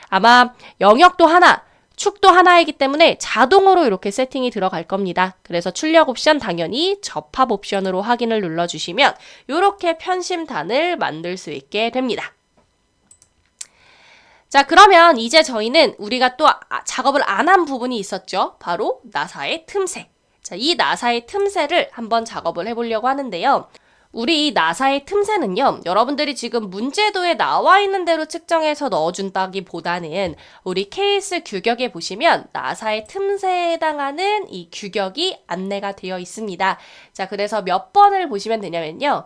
아마 영역도 하나 축도 하나이기 때문에 자동으로 이렇게 세팅이 들어갈 겁니다. 그래서 출력 옵션 당연히 접합 옵션으로 확인을 눌러주시면 이렇게 편심단을 만들 수 있게 됩니다. 자, 그러면 이제 저희는 우리가 또 작업을 안 한 부분이 있었죠. 바로 나사의 틈새. 자, 이 나사의 틈새를 한번 작업을 해보려고 하는데요. 우리 이 나사의 틈새는요, 여러분들이 지금 문제도에 나와 있는 대로 측정해서 넣어준다기보다는 우리 케이스 규격에 보시면 나사의 틈새에 해당하는 이 규격이 안내가 되어 있습니다. 자, 그래서 몇 번을 보시면 되냐면요.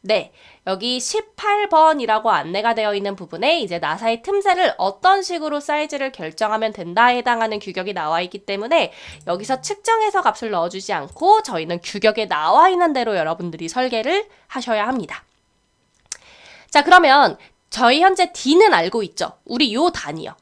네, 여기 18번이라고 안내가 되어 있는 부분에 이제 나사의 틈새를 어떤 식으로 사이즈를 결정하면 된다에 해당하는 규격이 나와 있기 때문에 여기서 측정해서 값을 넣어주지 않고 저희는 규격에 나와 있는 대로 여러분들이 설계를 하셔야 합니다. 자, 그러면 저희 현재 D는 알고 있죠? 우리 요 단위요.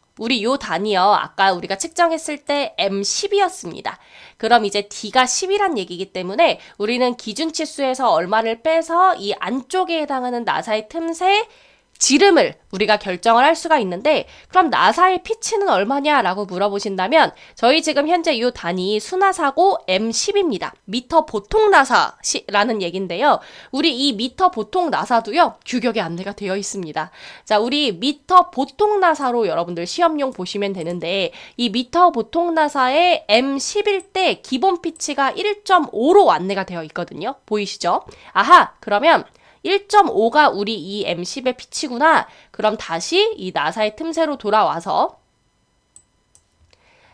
아까 우리가 측정했을 때 M10이었습니다. 그럼 이제 D가 10이란 얘기이기 때문에 우리는 기준치수에서 얼마를 빼서 이 안쪽에 해당하는 나사의 틈새 지름을 우리가 결정을 할 수가 있는데 그럼 나사의 피치는 얼마냐라고 물어보신다면 저희 지금 현재 이 단위 수나사고 M10입니다. 미터 보통 나사라는 얘긴데요. 우리 이 미터 보통 나사도요. 규격에 안내가 되어 있습니다. 자, 우리 미터 보통 나사로 여러분들 시험용 보시면 되는데 이 미터 보통 나사의 M10일 때 기본 피치가 1.5로 안내가 되어 있거든요. 보이시죠? 아하, 그러면 1.5가 우리 이 M10의 피치구나. 그럼 다시 이 나사의 틈새로 돌아와서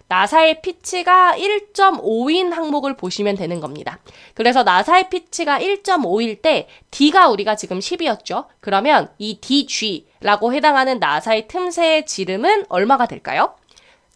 나사의 피치가 1.5인 항목을 보시면 되는 겁니다. 그래서 나사의 피치가 1.5일 때 D가 우리가 지금 10이었죠. 그러면 이 DG라고 해당하는 나사의 틈새의 지름은 얼마가 될까요?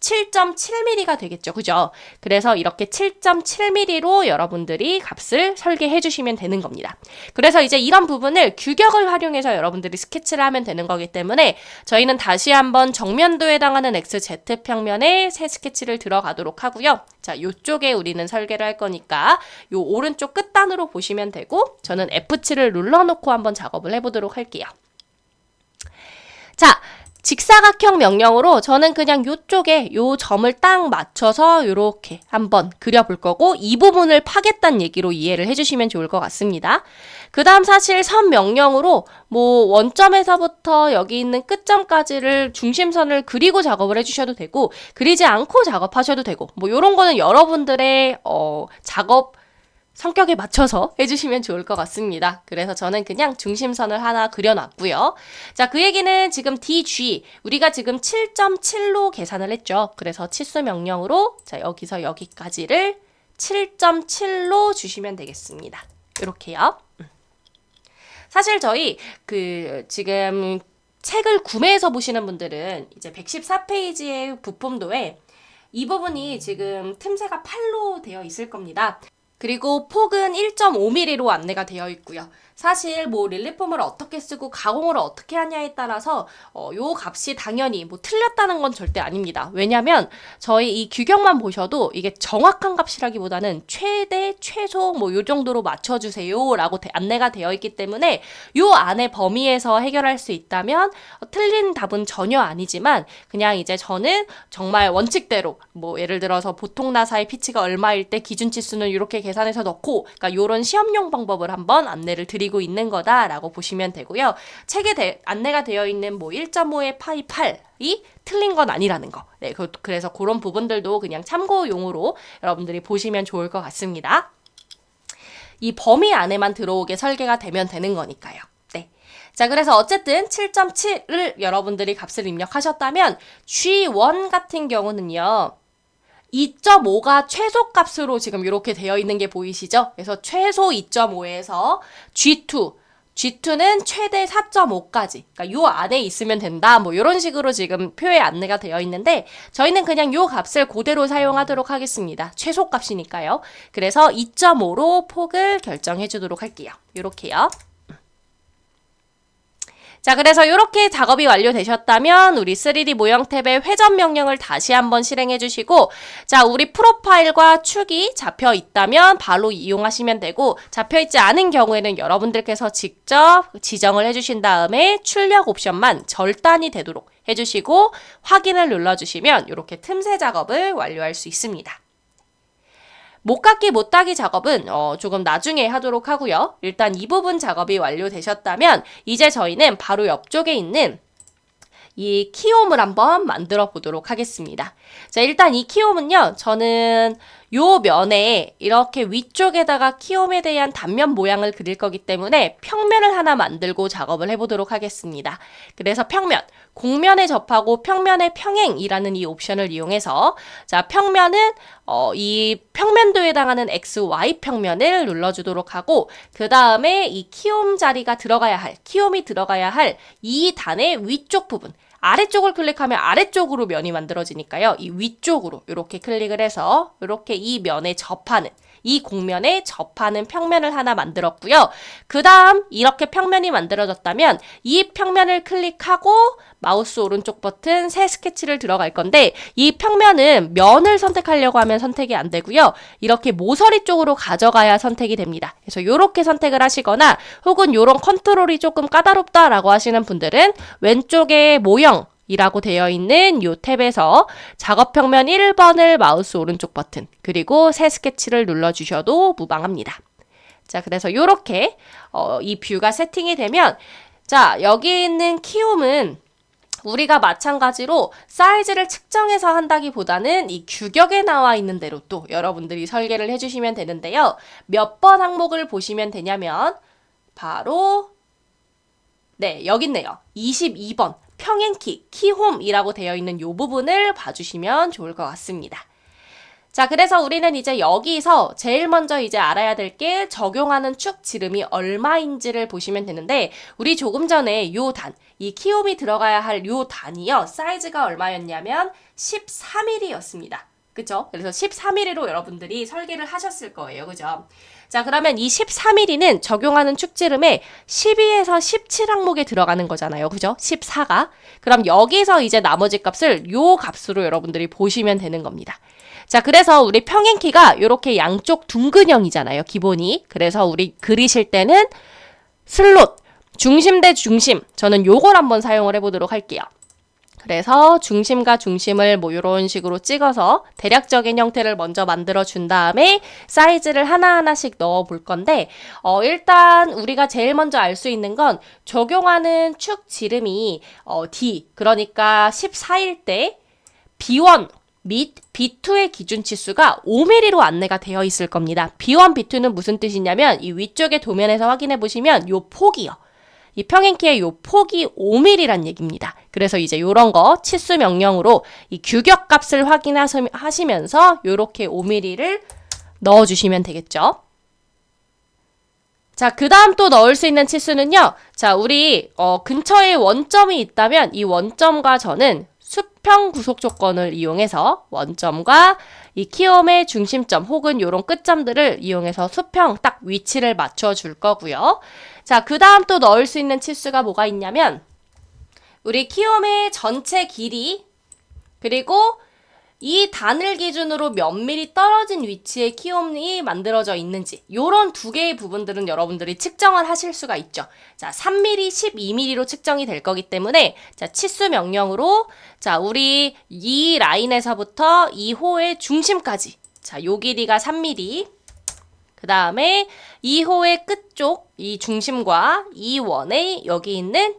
7.7mm가 되겠죠. 그죠? 그래서 이렇게 7.7mm로 여러분들이 값을 설계해 주시면 되는 겁니다. 그래서 이제 이런 부분을 규격을 활용해서 여러분들이 스케치를 하면 되는 거기 때문에 저희는 다시 한번 정면도에 해당하는 XZ평면에 새 스케치를 들어가도록 하고요. 자, 요쪽에 우리는 설계를 할 거니까 요 오른쪽 끝단으로 보시면 되고 저는 F7을 눌러놓고 한번 작업을 해보도록 할게요. 자, 직사각형 명령으로 저는 그냥 요쪽에 요 점을 딱 맞춰서 요렇게 한번 그려볼 거고 이 부분을 파겠다는 얘기로 이해를 해주시면 좋을 것 같습니다. 그 다음 사실 선 명령으로 뭐 원점에서부터 여기 있는 끝점까지를 중심선을 그리고 작업을 해주셔도 되고 그리지 않고 작업하셔도 되고 뭐 요런 거는 여러분들의 작업 성격에 맞춰서 해주시면 좋을 것 같습니다. 그래서 저는 그냥 중심선을 하나 그려놨고요. 자, 그 얘기는 지금 DG, 우리가 지금 7.7로 계산을 했죠. 그래서 치수 명령으로 자, 여기서 여기까지를 7.7로 주시면 되겠습니다. 이렇게요. 사실 저희 지금 책을 구매해서 보시는 분들은 이제 114페이지의 부품도에 이 부분이 지금 틈새가 8로 되어 있을 겁니다. 그리고 폭은 1.5mm로 안내가 되어 있고요. 사실 뭐 릴리폼을 어떻게 쓰고 가공을 어떻게 하냐에 따라서 요 값이 당연히 뭐 틀렸다는 건 절대 아닙니다. 왜냐면 저희 이 규격만 보셔도 이게 정확한 값이라기보다는 최대, 최소 뭐 요 정도로 맞춰주세요 라고 안내가 되어 있기 때문에 요 안에 범위에서 해결할 수 있다면 틀린 답은 전혀 아니지만 그냥 이제 저는 정말 원칙대로 뭐 예를 들어서 보통 나사의 피치가 얼마일 때 기준치수는 이렇게 계산해서 넣고 그러니까 요런 시험용 방법을 한번 안내를 드리고 있는 거다라고 보시면 되고요. 책에 안내가 되어 있는 뭐 1.5의 파이 8이 틀린 건 아니라는 거. 네, 그래서 그런 부분들도 그냥 참고용으로 여러분들이 보시면 좋을 것 같습니다. 이 범위 안에만 들어오게 설계가 되면 되는 거니까요. 네. 자, 그래서 어쨌든 7.7을 여러분들이 값을 입력하셨다면 G1 같은 경우는요. 2.5가 최소값으로 지금 이렇게 되어 있는 게 보이시죠? 그래서 최소 2.5에서 G2는 최대 4.5까지. 그러니까 요 안에 있으면 된다. 뭐 이런 식으로 지금 표에 안내가 되어 있는데 저희는 그냥 요 값을 그대로 사용하도록 하겠습니다. 최소값이니까요. 그래서 2.5로 폭을 결정해 주도록 할게요. 요렇게요. 자, 그래서 이렇게 작업이 완료되셨다면 우리 3D 모형 탭의 회전 명령을 다시 한번 실행해 주시고 자, 우리 프로파일과 축이 잡혀 있다면 바로 이용하시면 되고 잡혀 있지 않은 경우에는 여러분들께서 직접 지정을 해주신 다음에 출력 옵션만 절단이 되도록 해주시고 확인을 눌러주시면 이렇게 틈새 작업을 완료할 수 있습니다. 못깎기 못따기 작업은 조금 나중에 하도록 하고요. 일단 이 부분 작업이 완료되셨다면 이제 저희는 바로 옆쪽에 있는 이 키홈을 한번 만들어 보도록 하겠습니다. 자, 일단 이 키홈은요. 저는 요 면에 이렇게 위쪽에다가 키홈에 대한 단면 모양을 그릴 거기 때문에 평면을 하나 만들고 작업을 해보도록 하겠습니다. 그래서 평면, 공면에 접하고 평면의 평행이라는 이 옵션을 이용해서 자, 평면은 이 평면도에 해당하는 XY 평면을 눌러주도록 하고 그 다음에 이 키홈 자리가 들어가야 할, 키홈이 들어가야 할 이 단의 위쪽 부분 아래쪽을 클릭하면 아래쪽으로 면이 만들어지니까요. 이 위쪽으로 이렇게 클릭을 해서 이렇게 이 면에 접하는 이 공면에 접하는 평면을 하나 만들었고요. 그 다음 이렇게 평면이 만들어졌다면 이 평면을 클릭하고 마우스 오른쪽 버튼 새 스케치를 들어갈 건데 이 평면은 면을 선택하려고 하면 선택이 안 되고요. 이렇게 모서리 쪽으로 가져가야 선택이 됩니다. 그래서 이렇게 선택을 하시거나 혹은 이런 컨트롤이 조금 까다롭다라고 하시는 분들은 왼쪽에 모형 이라고 되어 있는 이 탭에서 작업 평면 1번을 마우스 오른쪽 버튼 그리고 새 스케치를 눌러주셔도 무방합니다. 자, 그래서 이렇게 이 뷰가 세팅이 되면 자, 여기 있는 키움은 우리가 마찬가지로 사이즈를 측정해서 한다기보다는 이 규격에 나와 있는 대로 또 여러분들이 설계를 해주시면 되는데요. 몇 번 항목을 보시면 되냐면 바로 네, 여기 있네요. 22번. 평행키, 키홈이라고 되어 있는 이 부분을 봐주시면 좋을 것 같습니다. 자, 그래서 우리는 이제 여기서 제일 먼저 이제 알아야 될 게 적용하는 축 지름이 얼마인지를 보시면 되는데 우리 조금 전에 요 단, 이 키홈이 들어가야 할 요 단이요. 사이즈가 얼마였냐면 13mm였습니다. 그쵸? 그래서 13mm로 여러분들이 설계를 하셨을 거예요. 그죠? 자, 그러면 이 13mm는 적용하는 축지름에 12에서 17 항목에 들어가는 거잖아요. 그죠? 14가. 그럼 여기서 이제 나머지 값을 요 값으로 여러분들이 보시면 되는 겁니다. 자, 그래서 우리 평행키가 이렇게 양쪽 둥근형이잖아요. 기본이. 그래서 우리 그리실 때는 슬롯, 중심 대 중심. 저는 요걸 한번 사용을 해보도록 할게요. 그래서 중심과 중심을 뭐 이런 식으로 찍어서 대략적인 형태를 먼저 만들어 준 다음에 사이즈를 하나하나씩 넣어 볼 건데 일단 우리가 제일 먼저 알 수 있는 건 적용하는 축 지름이 D 그러니까 14일 때 B1 및 B2의 기준치수가 5mm로 안내가 되어 있을 겁니다. B1, B2는 무슨 뜻이냐면 이 위쪽의 도면에서 확인해 보시면 요 폭이요. 이 평행키의 요 폭이 5mm란 얘기입니다. 그래서 이제 요런 거 치수 명령으로 이 규격 값을 확인하시면서 요렇게 5mm를 넣어주시면 되겠죠. 자, 그 다음 또 넣을 수 있는 치수는요. 자, 우리 근처에 원점이 있다면 이 원점과 저는 수평 구속 조건을 이용해서 원점과 이 키움의 중심점 혹은 요런 끝점들을 이용해서 수평 딱 위치를 맞춰줄 거고요. 자, 그 다음 또 넣을 수 있는 치수가 뭐가 있냐면 우리 키움의 전체 길이 그리고 이 단을 기준으로 몇 미리 떨어진 위치에 키움이 만들어져 있는지 요런 두 개의 부분들은 여러분들이 측정을 하실 수가 있죠. 자, 3mm, 12mm로 측정이 될 거기 때문에 자, 치수 명령으로 자, 우리 이 라인에서부터 이 호의 중심까지 자, 요 길이가 3mm 그 다음에 이 호의 끝쪽 이 중심과 이 원의 여기 있는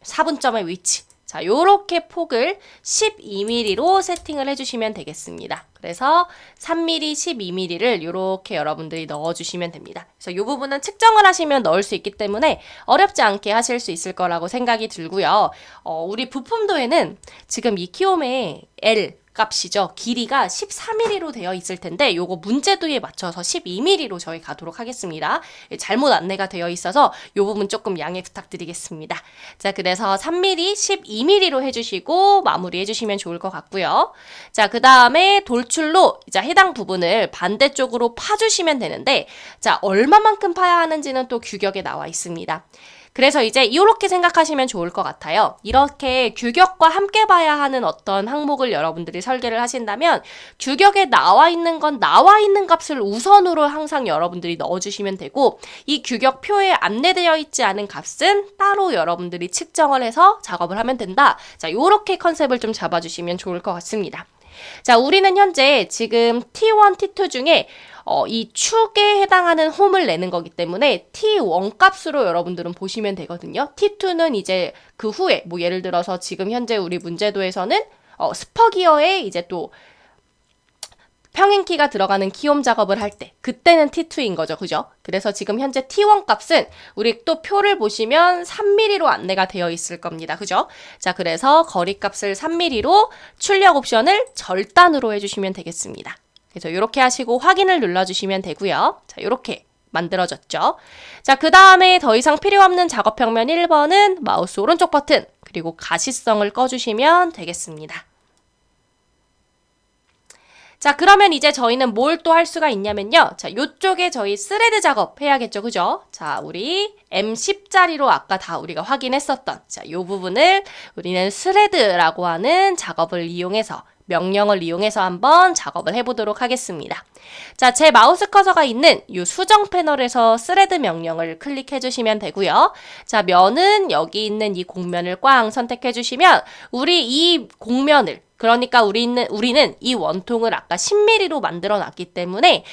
4분점의 위치 자, 요렇게 폭을 12mm로 세팅을 해주시면 되겠습니다. 그래서 3mm, 12mm를 요렇게 여러분들이 넣어주시면 됩니다. 그래서 요 부분은 측정을 하시면 넣을 수 있기 때문에 어렵지 않게 하실 수 있을 거라고 생각이 들고요. 우리 부품도에는 지금 이 키움의 L 값이죠. 길이가 13mm로 되어 있을 텐데 요거 문제도에 맞춰서 12mm로 저희 가도록 하겠습니다. 잘못 안내가 되어 있어서 요 부분 조금 양해 부탁드리겠습니다. 자, 그래서 3mm, 12mm로 해주시고 마무리 해주시면 좋을 것 같고요. 자, 그 다음에 돌출로 이제 해당 부분을 반대쪽으로 파주시면 되는데 자, 얼마만큼 파야 하는지는 또 규격에 나와 있습니다. 그래서 이제 이렇게 생각하시면 좋을 것 같아요. 이렇게 규격과 함께 봐야 하는 어떤 항목을 여러분들이 설계를 하신다면 규격에 나와 있는 건 나와 있는 값을 우선으로 항상 여러분들이 넣어주시면 되고 이 규격표에 안내되어 있지 않은 값은 따로 여러분들이 측정을 해서 작업을 하면 된다. 자, 요렇게 컨셉을 좀 잡아주시면 좋을 것 같습니다. 자, 우리는 현재 지금 T1, T2 중에 이 축에 해당하는 홈을 내는 거기 때문에 T1 값으로 여러분들은 보시면 되거든요. T2는 이제 그 후에 뭐 예를 들어서 지금 현재 우리 문제도에서는 스퍼기어에 이제 또 평행키가 들어가는 키움 작업을 할 때 그때는 T2인 거죠. 그죠? 그래서 지금 현재 T1 값은 우리 또 표를 보시면 3mm로 안내가 되어 있을 겁니다. 그죠? 자, 그래서 거리 값을 3mm로 출력 옵션을 절단으로 해주시면 되겠습니다. 그래서 이렇게 하시고 확인을 눌러주시면 되고요. 자, 이렇게 만들어졌죠. 자, 그 다음에 더 이상 필요 없는 작업 평면 1번은 마우스 오른쪽 버튼 그리고 가시성을 꺼주시면 되겠습니다. 자, 그러면 이제 저희는 뭘 또 할 수가 있냐면요. 자, 요쪽에 저희 스레드 작업 해야겠죠. 그죠? 자, 우리 M10짜리로 아까 다 우리가 확인했었던 자, 요 부분을 우리는 스레드라고 하는 작업을 이용해서 명령을 이용해서 한번 작업을 해보도록 하겠습니다. 자, 제 마우스 커서가 있는 이 수정 패널에서 스레드 명령을 클릭해 주시면 되고요. 자, 면은 여기 있는 이 곡면을 꽝 선택해 주시면 우리 이 곡면을 그러니까 우리는 이 원통을 아까 10mm로 만들어 놨기 때문에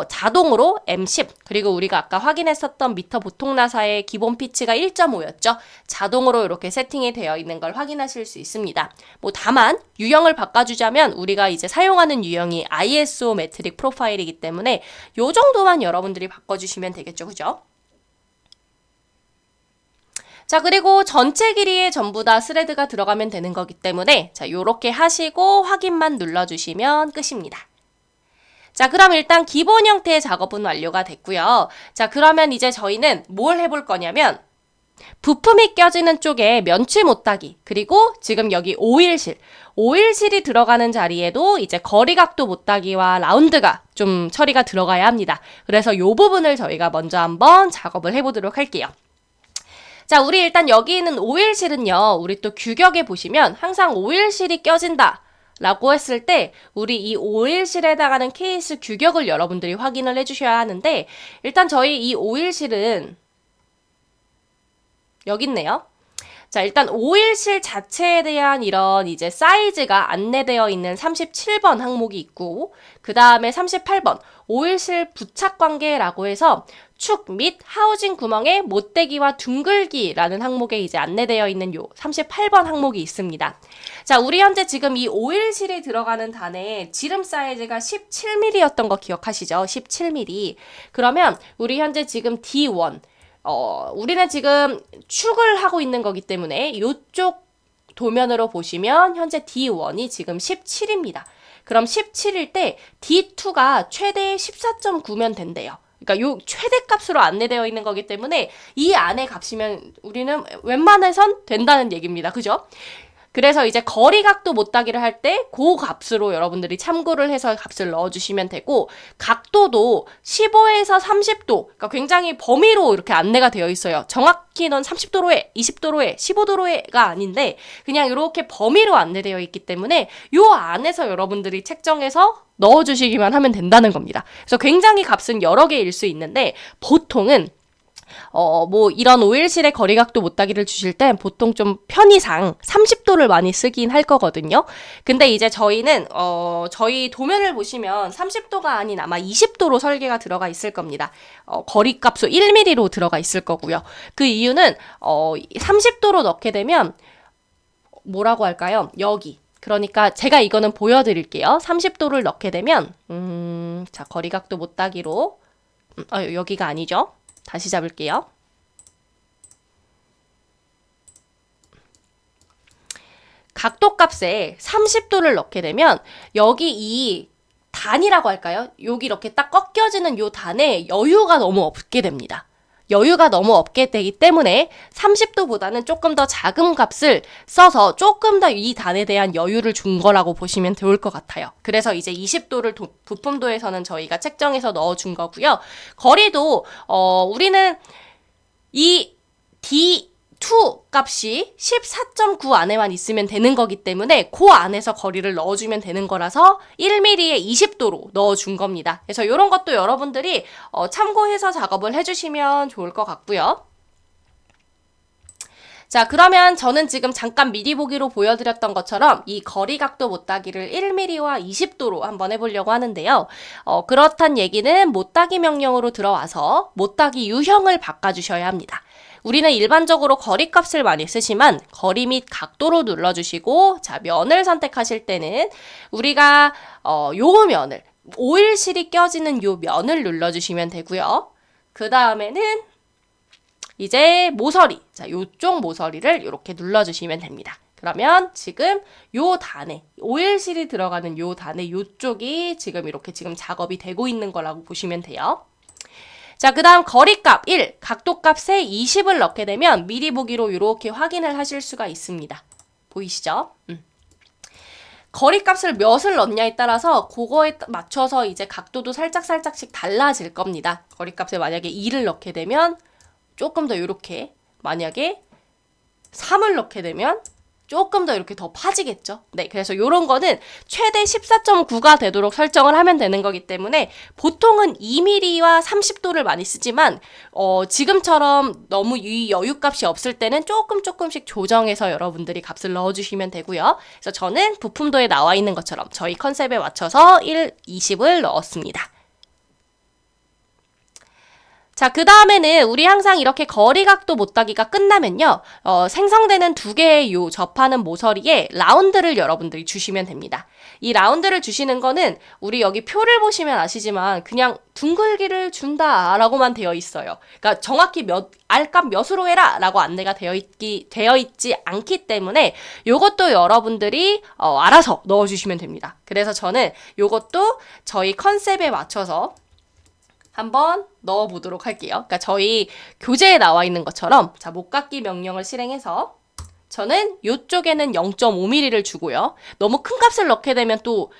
자동으로 M10 그리고 우리가 아까 확인했었던 미터 보통 나사의 기본 피치가 1.5였죠. 자동으로 이렇게 세팅이 되어 있는 걸 확인하실 수 있습니다. 뭐 다만 유형을 바꿔주자면 우리가 이제 사용하는 유형이 ISO 메트릭 프로파일이기 때문에 요 정도만 여러분들이 바꿔주시면 되겠죠. 그죠? 자, 그리고 전체 길이에 전부 다 스레드가 들어가면 되는 거기 때문에 자, 요렇게 하시고 확인만 눌러주시면 끝입니다. 자, 그럼 일단 기본 형태의 작업은 완료가 됐고요. 자, 그러면 이제 저희는 뭘 해볼 거냐면 부품이 껴지는 쪽에 면치 못따기 그리고 지금 여기 오일실이 들어가는 자리에도 이제 거리각도 못따기와 라운드가 좀 처리가 들어가야 합니다. 그래서 요 부분을 저희가 먼저 한번 작업을 해보도록 할게요. 자, 우리 일단 여기 있는 오일실은요, 우리 또 규격에 보시면 항상 오일실이 껴진다 라고 했을 때 우리 이 오일실에 해당하는 케이스 규격을 여러분들이 확인을 해주셔야 하는데 일단 저희 이 오일실은 여기 있네요. 자, 일단 오일실 자체에 대한 이런 이제 사이즈가 안내되어 있는 37번 항목이 있고 그 다음에 38번 오일실 부착 관계라고 해서 축 및 하우징 구멍의 못대기와 둥글기라는 항목에 이제 안내되어 있는 요 38번 항목이 있습니다. 자, 우리 현재 지금 이 오일실이 들어가는 단의 지름 사이즈가 17mm였던 거 기억하시죠? 17mm. 그러면 우리 현재 지금 D1 우리는 지금 축을 하고 있는 거기 때문에 이쪽 도면으로 보시면 현재 D1이 지금 17입니다. 그럼 17일 때 D2가 최대 14.9면 된대요. 그러니까 요 최대값으로 안내되어 있는 거기 때문에 이 안에 값이면 우리는 웬만해선 된다는 얘기입니다. 그죠? 그래서 이제 거리각도 못따기를 할 때 그 값으로 여러분들이 참고를 해서 값을 넣어주시면 되고, 각도도 15에서 30도, 그러니까 굉장히 범위로 이렇게 안내가 되어 있어요. 정확히 넌 30도로 해, 20도로 해, 15도로 해가 아닌데 그냥 이렇게 범위로 안내되어 있기 때문에 요 안에서 여러분들이 책정해서 넣어주시기만 하면 된다는 겁니다. 그래서 굉장히 값은 여러 개일 수 있는데, 보통은 뭐 이런 오일실의 거리각도 못따기를 주실 땐 보통 좀 편의상 30도를 많이 쓰긴 할 거거든요. 근데 이제 저희는 저희 도면을 보시면 30도가 아닌 아마 20도로 설계가 들어가 있을 겁니다. 거리값수 1mm로 들어가 있을 거고요. 그 이유는 30도로 넣게 되면 뭐라고 할까요? 여기. 그러니까 제가 이거는 보여드릴게요. 30도를 넣게 되면 자, 거리각도 못따기로 여기가 아니죠. 다시 잡을게요. 각도 값에 30도를 넣게 되면 여기 이 단이라고 할까요? 여기 이렇게 딱 꺾여지는 요 단에 여유가 너무 없게 됩니다. 여유가 너무 없게 되기 때문에 30도보다는 조금 더 작은 값을 써서 조금 더 이 단에 대한 여유를 준 거라고 보시면 좋을 것 같아요. 그래서 이제 20도를 부품도에서는 저희가 책정해서 넣어준 거고요. 거리도 우리는 이 D2 값이 14.9 안에만 있으면 되는 거기 때문에 그 안에서 거리를 넣어주면 되는 거라서 1mm에 20도로 넣어준 겁니다. 그래서 이런 것도 여러분들이 참고해서 작업을 해주시면 좋을 것 같고요. 자, 그러면 저는 지금 잠깐 미리 보기로 보여드렸던 것처럼 이 거리각도 못따기를 1mm와 20도로 한번 해보려고 하는데요. 그렇단 얘기는 못따기 명령으로 들어와서 못따기 유형을 바꿔주셔야 합니다. 우리는 일반적으로 거리값을 많이 쓰지만 거리 및 각도로 눌러주시고, 자, 면을 선택하실 때는 우리가 요 면을, 오일실이 껴지는 요 면을 눌러주시면 되고요. 그 다음에는 이제 모서리, 자, 요쪽 모서리를 이렇게 눌러주시면 됩니다. 그러면 지금 요 단에, 오일실이 들어가는 요 단에 요쪽이 지금 이렇게 지금 작업이 되고 있는 거라고 보시면 돼요. 자, 그 다음 거리값 1, 각도값에 20을 넣게 되면 미리 보기로 이렇게 확인을 하실 수가 있습니다. 보이시죠? 거리값을 몇을 넣냐에 따라서 그거에 맞춰서 이제 각도도 살짝씩 달라질 겁니다. 거리값에 만약에 2를 넣게 되면 조금 더 이렇게, 만약에 3을 넣게 되면 조금 더 이렇게 더 파지겠죠. 네, 그래서 이런 거는 최대 14.9가 되도록 설정을 하면 되는 거기 때문에 보통은 2mm와 30도를 많이 쓰지만 지금처럼 너무 이 여유값이 없을 때는 조금씩 조정해서 여러분들이 값을 넣어주시면 되고요. 그래서 저는 부품도에 나와 있는 것처럼 저희 컨셉에 맞춰서 20을 넣었습니다. 자, 그 다음에는 우리 항상 이렇게 거리각도 못따기가 끝나면요, 생성되는 두 개의 요 접하는 모서리에 라운드를 여러분들이 주시면 됩니다. 이 라운드를 주시는 거는 우리 여기 표를 보시면 아시지만 그냥 둥글기를 준다 라고만 되어 있어요. 그러니까 정확히 알값 몇으로 해라 라고 안내가 되어 있지 않기 때문에 요것도 여러분들이 알아서 넣어주시면 됩니다. 그래서 저는 요것도 저희 컨셉에 맞춰서 한번 넣어보도록 할게요. 그러니까 저희 교재에 나와 있는 것처럼, 자, 못깎기 명령을 실행해서 저는 이쪽에는 0.5mm를 주고요. 너무 큰 값을 넣게 되면 또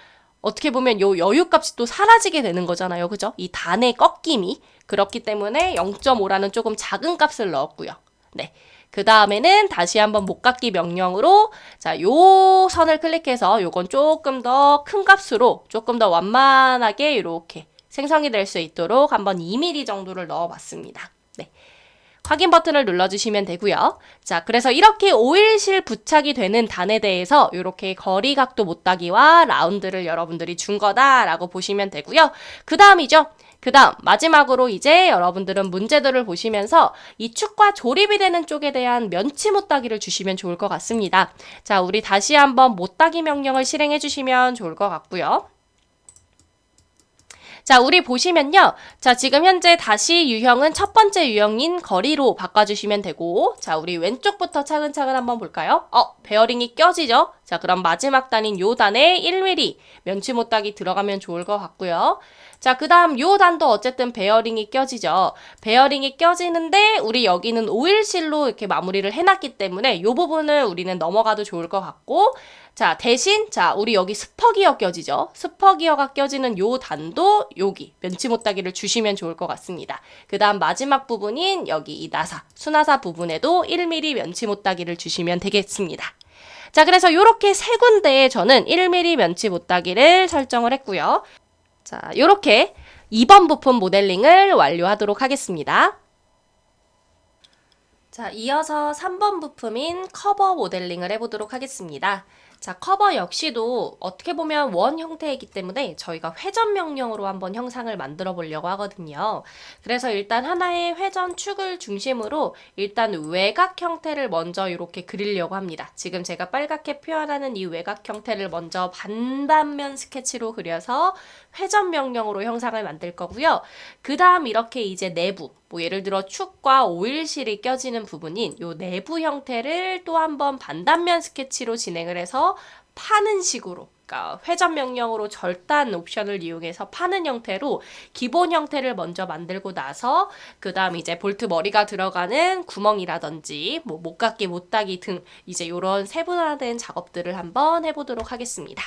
어떻게 보면 요 여유값이 또 사라지게 되는 거잖아요. 그죠? 이 단의 꺾임이. 그렇기 때문에 0.5라는 조금 작은 값을 넣었고요. 네. 그 다음에는 다시 한번 못깎기 명령으로, 자, 요 선을 클릭해서 요건 조금 더 큰 값으로 조금 더 완만하게 이렇게 생성이 될 수 있도록 한번 2mm 정도를 넣어봤습니다. 네. 확인 버튼을 눌러주시면 되고요. 자, 그래서 이렇게 오일실 부착이 되는 단에 대해서 이렇게 거리각도 못따기와 라운드를 여러분들이 준 거다라고 보시면 되고요. 그 다음이죠. 그 다음 마지막으로 이제 여러분들은 문제들을 보시면서 이 축과 조립이 되는 쪽에 대한 면치 못따기를 주시면 좋을 것 같습니다. 자, 우리 다시 한번 못따기 명령을 실행해 주시면 좋을 것 같고요. 자, 우리 보시면요. 자, 지금 현재 다시 유형은 첫 번째 유형인 거리로 바꿔주시면 되고, 자, 우리 왼쪽부터 차근차근 한번 볼까요? 베어링이 껴지죠? 자, 그럼 마지막 단인 요 단에 1mm 면치 못따기 들어가면 좋을 것 같고요. 자, 그 다음 요 단도 어쨌든 베어링이 껴지죠. 베어링이 껴지는데 우리 여기는 오일실로 이렇게 마무리를 해놨기 때문에 요 부분을 우리는 넘어가도 좋을 것 같고, 자, 대신, 자, 우리 여기 스퍼기어 껴지죠? 스퍼기어가 껴지는 요 단도 여기 면치 못따기를 주시면 좋을 것 같습니다. 그 다음 마지막 부분인 여기 이 나사, 수나사 부분에도 1mm 면치 못따기를 주시면 되겠습니다. 자, 그래서 요렇게 세 군데에 저는 1mm 면치 못따기를 설정을 했고요. 자, 요렇게 2번 부품 모델링을 완료하도록 하겠습니다. 자, 이어서 3번 부품인 커버 모델링을 해보도록 하겠습니다. 자, 커버 역시도 어떻게 보면 원 형태이기 때문에 저희가 회전 명령으로 한번 형상을 만들어 보려고 하거든요. 그래서 일단 하나의 회전 축을 중심으로 일단 외곽 형태를 먼저 이렇게 그리려고 합니다. 지금 제가 빨갛게 표현하는 이 외곽 형태를 먼저 반반면 스케치로 그려서 회전 명령으로 형상을 만들 거고요. 그 다음 이렇게 이제 내부, 뭐 예를 들어 축과 오일실이 껴지는 부분인 요 내부 형태를 또 한번 반단면 스케치로 진행을 해서 파는 식으로, 그러니까 회전 명령으로 절단 옵션을 이용해서 파는 형태로 기본 형태를 먼저 만들고 나서 그 다음 이제 볼트 머리가 들어가는 구멍이라든지 뭐 못깎기 못따기 등 이제 요런 세분화된 작업들을 한번 해보도록 하겠습니다.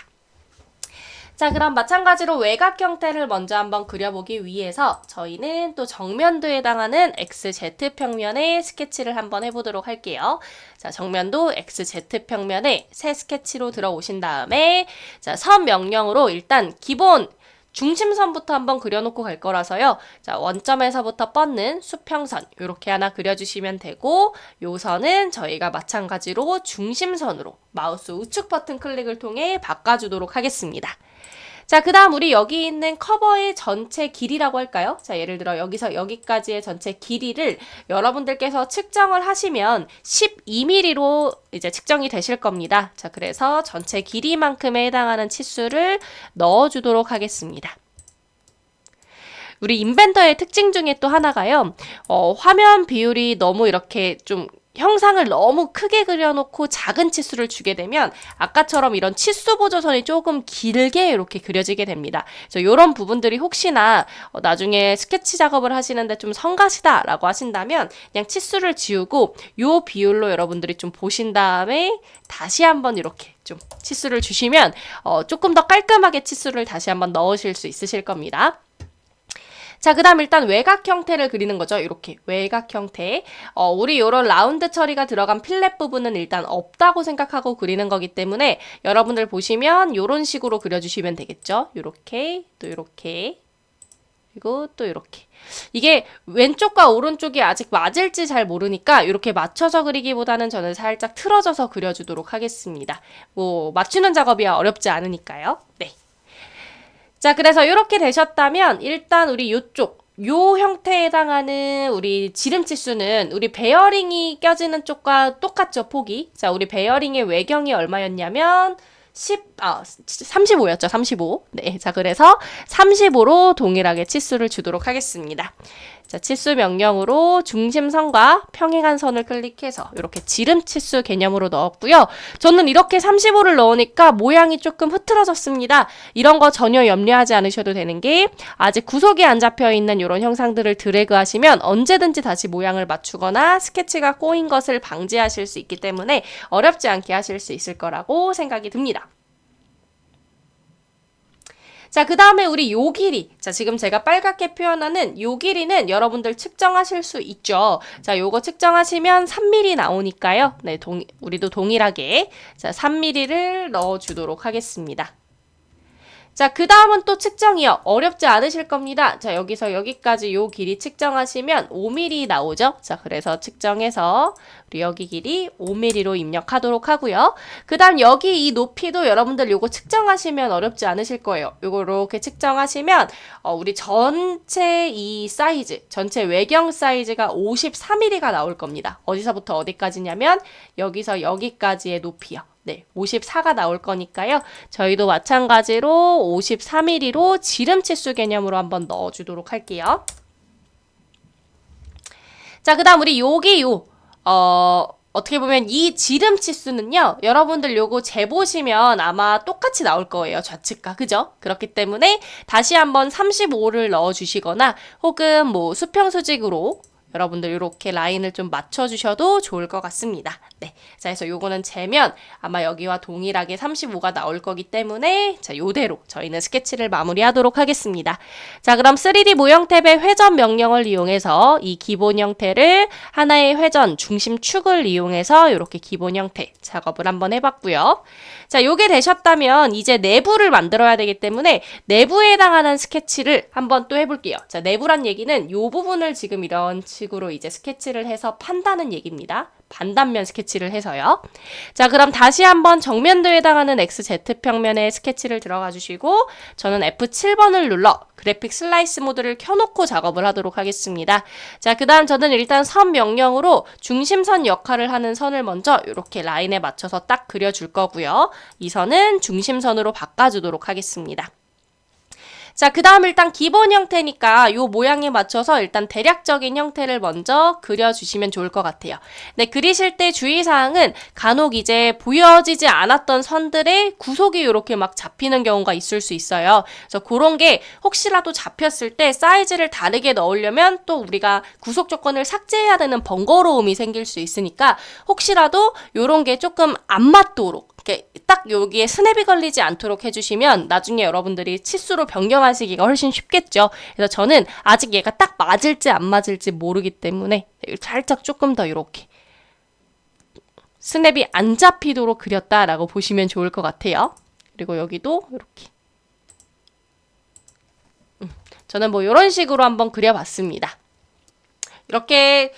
자, 그럼 마찬가지로 외곽 형태를 먼저 한번 그려보기 위해서 저희는 또 정면도에 해당하는 XZ평면의 스케치를 한번 해보도록 할게요. 자, 정면도 XZ평면에 새 스케치로 들어오신 다음에 자, 선 명령으로 일단 기본 중심선부터 한번 그려놓고 갈 거라서요. 자, 원점에서부터 뻗는 수평선 이렇게 하나 그려주시면 되고 요 선은 저희가 마찬가지로 중심선으로 마우스 우측 버튼 클릭을 통해 바꿔주도록 하겠습니다. 자, 그 다음 우리 여기 있는 커버의 전체 길이라고 할까요? 자, 예를 들어 여기서 여기까지의 전체 길이를 여러분들께서 측정을 하시면 12mm로 이제 측정이 되실 겁니다. 자, 그래서 전체 길이만큼에 해당하는 치수를 넣어주도록 하겠습니다. 우리 인벤터의 특징 중에 또 하나가요. 화면 비율이 너무 이렇게 좀 형상을 너무 크게 그려놓고 작은 치수를 주게 되면 아까처럼 이런 치수 보조선이 조금 길게 이렇게 그려지게 됩니다. 그래서 이런 부분들이 혹시나 나중에 스케치 작업을 하시는데 좀 성가시다라고 하신다면 그냥 치수를 지우고 요 비율로 여러분들이 좀 보신 다음에 다시 한번 이렇게 좀 치수를 주시면 조금 더 깔끔하게 치수를 다시 한번 넣으실 수 있으실 겁니다. 자, 그 다음 일단 외곽 형태를 그리는 거죠. 이렇게 외곽 형태. 우리 요런 라운드 처리가 들어간 필렛 부분은 일단 없다고 생각하고 그리는 거기 때문에 여러분들 보시면 요런 식으로 그려주시면 되겠죠. 요렇게, 또 요렇게, 그리고 또 요렇게. 이게 왼쪽과 오른쪽이 아직 맞을지 잘 모르니까 이렇게 맞춰서 그리기보다는 저는 살짝 틀어져서 그려주도록 하겠습니다. 뭐 맞추는 작업이야 어렵지 않으니까요. 네. 자, 그래서 이렇게 되셨다면 일단 우리 요쪽 요 형태에 해당하는 우리 지름 치수는 우리 베어링이 껴지는 쪽과 똑같죠, 폭이. 자, 우리 베어링의 외경이 얼마였냐면 35였죠, 35. 네, 자, 그래서 35로 동일하게 치수를 주도록 하겠습니다. 자, 치수 명령으로 중심선과 평행한 선을 클릭해서 이렇게 지름 치수 개념으로 넣었고요. 저는 이렇게 35를 넣으니까 모양이 조금 흐트러졌습니다. 이런 거 전혀 염려하지 않으셔도 되는 게 아직 구석이 안 잡혀 있는 이런 형상들을 드래그 하시면 언제든지 다시 모양을 맞추거나 스케치가 꼬인 것을 방지하실 수 있기 때문에 어렵지 않게 하실 수 있을 거라고 생각이 듭니다. 자, 그 다음에 우리 요 길이. 자, 지금 제가 빨갛게 표현하는 요 길이는 여러분들 측정하실 수 있죠. 자, 요거 측정하시면 3mm 나오니까요. 네, 우리도 동일하게. 자, 3mm를 넣어주도록 하겠습니다. 자, 그 다음은 또 측정이요. 어렵지 않으실 겁니다. 자, 여기서 여기까지 요 길이 측정하시면 5mm 나오죠. 자, 그래서 측정해서 우리 여기 길이 5mm로 입력하도록 하고요. 그 다음 여기 이 높이도 여러분들 요거 측정하시면 어렵지 않으실 거예요. 요거 이렇게 측정하시면 우리 전체 이 사이즈, 전체 외경 사이즈가 53mm가 나올 겁니다. 어디서부터 어디까지냐면 여기서 여기까지의 높이요. 네, 54가 나올 거니까요. 저희도 마찬가지로 53mm로 지름 치수 개념으로 한번 넣어주도록 할게요. 자, 그 다음 우리 어떻게 보면 이 지름 치수는요, 여러분들 요거 재보시면 아마 똑같이 나올 거예요. 좌측과. 그죠? 그렇기 때문에 다시 한번 35를 넣어주시거나 혹은 뭐 수평수직으로 여러분들 이렇게 라인을 좀 맞춰주셔도 좋을 것 같습니다. 네. 자, 그래서 요거는 재면 아마 여기와 동일하게 35가 나올 거기 때문에 자, 요대로 저희는 스케치를 마무리하도록 하겠습니다. 자, 그럼 3D 모형 탭의 회전 명령을 이용해서 이 기본 형태를 하나의 회전 중심축을 이용해서 이렇게 기본 형태 작업을 한번 해봤고요. 자, 요게 되셨다면 이제 내부를 만들어야 되기 때문에 내부에 해당하는 스케치를 한번 또 해볼게요. 자, 내부란 얘기는 요 부분을 지금 이런 식으로 이제 스케치를 해서 판다는 얘기입니다. 반단면 스케치를 해서요. 자, 그럼 다시 한번 정면도에 해당하는 XZ평면에 스케치를 들어가 주시고 저는 F7번을 눌러 그래픽 슬라이스 모드를 켜놓고 작업을 하도록 하겠습니다. 자, 그 다음 저는 일단 선 명령으로 중심선 역할을 하는 선을 먼저 이렇게 라인에 맞춰서 딱 그려줄 거고요. 이 선은 중심선으로 바꿔주도록 하겠습니다. 자, 그 다음 일단 기본 형태니까 요 모양에 맞춰서 일단 대략적인 형태를 먼저 그려주시면 좋을 것 같아요. 네, 그리실 때 주의사항은 간혹 이제 보여지지 않았던 선들의 구속이 이렇게 막 잡히는 경우가 있을 수 있어요. 그래서 그런 게 혹시라도 잡혔을 때 사이즈를 다르게 넣으려면 또 우리가 구속 조건을 삭제해야 되는 번거로움이 생길 수 있으니까 혹시라도 요런 게 조금 안 맞도록 이렇게 딱 여기에 스냅이 걸리지 않도록 해주시면 나중에 여러분들이 치수로 변경하시기가 훨씬 쉽겠죠. 그래서 저는 아직 얘가 딱 맞을지 안 맞을지 모르기 때문에 살짝 조금 더 이렇게 스냅이 안 잡히도록 그렸다라고 보시면 좋을 것 같아요. 그리고 여기도 이렇게 저는 뭐 이런 식으로 한번 그려봤습니다. 이렇게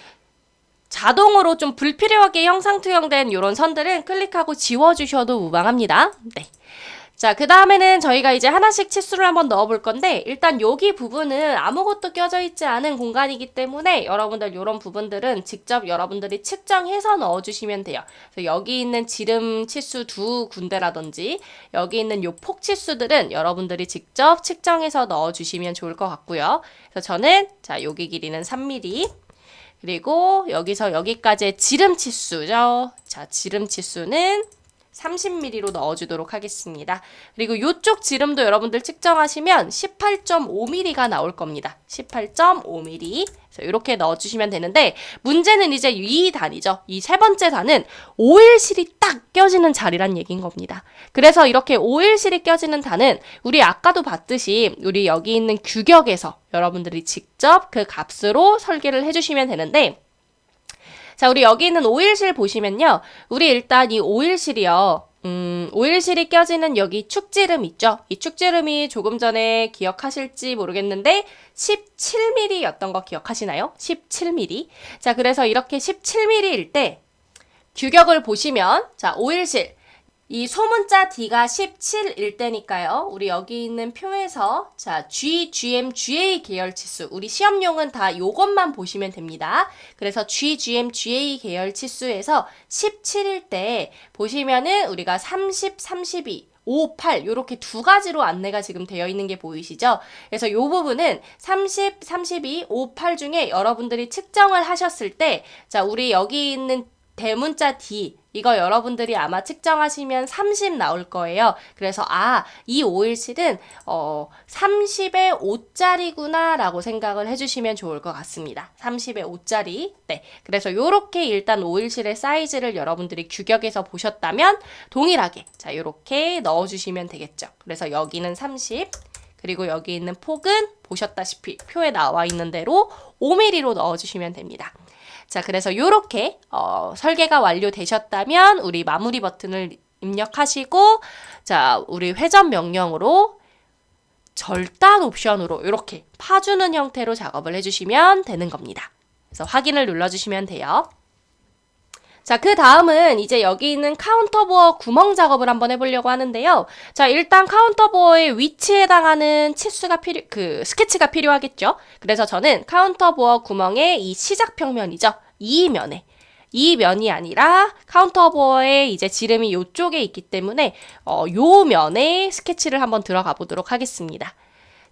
자동으로 좀 불필요하게 형상 투영된 이런 선들은 클릭하고 지워주셔도 무방합니다. 네. 자, 그 다음에는 저희가 이제 하나씩 치수를 한번 넣어볼 건데 일단 여기 부분은 아무것도 껴져 있지 않은 공간이기 때문에 여러분들 이런 부분들은 직접 여러분들이 측정해서 넣어주시면 돼요. 그래서 여기 있는 지름 치수 2군데라든지 여기 있는 요 폭 치수들은 여러분들이 직접 측정해서 넣어주시면 좋을 것 같고요. 그래서 저는 자, 여기 길이는 3mm 그리고 여기서 여기까지의 지름 치수죠. 자, 지름 치수는 30mm로 넣어주도록 하겠습니다. 그리고 이쪽 지름도 여러분들 측정하시면 18.5mm가 나올 겁니다. 18.5mm. 그래서 이렇게 넣어주시면 되는데 문제는 이제 이 단이죠. 이 세 번째 단은 오일실이 딱 껴지는 자리란 얘기인 겁니다. 그래서 이렇게 오일실이 껴지는 단은 우리 아까도 봤듯이 우리 여기 있는 규격에서 여러분들이 직접 그 값으로 설계를 해주시면 되는데 자, 우리 여기 있는 오일실 보시면요. 우리 일단 이 오일실이요. 오일실이 껴지는 여기 축지름 있죠? 이 축지름이 조금 전에 기억하실지 모르겠는데 17mm였던 거 기억하시나요? 17mm. 자, 그래서 이렇게 17mm일 때 규격을 보시면 자, 오일실 이 소문자 D가 17일 때니까요. 우리 여기 있는 표에서 자, G, GM, GA 계열 치수 우리 시험용은 다 요것만 보시면 됩니다. 그래서 G, GM, GA 계열 치수에서 17일 때 보시면은 우리가 30, 32 5, 8 요렇게 두 가지로 안내가 지금 되어 있는 게 보이시죠? 그래서 요 부분은 30, 32, 5, 8 중에 여러분들이 측정을 하셨을 때 자, 우리 여기 있는 대문자 D 이거 여러분들이 아마 측정하시면 30 나올 거예요. 그래서 이 오일실은 30의 5짜리구나 라고 생각을 해주시면 좋을 것 같습니다. 30의 5짜리. 네. 그래서 요렇게 일단 오일실의 사이즈를 여러분들이 규격에서 보셨다면 동일하게 자 요렇게 넣어주시면 되겠죠. 그래서 여기는 30 그리고 여기 있는 폭은 보셨다시피 표에 나와 있는 대로 5mm로 넣어주시면 됩니다. 자, 그래서 요렇게 설계가 완료되셨다면 우리 마무리 버튼을 입력하시고 자, 우리 회전 명령으로 절단 옵션으로 이렇게 파주는 형태로 작업을 해주시면 되는 겁니다. 그래서 확인을 눌러주시면 돼요. 자, 그 다음은 이제 여기 있는 카운터보어 구멍 작업을 한번 해보려고 하는데요. 자, 일단 카운터보어의 위치에 해당하는 치수가 스케치가 필요하겠죠. 그래서 저는 카운터보어 구멍의 이 시작 평면이죠. 이 면에 이 면이 아니라 카운터보어의 이제 지름이 요쪽에 있기 때문에 요 면에 스케치를 한번 들어가 보도록 하겠습니다.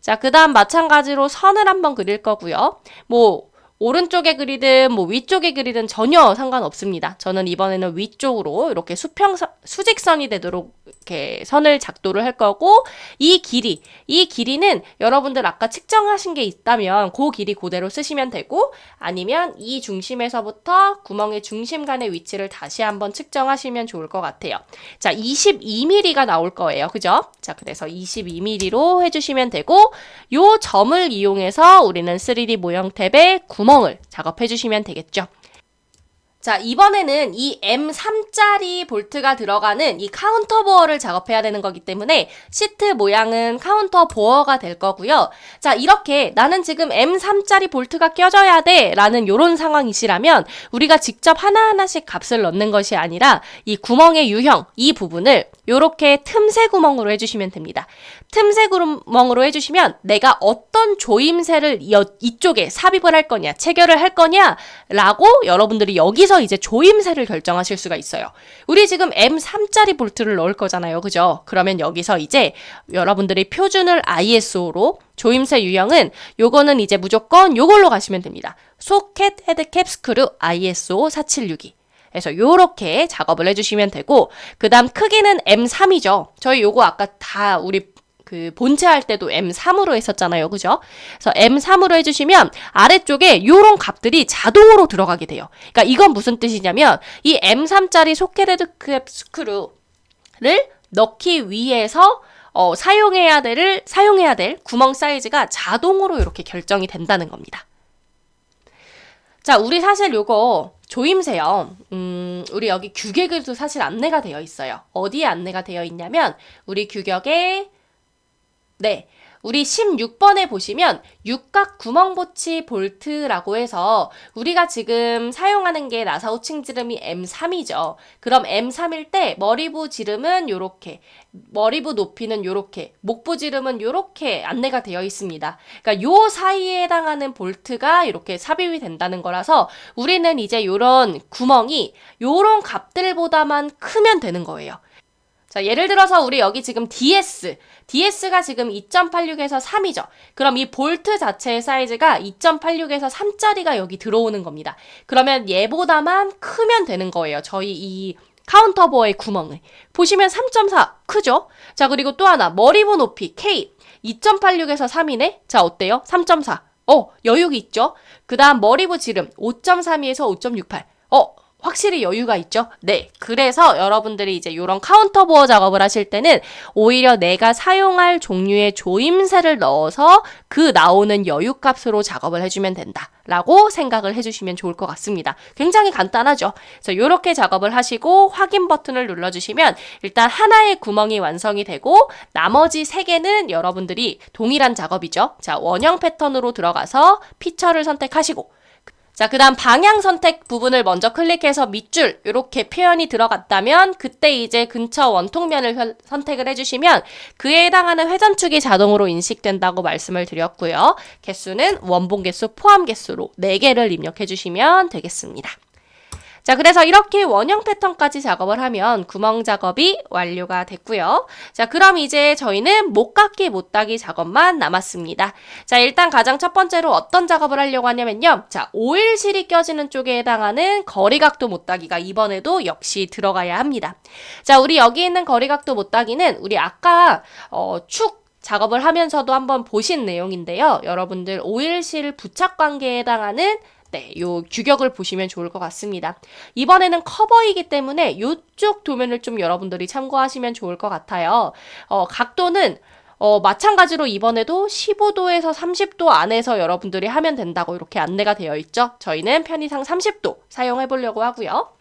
자, 그 다음 마찬가지로 선을 한번 그릴 거고요. 뭐 오른쪽에 그리든 뭐 위쪽에 그리든 전혀 상관없습니다. 저는 이번에는 위쪽으로 이렇게 수직선이 되도록 이렇게 선을 작도를 할 거고, 이 길이는 여러분들 아까 측정하신 게 있다면 그 길이 그대로 쓰시면 되고, 아니면 이 중심에서부터 구멍의 중심 간의 위치를 다시 한번 측정하시면 좋을 것 같아요. 자, 22mm가 나올 거예요. 그죠? 자, 그래서 22mm로 해주시면 되고, 요 점을 이용해서 우리는 3D 모형 탭에 구멍을 작업해 주시면 되겠죠. 자, 이번에는 이 M3짜리 볼트가 들어가는 이 카운터 보어를 작업해야 되는 거기 때문에 시트 모양은 카운터 보어가 될 거고요. 자, 이렇게 나는 지금 M3짜리 볼트가 껴져야 돼 라는 요런 상황이시라면 우리가 직접 하나하나씩 값을 넣는 것이 아니라 이 구멍의 유형, 이 부분을 요렇게 틈새 구멍으로 해주시면 됩니다. 틈새 구멍으로 해주시면 내가 어떤 조임새를 이쪽에 삽입을 할 거냐, 체결을 할 거냐 라고 여러분들이 여기서 이제 조임새를 결정하실 수가 있어요. 우리 지금 M3짜리 볼트를 넣을 거잖아요. 그죠? 그러면 여기서 이제 여러분들이 표준을 ISO로 조임새 유형은 요거는 이제 무조건 요걸로 가시면 됩니다. 소켓 헤드캡 스크류 ISO 4762. 그래서 요렇게 작업을 해주시면 되고, 그 다음 크기는 M3이죠. 저희 요거 아까 다 우리 그 본체 할 때도 M3으로 했었잖아요. 그죠? 그래서 M3으로 해주시면 아래쪽에 요런 값들이 자동으로 들어가게 돼요. 그러니까 이건 무슨 뜻이냐면 이 M3짜리 소켓 헤드캡 스크류를 넣기 위해서 사용해야 될 구멍 사이즈가 자동으로 이렇게 결정이 된다는 겁니다. 자, 우리 사실 요거 조임새요. 우리 여기 규격에도 사실 안내가 되어 있어요. 어디에 안내가 되어 있냐면 우리 규격에 우리 16번에 보시면 육각 구멍보치 볼트라고 해서 우리가 지금 사용하는 게 나사 호칭 지름이 M3이죠. 그럼 M3일 때 머리부 지름은 요렇게, 머리부 높이는 요렇게, 목부 지름은 요렇게 안내가 되어 있습니다. 그러니까 요 사이에 해당하는 볼트가 이렇게 삽입이 된다는 거라서 우리는 이제 요런 구멍이 요런 값들보다만 크면 되는 거예요. 자, 예를 들어서 우리 여기 지금 DS가 지금 2.86에서 3이죠. 그럼 이 볼트 자체의 사이즈가 2.86에서 3짜리가 여기 들어오는 겁니다. 그러면 얘보다만 크면 되는 거예요. 저희 이 카운터보어의 구멍을. 보시면 3.4 크죠? 자, 그리고 또 하나 머리부 높이 K 2.86에서 3이네? 자, 어때요? 3.4. 여유가 있죠? 그 다음 머리부 지름 5.32에서 5.68. 확실히 여유가 있죠? 네. 그래서 여러분들이 이제 이런 카운터 보어 작업을 하실 때는 오히려 내가 사용할 종류의 조임새를 넣어서 그 나오는 여유 값으로 작업을 해주면 된다 라고 생각을 해주시면 좋을 것 같습니다. 굉장히 간단하죠? 그래서 이렇게 작업을 하시고 확인 버튼을 눌러주시면 일단 하나의 구멍이 완성이 되고 나머지 3개는 여러분들이 동일한 작업이죠. 자, 원형 패턴으로 들어가서 피처를 선택하시고, 자, 그 다음 방향 선택 부분을 먼저 클릭해서 밑줄 이렇게 표현이 들어갔다면 그때 이제 근처 원통면을 선택을 해주시면 그에 해당하는 회전축이 자동으로 인식된다고 말씀을 드렸고요. 개수는 원본 개수 포함 개수로 4개를 입력해 주시면 되겠습니다. 자, 그래서 이렇게 원형 패턴까지 작업을 하면 구멍 작업이 완료가 됐고요. 자, 그럼 이제 저희는 못깎기 못따기 작업만 남았습니다. 자, 일단 가장 첫 번째로 어떤 작업을 하려고 하냐면요. 자, 오일실이 껴지는 쪽에 해당하는 거리각도 못따기가 이번에도 역시 들어가야 합니다. 자, 우리 여기 있는 거리각도 못따기는 우리 아까 축 작업을 하면서도 한번 보신 내용인데요. 여러분들 오일실 부착 관계에 해당하는 요 규격을 보시면 좋을 것 같습니다. 이번에는 커버이기 때문에 이쪽 도면을 좀 여러분들이 참고하시면 좋을 것 같아요. 각도는 마찬가지로 이번에도 15도에서 30도 안에서 여러분들이 하면 된다고 이렇게 안내가 되어 있죠. 저희는 편의상 30도 사용해 보려고 하고요.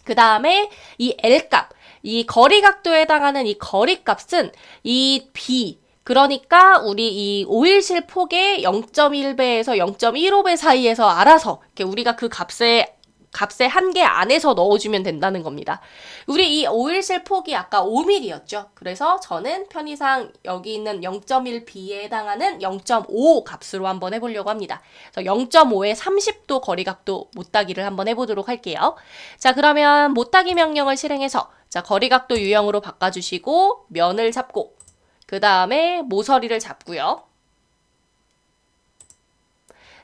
그 다음에 이 L값, 이 거리 각도에 해당하는 이 거리 값은 이 B, 그러니까 우리 이 오일실 폭의 0.1배에서 0.15배 사이에서 알아서 이렇게 우리가 그 값에 값의 한계 안에서 넣어주면 된다는 겁니다. 우리 이 오일실 폭이 아까 5mm였죠. 그래서 저는 편의상 여기 있는 0.1b에 해당하는 0.5 값으로 한번 해보려고 합니다. 그래서 0.5에 30도 거리각도 못따기를 한번 해보도록 할게요. 자, 그러면 못따기 명령을 실행해서 자, 거리각도 유형으로 바꿔주시고 면을 잡고 그 다음에 모서리를 잡고요.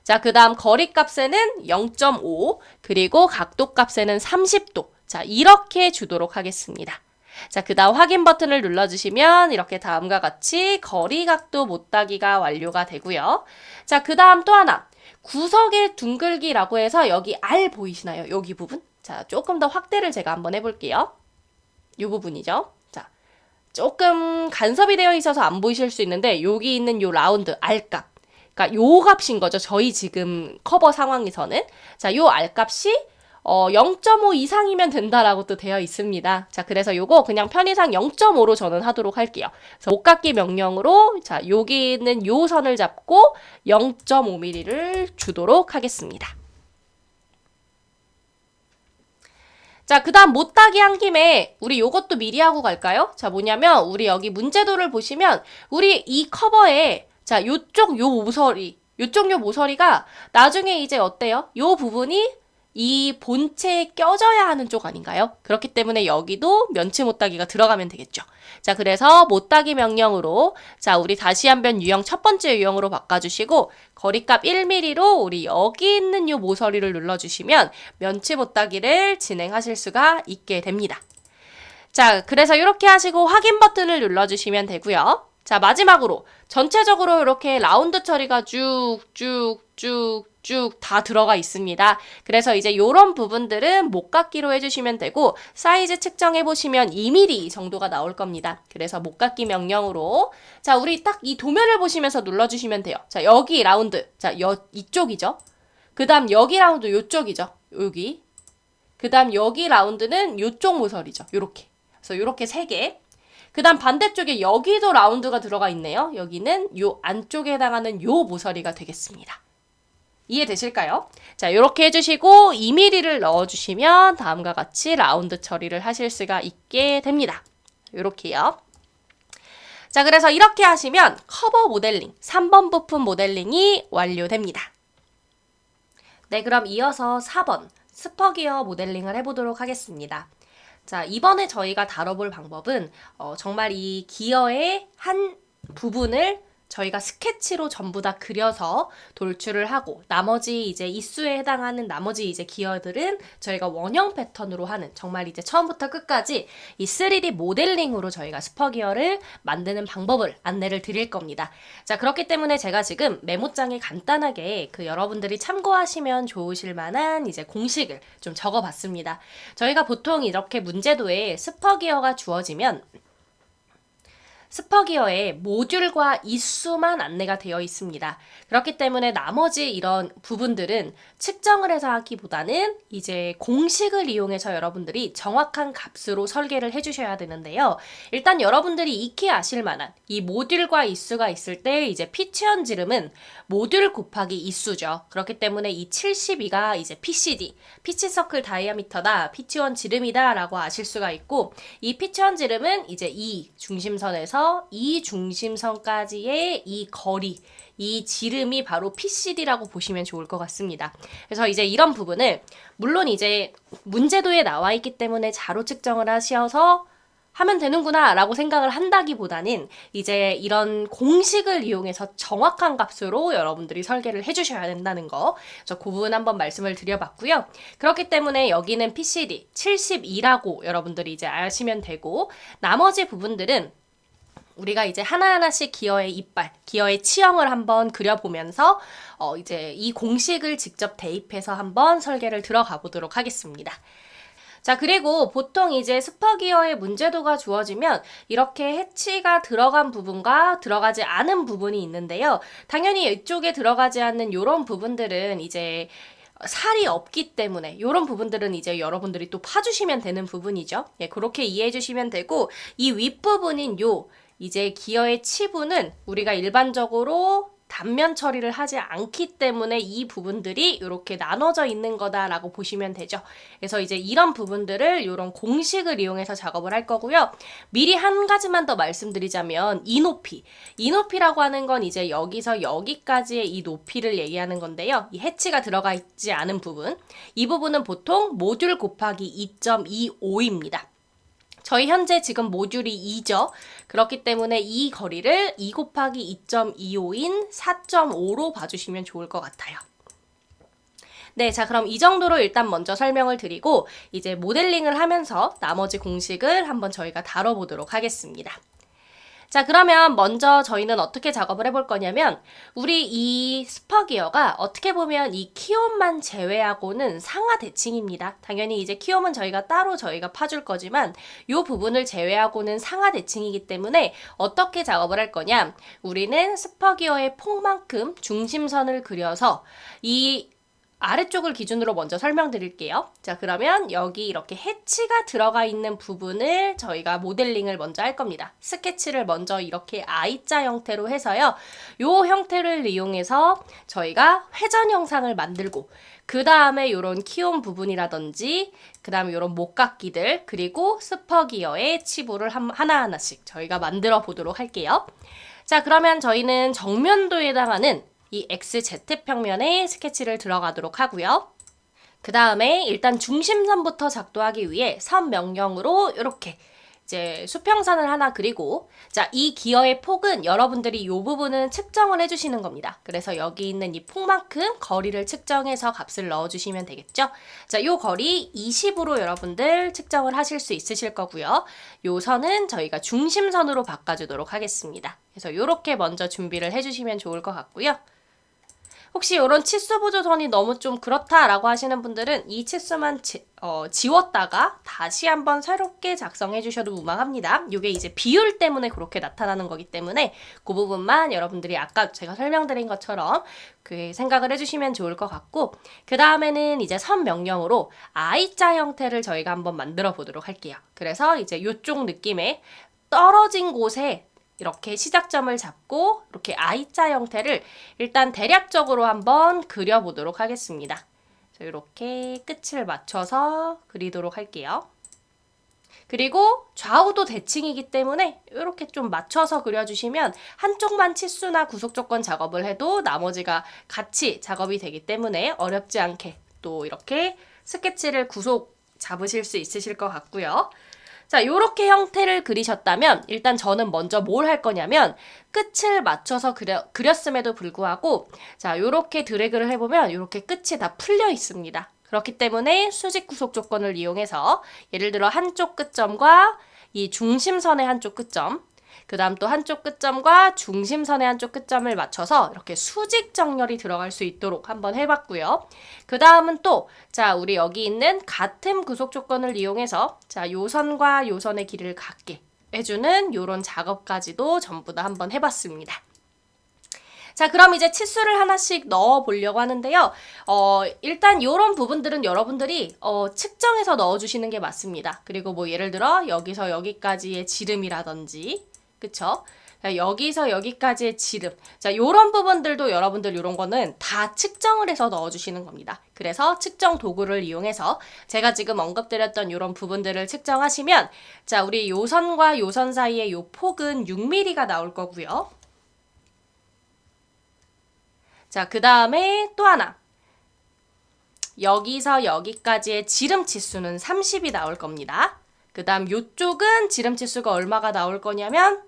자, 그 다음 거리값에는 0.5 그리고 각도값에는 30도. 자, 이렇게 주도록 하겠습니다. 자, 그 다음 확인 버튼을 눌러주시면 이렇게 다음과 같이 거리각도 못따기가 완료가 되고요. 자, 그 다음 또 하나 구석의 둥글기라고 해서 여기 R 보이시나요? 여기 부분? 자, 조금 더 확대를 제가 한번 해볼게요. 이 부분이죠. 자, 조금 간섭이 되어 있어서 안 보이실 수 있는데 여기 있는 요 라운드 R값 그러니까 요 값인 거죠. 저희 지금 커버 상황에서는. 자, 요 R값이 0.5 이상이면 된다라고 또 되어 있습니다. 자, 그래서 요거 그냥 편의상 0.5로 저는 하도록 할게요. 그래서 못깎기 명령으로 자, 여기 있는 요 선을 잡고 0.5mm를 주도록 하겠습니다. 자, 그 다음 못따기 한 김에 우리 요것도 미리 하고 갈까요? 자, 뭐냐면 우리 여기 문제도를 보시면 우리 이 커버에 자, 요쪽 요 모서리가 나중에 이제 어때요? 요 부분이 이 본체에 껴져야 하는 쪽 아닌가요? 그렇기 때문에 여기도 면치 못따기가 들어가면 되겠죠. 자, 그래서 못따기 명령으로 자, 우리 다시 한번 유형 첫 번째 유형으로 바꿔주시고 거리값 1mm로 우리 여기 있는 요 모서리를 눌러주시면 면치 못따기를 진행하실 수가 있게 됩니다. 자, 그래서 이렇게 하시고 확인 버튼을 눌러주시면 되고요. 자, 마지막으로 전체적으로 이렇게 라운드 처리가 쭉쭉쭉쭉 다 들어가 있습니다. 그래서 이제 요런 부분들은 못깎기로 해주시면 되고 사이즈 측정해 보시면 2mm 정도가 나올 겁니다. 그래서 못깎기 명령으로 자, 우리 딱 이 도면을 보시면서 눌러주시면 돼요. 자, 여기 라운드 자, 이쪽이죠. 그 다음 여기 라운드 요쪽이죠. 여기 그 다음 여기 라운드는 요쪽 모서리죠. 요렇게 그래서 요렇게 3개 그 다음 반대쪽에 여기도 라운드가 들어가 있네요. 여기는 요 안쪽에 해당하는 요 모서리가 되겠습니다. 이해되실까요? 자, 요렇게 해주시고 2mm를 넣어주시면 다음과 같이 라운드 처리를 하실 수가 있게 됩니다. 요렇게요. 자, 그래서 이렇게 하시면 커버 모델링, 3번 부품 모델링이 완료됩니다. 네, 그럼 이어서 4번 스퍼기어 모델링을 해보도록 하겠습니다. 자, 이번에 저희가 다뤄볼 방법은 정말 이 기어의 한 부분을 저희가 스케치로 전부 다 그려서 돌출을 하고 나머지 이제 이수에 해당하는 나머지 이제 기어들은 저희가 원형 패턴으로 하는 정말 이제 처음부터 끝까지 이 3D 모델링으로 저희가 스퍼기어를 만드는 방법을 안내를 드릴 겁니다. 자, 그렇기 때문에 제가 지금 메모장에 간단하게 그 여러분들이 참고하시면 좋으실 만한 이제 공식을 좀 적어봤습니다. 저희가 보통 이렇게 문제도에 스퍼기어가 주어지면 스퍼기어에 모듈과 이수만 안내가 되어 있습니다. 그렇기 때문에 나머지 이런 부분들은 측정을 해서 하기보다는 이제 공식을 이용해서 여러분들이 정확한 값으로 설계를 해주셔야 되는데요. 일단 여러분들이 익히 아실 만한 이 모듈과 이수가 있을 때 이제 피치원 지름은 모듈 곱하기 이수죠. 그렇기 때문에 이 72가 이제 PCD, 피치 서클 다이아미터다, 피치원 지름이다 라고 아실 수가 있고 이 피치원 지름은 이제 이 중심선에서 이 중심선까지의 이 거리, 이 지름이 바로 PCD라고 보시면 좋을 것 같습니다. 그래서 이제 이런 부분을 물론 이제 문제도에 나와 있기 때문에 자로 측정을 하셔서 하면 되는구나 라고 생각을 한다기보다는 이제 이런 공식을 이용해서 정확한 값으로 여러분들이 설계를 해주셔야 된다는 거. 저 그 부분 한번 말씀을 드려봤고요. 그렇기 때문에 여기는 PCD 72라고 여러분들이 이제 아시면 되고 나머지 부분들은 우리가 이제 하나하나씩 기어의 이빨, 기어의 치형을 한번 그려보면서 이제 이 공식을 직접 대입해서 한번 설계를 들어가 보도록 하겠습니다. 자, 그리고 보통 이제 스퍼기어의 문제도가 주어지면 이렇게 해치가 들어간 부분과 들어가지 않은 부분이 있는데요. 당연히 이쪽에 들어가지 않는 이런 부분들은 이제 살이 없기 때문에 이런 부분들은 이제 여러분들이 또 파주시면 되는 부분이죠. 예, 그렇게 이해해 주시면 되고 이 윗부분인 이제 기어의 치부는 우리가 일반적으로 단면 처리를 하지 않기 때문에 이 부분들이 이렇게 나눠져 있는 거다라고 보시면 되죠. 그래서 이제 이런 부분들을 이런 공식을 이용해서 작업을 할 거고요. 미리 한 가지만 더 말씀드리자면 이 높이라고 하는 건 이제 여기서 여기까지의 이 높이를 얘기하는 건데요. 이 해치가 들어가 있지 않은 부분, 이 부분은 보통 모듈 곱하기 2.25입니다. 저희 현재 지금 모듈이 2죠. 그렇기 때문에 이 거리를 2 곱하기 2.25인 4.5로 봐주시면 좋을 것 같아요. 네, 자 그럼 이 정도로 일단 먼저 설명을 드리고 이제 모델링을 하면서 나머지 공식을 한번 저희가 다뤄보도록 하겠습니다. 자 그러면 먼저 저희는 어떻게 작업을 해볼 거냐면 우리 이 스퍼기어가 어떻게 보면 이 키움만 제외하고는 상하 대칭입니다. 당연히 이제 키움은 저희가 따로 파줄 거지만 이 부분을 제외하고는 상하 대칭이기 때문에 어떻게 작업을 할 거냐, 우리는 스퍼기어의 폭만큼 중심선을 그려서 이 아래쪽을 기준으로 먼저 설명드릴게요. 자, 그러면 여기 이렇게 해치가 들어가 있는 부분을 저희가 모델링을 먼저 할 겁니다. 스케치를 먼저 이렇게 I자 형태로 해서요. 요 형태를 이용해서 저희가 회전 형상을 만들고 그 다음에 요런 키움 부분이라든지 그 다음에 요런 목깎이들 그리고 스퍼기어의 치부를 하나하나씩 저희가 만들어 보도록 할게요. 자, 그러면 저희는 정면도에 해당하는 이 XZ평면에 스케치를 들어가도록 하고요. 그 다음에 일단 중심선부터 작도하기 위해 선 명령으로 이렇게 이제 수평선을 하나 그리고, 자, 이 기어의 폭은 여러분들이 이 부분은 측정을 해주시는 겁니다. 그래서 여기 있는 이 폭만큼 거리를 측정해서 값을 넣어주시면 되겠죠. 자, 이 거리 20으로 여러분들 측정을 하실 수 있으실 거고요. 이 선은 저희가 중심선으로 바꿔주도록 하겠습니다. 그래서 이렇게 먼저 준비를 해주시면 좋을 것 같고요. 혹시 이런 치수 보조선이 너무 좀 그렇다라고 하시는 분들은 이 치수만 지웠다가 다시 한번 새롭게 작성해 주셔도 무방합니다. 이게 이제 비율 때문에 그렇게 나타나는 거기 때문에 그 부분만 여러분들이 아까 제가 설명드린 것처럼 그 생각을 해주시면 좋을 것 같고, 그 다음에는 이제 선 명령으로 I자 형태를 저희가 한번 만들어 보도록 할게요. 그래서 이제 이쪽 느낌의 떨어진 곳에 이렇게 시작점을 잡고 이렇게 I자 형태를 일단 대략적으로 한번 그려보도록 하겠습니다. 이렇게 끝을 맞춰서 그리도록 할게요. 그리고 좌우도 대칭이기 때문에 이렇게 좀 맞춰서 그려주시면 한쪽만 치수나 구속 조건 작업을 해도 나머지가 같이 작업이 되기 때문에 어렵지 않게 또 이렇게 스케치를 구속 잡으실 수 있으실 것 같고요. 자, 요렇게 형태를 그리셨다면 일단 저는 먼저 뭘 할 거냐면 끝을 맞춰서 그렸음에도 불구하고 자, 요렇게 드래그를 해보면 요렇게 끝이 다 풀려 있습니다. 그렇기 때문에 수직 구속 조건을 이용해서 예를 들어 한쪽 끝점과 이 중심선의 한쪽 끝점, 그 다음 또 한쪽 끝점과 중심선의 한쪽 끝점을 맞춰서 이렇게 수직 정렬이 들어갈 수 있도록 한번 해봤고요. 그 다음은 또, 자, 우리 여기 있는 같은 구속 조건을 이용해서, 자, 요 선과 요 선의 길이를 같게 해주는 요런 작업까지도 전부 다 한번 해봤습니다. 자, 그럼 이제 치수를 하나씩 넣어 보려고 하는데요. 일단 요런 부분들은 여러분들이 측정해서 넣어주시는 게 맞습니다. 그리고 뭐 예를 들어 여기서 여기까지의 지름이라든지, 그쵸? 자, 여기서 여기까지의 지름. 자, 요런 부분들도 여러분들 요런 거는 다 측정을 해서 넣어주시는 겁니다. 그래서 측정 도구를 이용해서 제가 지금 언급드렸던 요런 부분들을 측정하시면, 자, 우리 요 선과 요 선 사이의 요 폭은 6mm가 나올 거고요. 자, 그 다음에 또 하나. 여기서 여기까지의 지름 치수는 30이 나올 겁니다. 그 다음 요쪽은 지름 치수가 얼마가 나올 거냐면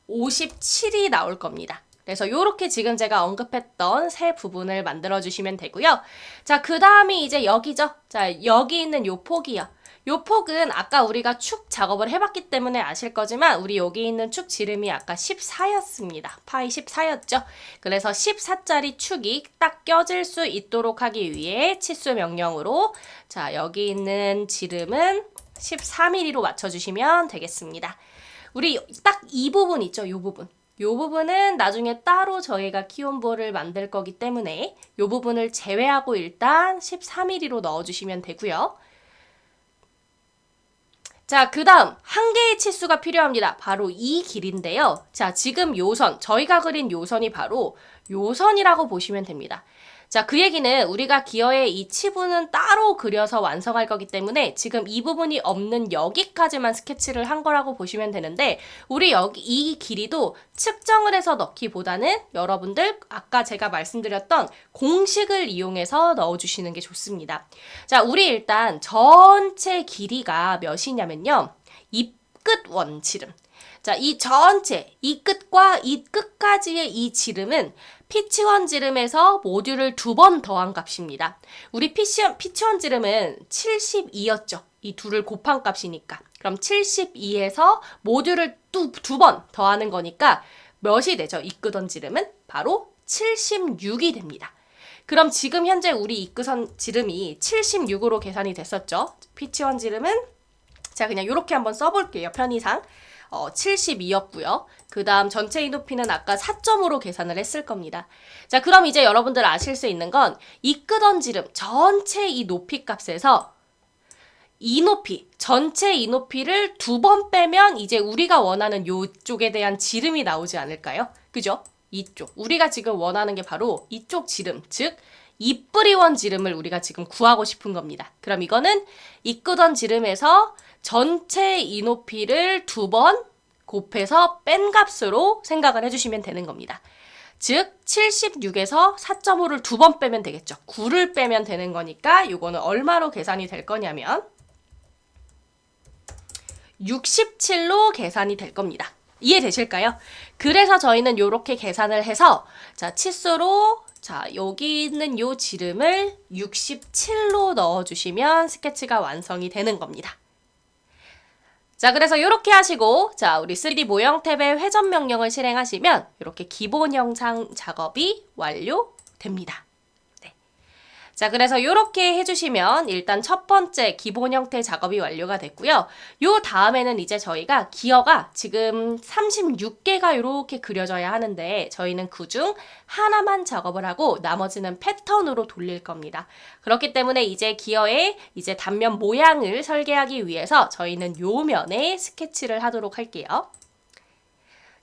57이 나올 겁니다. 그래서 이렇게 지금 제가 언급했던 세 부분을 만들어 주시면 되고요. 자, 그 다음이 이제 여기죠. 자, 여기 있는 요 폭이요. 요 폭은 아까 우리가 축 작업을 해봤기 때문에 아실 거지만 우리 여기 있는 축 지름이 아까 14였습니다. 파이 14였죠. 그래서 14짜리 축이 딱 껴질 수 있도록 하기 위해 치수 명령으로 자, 여기 있는 지름은 13mm로 맞춰주시면 되겠습니다. 우리 딱 이 부분 있죠? 요 부분. 요 부분은 나중에 따로 저희가 키움볼을 만들 거기 때문에 요 부분을 제외하고 일단 13mm로 넣어주시면 되고요. 자, 그 다음 한 개의 치수가 필요합니다. 바로 이 길인데요. 자, 지금 요선, 저희가 그린 요선이 바로 요선이라고 보시면 됩니다. 자, 그 얘기는 우리가 기어의 이 치부는 따로 그려서 완성할 거기 때문에 지금 이 부분이 없는 여기까지만 스케치를 한 거라고 보시면 되는데, 우리 여기 이 길이도 측정을 해서 넣기보다는 여러분들 아까 제가 말씀드렸던 공식을 이용해서 넣어주시는 게 좋습니다. 자, 우리 일단 전체 길이가 몇이냐면요. 이 끝원 지름. 자, 이 전체, 이 끝과 이 끝까지의 이 지름은 피치원 지름에서 모듈을 2번 더한 값입니다. 우리 피치원 지름은 72였죠. 이 둘을 곱한 값이니까. 그럼 72에서 모듈을 두 번 더하는 거니까 몇이 되죠? 이 끝원 지름은 바로 76이 됩니다. 그럼 지금 현재 우리 이 끝원 지름이 76으로 계산이 됐었죠. 피치원 지름은 자, 그냥 이렇게 한번 써볼게요. 편의상. 72였고요. 그 다음 전체 이 높이는 아까 4점으로 계산을 했을 겁니다. 자, 그럼 이제 여러분들 아실 수 있는 건 이 끝원 지름 전체 이 높이 값에서 이 높이, 전체 이 높이를 2번 빼면 이제 우리가 원하는 요쪽에 대한 지름이 나오지 않을까요? 그죠? 이쪽. 우리가 지금 원하는 게 바로 이쪽 지름, 즉 이뿌리원 지름을 우리가 지금 구하고 싶은 겁니다. 그럼 이거는 이 끝원 지름에서 전체 이 높이를 2번 곱해서 뺀 값으로 생각을 해주시면 되는 겁니다. 즉 76에서 4.5를 2번 빼면 되겠죠. 9를 빼면 되는 거니까 이거는 얼마로 계산이 될 거냐면 67로 계산이 될 겁니다. 이해되실까요? 그래서 저희는 이렇게 계산을 해서 자, 치수로 자, 여기 있는 요 지름을 67로 넣어주시면 스케치가 완성이 되는 겁니다. 자, 그래서 이렇게 하시고 자, 우리 3D 모형 탭에 회전 명령을 실행하시면 이렇게 기본 영상 작업이 완료됩니다. 네. 자, 그래서 이렇게 해주시면 일단 첫 번째 기본 형태 작업이 완료가 됐고요. 요 다음에는 이제 저희가 기어가 지금 36개가 이렇게 그려져야 하는데 저희는 그중 하나만 작업을 하고 나머지는 패턴으로 돌릴 겁니다. 그렇기 때문에 이제 기어의 이제 단면 모양을 설계하기 위해서 저희는 요 면에 스케치를 하도록 할게요.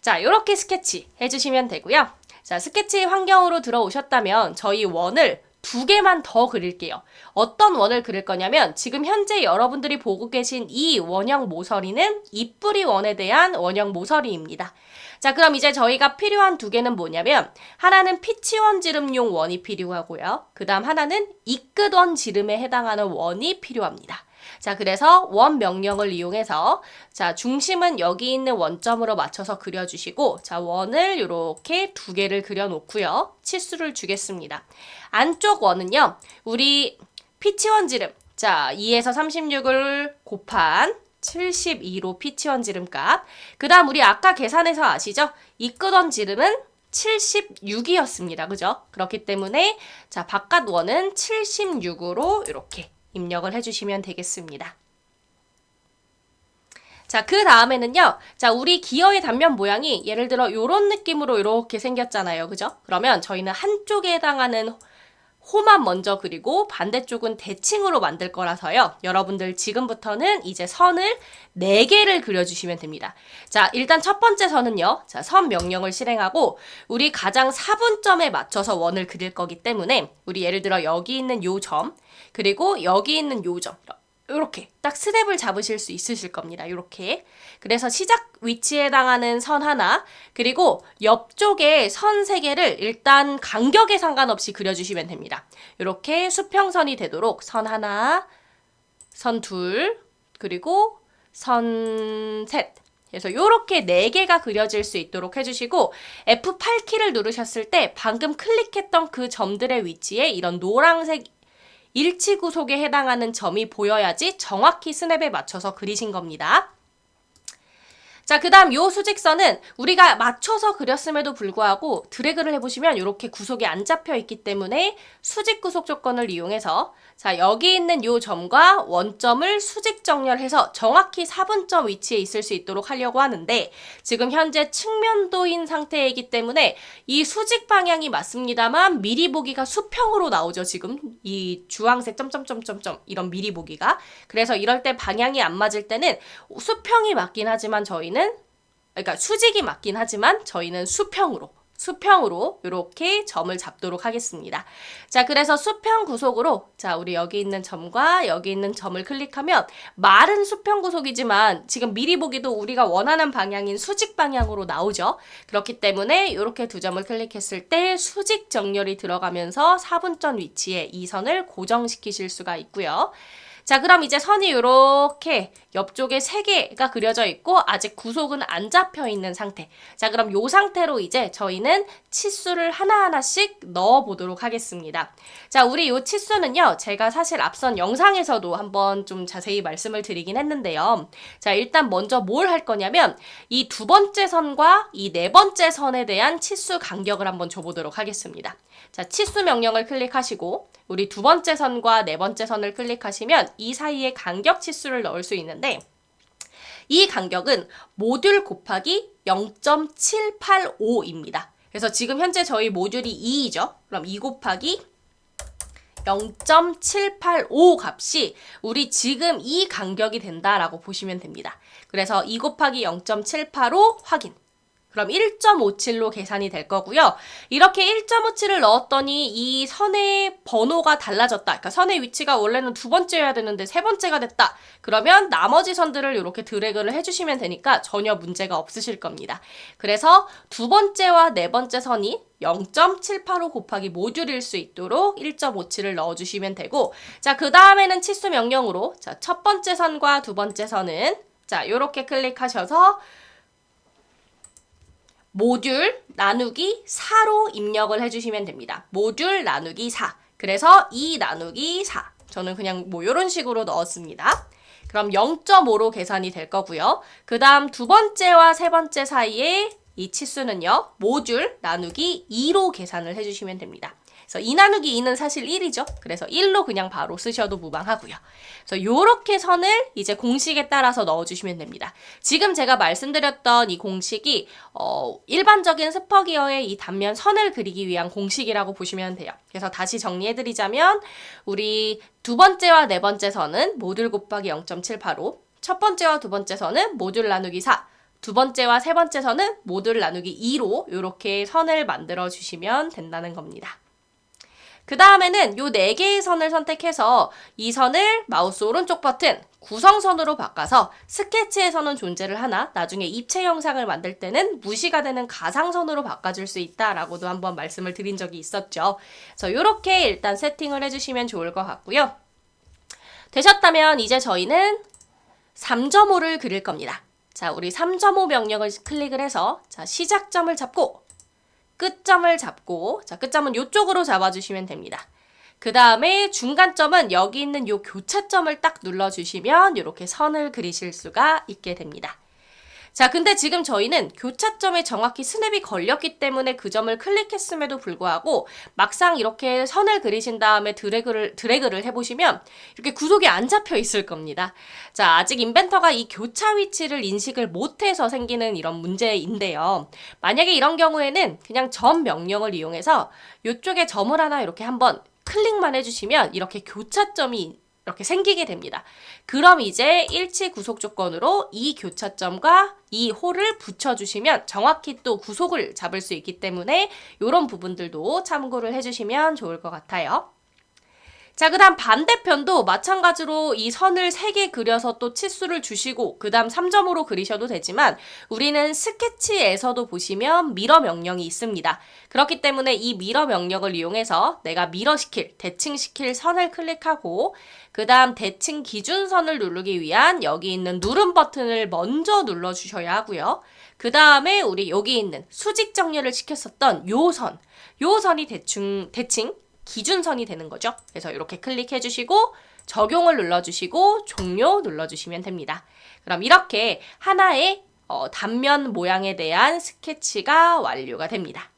자, 이렇게 스케치 해주시면 되고요. 자, 스케치 환경으로 들어오셨다면 저희 원을 2개만 더 그릴게요. 어떤 원을 그릴 거냐면 지금 현재 여러분들이 보고 계신 이 원형 모서리는 이뿌리 원에 대한 원형 모서리입니다. 자, 그럼 이제 저희가 필요한 2개는 뭐냐면 하나는 피치원 지름용 원이 필요하고요. 그 다음 하나는 이 끝원 지름에 해당하는 원이 필요합니다. 자, 그래서 원 명령을 이용해서 자, 중심은 여기 있는 원점으로 맞춰서 그려주시고 자, 원을 이렇게 2개를 그려놓고요. 치수를 주겠습니다. 안쪽 원은요. 우리 피치원 지름 자, 2에서 36을 곱한 72로 피치원 지름 값. 그 다음 우리 아까 계산해서 아시죠? 이 끝원 지름은 76이었습니다. 그죠? 그렇기 때문에 자, 바깥 원은 76으로 이렇게 입력을 해주시면 되겠습니다. 자, 그 다음에는요. 자, 우리 기어의 단면 모양이 예를 들어 이런 느낌으로 이렇게 생겼잖아요. 그죠? 그러면 저희는 한쪽에 해당하는 호만 먼저 그리고 반대쪽은 대칭으로 만들 거라서요. 여러분들 지금부터는 이제 선을 4개를 그려주시면 됩니다. 자, 일단 첫 번째 선은요. 자, 선 명령을 실행하고 우리 가장 사분점에 맞춰서 원을 그릴 거기 때문에 우리 예를 들어 여기 있는 요 점 그리고 여기 있는 요 점 이렇게 딱 스냅을 잡으실 수 있으실 겁니다. 이렇게. 그래서 시작 위치에 해당하는 선 하나 그리고 옆쪽에 선 3개를 일단 간격에 상관없이 그려주시면 됩니다. 이렇게 수평선이 되도록 선 하나, 선 둘, 그리고 선 셋. 그래서 이렇게 4개가 그려질 수 있도록 해주시고 F8키를 누르셨을 때 방금 클릭했던 그 점들의 위치에 이런 노란색 일치 구속에 해당하는 점이 보여야지 정확히 스냅에 맞춰서 그리신 겁니다. 자, 자, 그 다음 요 수직선은 우리가 맞춰서 그렸음에도 불구하고 드래그를 해보시면 이렇게 구속이 안 잡혀 있기 때문에 수직 구속 조건을 이용해서 자, 여기 있는 요 점과 원점을 수직 정렬해서 정확히 4분점 위치에 있을 수 있도록 하려고 하는데 지금 현재 측면도인 상태이기 때문에 이 수직 방향이 맞습니다만 미리 보기가 수평으로 나오죠. 지금 이 주황색 점점점점점 이런 미리 보기가. 그래서 이럴 때 방향이 안 맞을 때는 수평이 맞긴 하지만 그러니까 수직이 맞긴 하지만 저희는 수평으로 이렇게 점을 잡도록 하겠습니다. 자, 그래서 수평 구속으로 자, 우리 여기 있는 점과 여기 있는 점을 클릭하면 말은 수평 구속이지만 지금 미리 보기도 우리가 원하는 방향인 수직 방향으로 나오죠. 그렇기 때문에 이렇게 두 점을 클릭했을 때 수직 정렬이 들어가면서 4분점 위치에 이 선을 고정시키실 수가 있고요. 자, 그럼 이제 선이 이렇게 옆쪽에 3개가 그려져 있고 아직 구속은 안 잡혀 있는 상태. 자, 그럼 요 상태로 이제 저희는 치수를 하나하나씩 넣어 보도록 하겠습니다. 자, 우리 요 치수는요, 제가 사실 앞선 영상에서도 한번 좀 자세히 말씀을 드리긴 했는데요. 자, 일단 먼저 뭘 할 거냐면 이 두 번째 선과 이 네 번째 선에 대한 치수 간격을 한번 줘보도록 하겠습니다. 자, 치수 명령을 클릭하시고 우리 두 번째 선과 네 번째 선을 클릭하시면 이 사이에 간격 치수를 넣을 수 있는데 이 간격은 모듈 곱하기 0.785입니다. 그래서 지금 현재 저희 모듈이 2이죠. 그럼 2 곱하기 0.785 값이 우리 지금 이 간격이 된다라고 보시면 됩니다. 그래서 2 곱하기 0.785 확인. 그럼 1.57로 계산이 될 거고요. 이렇게 1.57을 넣었더니 이 선의 번호가 달라졌다. 그러니까 선의 위치가 원래는 두 번째여야 되는데 세 번째가 됐다. 그러면 나머지 선들을 이렇게 드래그를 해주시면 되니까 전혀 문제가 없으실 겁니다. 그래서 두 번째와 네 번째 선이 0.785 곱하기 모듈일 수 있도록 1.57을 넣어주시면 되고 자, 그 다음에는 치수 명령으로 자, 첫 번째 선과 두 번째 선은 자, 요렇게 클릭하셔서 모듈 나누기 4로 입력을 해주시면 됩니다. 모듈 나누기 4. 그래서 2 나누기 4. 저는 그냥 뭐 이런 식으로 넣었습니다. 그럼 0.5로 계산이 될 거고요. 그 다음 두 번째와 세 번째 사이에 이 치수는요. 모듈 나누기 2로 계산을 해주시면 됩니다. 그래서 2 나누기 2는 사실 1이죠. 그래서 1로 그냥 바로 쓰셔도 무방하고요. 그래서 요렇게 선을 이제 공식에 따라서 넣어주시면 됩니다. 지금 제가 말씀드렸던 이 공식이 일반적인 스퍼기어의 이 단면 선을 그리기 위한 공식이라고 보시면 돼요. 그래서 다시 정리해드리자면 우리 두 번째와 네 번째 선은 모듈 곱하기 0.785, 첫 번째와 두 번째 선은 모듈 나누기 4, 두 번째와 세 번째 선은 모듈 나누기 2로 이렇게 선을 만들어 주시면 된다는 겁니다. 그 다음에는 요 4개의 선을 선택해서 이 선을 마우스 오른쪽 버튼 구성선으로 바꿔서 스케치에서는 존재를 하나 나중에 입체 영상을 만들 때는 무시가 되는 가상선으로 바꿔줄 수 있다라고도 한번 말씀을 드린 적이 있었죠. 그래서 이렇게 일단 세팅을 해주시면 좋을 것 같고요. 되셨다면 이제 저희는 3.5를 그릴 겁니다. 자, 우리 3.5 명령을 클릭을 해서 자, 시작점을 잡고 끝점을 잡고 자, 끝점은 이쪽으로 잡아주시면 됩니다. 그 다음에 중간점은 여기 있는 요 교차점을 딱 눌러주시면 이렇게 선을 그리실 수가 있게 됩니다. 자, 근데 지금 저희는 교차점에 정확히 스냅이 걸렸기 때문에 그 점을 클릭했음에도 불구하고 막상 이렇게 선을 그리신 다음에 드래그를 해보시면 이렇게 구속이 안 잡혀 있을 겁니다. 자, 아직 인벤터가 이 교차 위치를 인식을 못해서 생기는 이런 문제인데요. 만약에 이런 경우에는 그냥 점 명령을 이용해서 이쪽에 점을 하나 이렇게 한번 클릭만 해주시면 이렇게 교차점이 이렇게 생기게 됩니다. 그럼 이제 일치 구속 조건으로 이 교차점과 이 홀을 붙여주시면 정확히 또 구속을 잡을 수 있기 때문에 이런 부분들도 참고를 해주시면 좋을 것 같아요. 자, 그 다음 반대편도 마찬가지로 이 선을 3개 그려서 또 치수를 주시고 그 다음 3.5로 그리셔도 되지만 우리는 스케치에서도 보시면 미러 명령이 있습니다. 그렇기 때문에 이 미러 명령을 이용해서 내가 대칭시킬 선을 클릭하고 그 다음 대칭 기준선을 누르기 위한 여기 있는 누름 버튼을 먼저 눌러주셔야 하고요. 그 다음에 우리 여기 있는 수직 정렬을 시켰었던 요 선이 대칭 기준선이 되는 거죠. 그래서 이렇게 클릭해 주시고 적용을 눌러주시고 종료 눌러주시면 됩니다. 그럼 이렇게 하나의 단면 모양에 대한 스케치가 완료가 됩니다.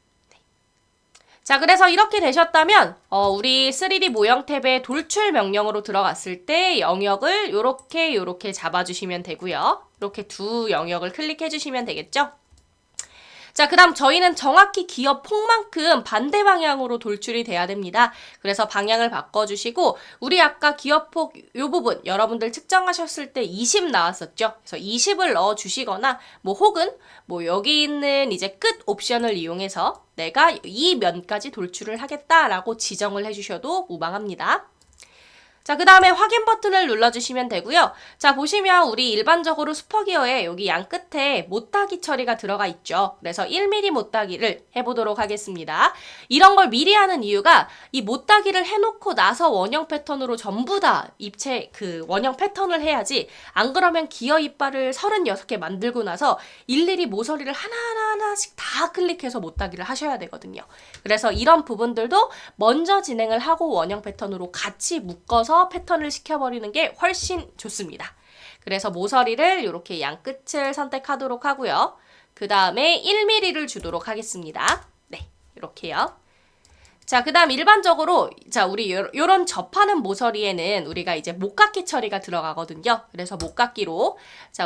자, 그래서 이렇게 되셨다면 우리 3D 모형 탭에 돌출 명령으로 들어갔을 때 영역을 요렇게 잡아주시면 되고요. 이렇게 두 영역을 클릭해 주시면 되겠죠? 자, 그 다음 저희는 정확히 기어 폭만큼 반대 방향으로 돌출이 돼야 됩니다. 그래서 방향을 바꿔주시고 우리 아까 기어 폭 요 부분 여러분들 측정하셨을 때 20 나왔었죠? 그래서 20을 넣어주시거나 혹은 여기 있는 이제 끝 옵션을 이용해서 내가 이 면까지 돌출을 하겠다라고 지정을 해주셔도 무방합니다. 자, 그 다음에 확인 버튼을 눌러주시면 되고요. 자, 보시면 우리 일반적으로 슈퍼기어에 여기 양 끝에 못따기 처리가 들어가 있죠. 그래서 1mm 못따기를 해보도록 하겠습니다. 이런 걸 미리 하는 이유가 이 못따기를 해놓고 나서 원형 패턴으로 전부 다 입체 원형 패턴을 해야지, 안 그러면 기어 이빨을 36개 만들고 나서 일일이 모서리를 하나씩 다 클릭해서 못따기를 하셔야 되거든요. 그래서 이런 부분들도 먼저 진행을 하고 원형 패턴으로 같이 묶어서 패턴을 시켜버리는 게 훨씬 좋습니다. 그래서 모서리를 이렇게 양 끝을 선택하도록 하고요. 그 다음에 1mm를 주도록 하겠습니다. 네, 이렇게요. 자, 그 다음 일반적으로 우리 요런 접하는 모서리에는 우리가 이제 목깎이 처리가 들어가거든요. 그래서 목깎이로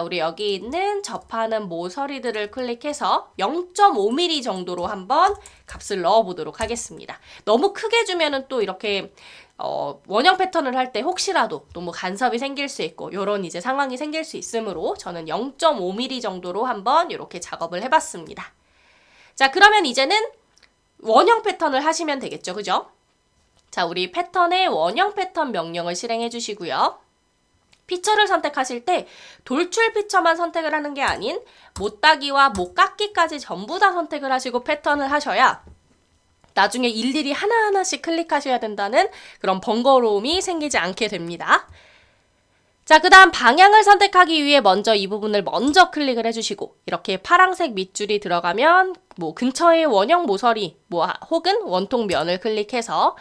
우리 여기 있는 접하는 모서리들을 클릭해서 0.5mm 정도로 한번 값을 넣어보도록 하겠습니다. 너무 크게 주면은 또 이렇게 원형 패턴을 할 때 혹시라도 너무 간섭이 생길 수 있고 요런 이제 상황이 생길 수 있으므로 저는 0.5mm 정도로 한번 이렇게 작업을 해봤습니다. 자, 그러면 이제는 원형 패턴을 하시면 되겠죠, 그죠? 자, 우리 패턴의 원형 패턴 명령을 실행해 주시고요. 피처를 선택하실 때 돌출 피처만 선택을 하는 게 아닌 못따기와 목깎기까지 전부 다 선택을 하시고 패턴을 하셔야 나중에 일일이 하나하나씩 클릭하셔야 된다는 그런 번거로움이 생기지 않게 됩니다. 자, 그 다음 방향을 선택하기 위해 먼저 이 부분을 먼저 클릭을 해주시고 이렇게 파란색 밑줄이 들어가면 근처의 원형 모서리 혹은 원통 면을 클릭해서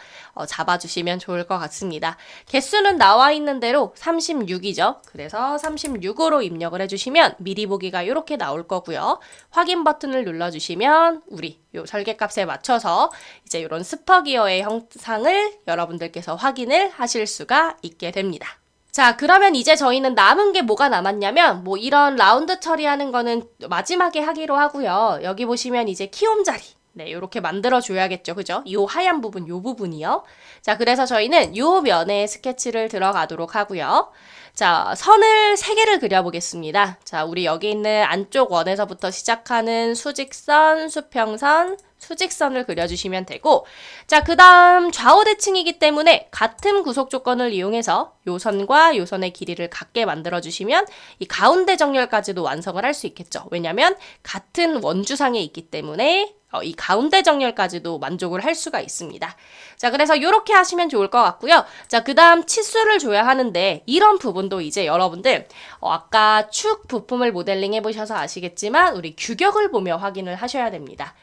잡아주시면 좋을 것 같습니다. 개수는 나와 있는 대로 36이죠. 그래서 36으로 입력을 해주시면 미리 보기가 이렇게 나올 거고요. 확인 버튼을 눌러주시면 우리 요 설계값에 맞춰서 이제 이런 스퍼기어의 형상을 여러분들께서 확인을 하실 수가 있게 됩니다. 자, 그러면 이제 저희는 남은 게 뭐가 남았냐면 이런 라운드 처리하는 거는 마지막에 하기로 하고요. 여기 보시면 이제 키움 자리, 네, 요렇게 만들어 줘야겠죠, 그죠? 요 하얀 부분, 요 부분이요. 자, 그래서 저희는 요 면에 스케치를 들어가도록 하고요. 자, 선을 3개를 그려보겠습니다. 자, 우리 여기 있는 안쪽 원에서부터 시작하는 수직선, 수평선, 수직선을 그려주시면 되고, 자, 그 다음 좌우 대칭이기 때문에 같은 구속 조건을 이용해서 요 선과 요 선의 길이를 같게 만들어주시면 이 가운데 정렬까지도 완성을 할 수 있겠죠. 왜냐면 같은 원주상에 있기 때문에 이 가운데 정렬까지도 만족을 할 수가 있습니다. 자, 그래서 이렇게 하시면 좋을 것 같고요. 자, 그 다음 치수를 줘야 하는데 이런 부분도 이제 여러분들 아까 축 부품을 모델링 해보셔서 아시겠지만 우리 규격을 보며 확인을 하셔야 됩니다.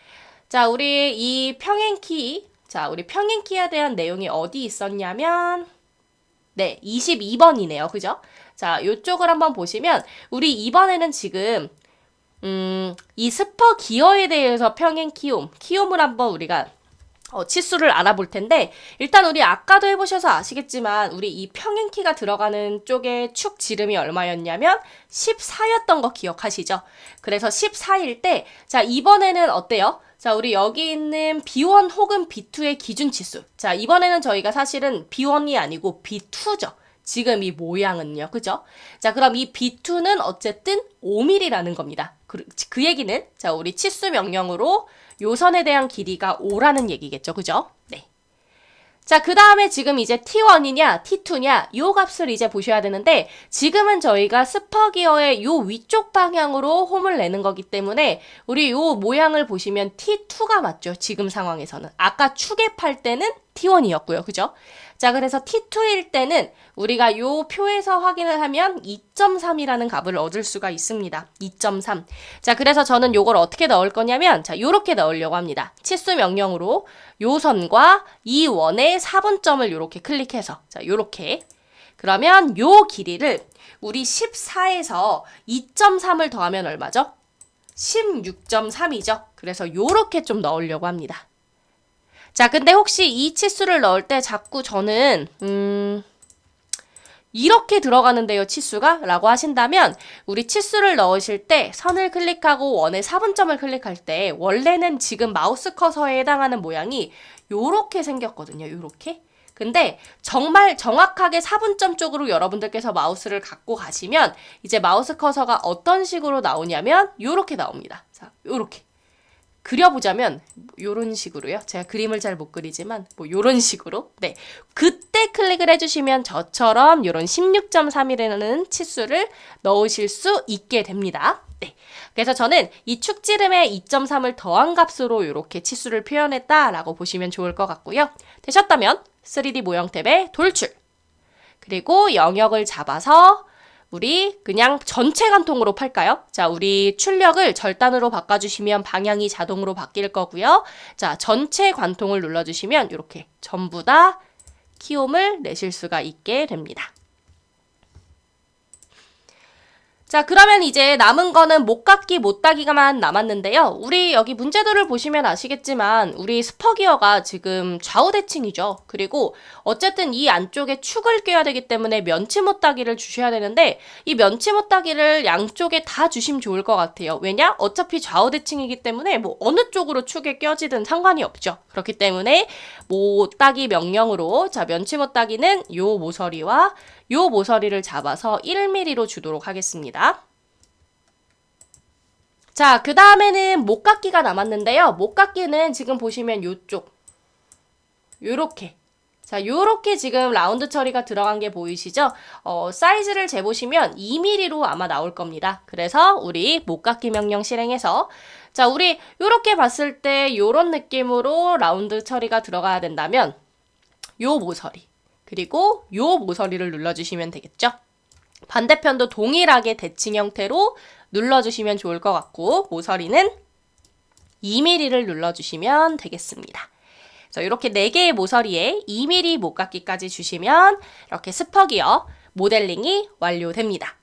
자, 우리 이 평행키, 우리 평행키에 대한 내용이 어디 있었냐면 네, 22번이네요. 그죠? 자, 요쪽을 한번 보시면 우리 이번에는 지금 이 스퍼 기어에 대해서 평행 키움을 한번 우리가 치수를 알아볼 텐데, 일단 우리 아까도 해보셔서 아시겠지만 우리 이 평행키가 들어가는 쪽에 축 지름이 얼마였냐면 14였던 거 기억하시죠? 그래서 14일 때, 자, 이번에는 어때요? 자, 우리 여기 있는 B1 혹은 B2의 기준 치수. 자, 이번에는 저희가 사실은 B1이 아니고 B2죠. 지금 이 모양은요. 그죠? 자, 그럼 이 B2는 어쨌든 5mm라는 겁니다. 그 얘기는 자, 우리 치수 명령으로 요 선에 대한 길이가 5라는 얘기겠죠. 그죠? 네. 자, 그 다음에 지금 이제 T1이냐 T2냐 요 값을 이제 보셔야 되는데, 지금은 저희가 스퍼기어의 요 위쪽 방향으로 홈을 내는 거기 때문에 우리 요 모양을 보시면 T2가 맞죠. 지금 상황에서는. 아까 축에 팔 때는 T1이었고요. 그죠? 자, 그래서 T2일 때는 우리가 요 표에서 확인을 하면 2.3이라는 값을 얻을 수가 있습니다. 2.3. 자, 그래서 저는 요걸 어떻게 넣을 거냐면, 자, 요렇게 넣으려고 합니다. 치수 명령으로 요 선과 이 원의 4분점을 요렇게 클릭해서, 자, 요렇게. 그러면 요 길이를 우리 14에서 2.3을 더하면 얼마죠? 16.3이죠. 그래서 요렇게 좀 넣으려고 합니다. 자, 근데 혹시 이 치수를 넣을 때 자꾸 저는 이렇게 들어가는데요, 치수가? 라고 하신다면 우리 치수를 넣으실 때 선을 클릭하고 원의 4분점을 클릭할 때 원래는 지금 마우스 커서에 해당하는 모양이 요렇게 생겼거든요, 요렇게. 근데 정말 정확하게 4분점 쪽으로 여러분들께서 마우스를 갖고 가시면 이제 마우스 커서가 어떤 식으로 나오냐면 요렇게 나옵니다. 자, 요렇게. 그려보자면 요런 식으로요. 제가 그림을 잘 못 그리지만 뭐 요런 식으로. 네. 그때 클릭을 해주시면 저처럼 요런 16.3이라는 치수를 넣으실 수 있게 됩니다. 네. 그래서 저는 이 축지름에 2.3을 더한 값으로 이렇게 치수를 표현했다라고 보시면 좋을 것 같고요. 되셨다면 3D 모형 탭에 돌출. 그리고 영역을 잡아서 우리 그냥 전체 관통으로 팔까요? 자, 우리 출력을 절단으로 바꿔주시면 방향이 자동으로 바뀔 거고요. 자, 전체 관통을 눌러주시면 이렇게 전부 다 키움을 내실 수가 있게 됩니다. 자, 그러면 이제 남은 거는 못 깎기, 못 따기가만 남았는데요. 우리 여기 문제도를 보시면 아시겠지만 우리 스퍼기어가 지금 좌우 대칭이죠. 그리고 어쨌든 이 안쪽에 축을 껴야 되기 때문에 면치 못 따기를 주셔야 되는데 이 면치 못 따기를 양쪽에 다 주시면 좋을 것 같아요. 왜냐? 어차피 좌우 대칭이기 때문에 뭐 어느 쪽으로 축에 껴지든 상관이 없죠. 그렇기 때문에 못 따기 명령으로 자, 면치 못 따기는 요 모서리와 요 모서리를 잡아서 1mm로 주도록 하겠습니다. 자, 그 다음에는 목깎기가 남았는데요. 목깎기는 지금 보시면 요쪽 요렇게 자, 요렇게 지금 라운드 처리가 들어간 게 보이시죠? 사이즈를 재보시면 2mm로 아마 나올 겁니다. 그래서 우리 목깎기 명령 실행해서 자, 우리 요렇게 봤을 때 요런 느낌으로 라운드 처리가 들어가야 된다면 요 모서리 그리고 요 모서리를 눌러주시면 되겠죠? 반대편도 동일하게 대칭 형태로 눌러주시면 좋을 것 같고 모서리는 2mm를 눌러주시면 되겠습니다. 그래서 이렇게 4개의 모서리에 2mm 목깎기까지 주시면 이렇게 스퍼기어 모델링이 완료됩니다.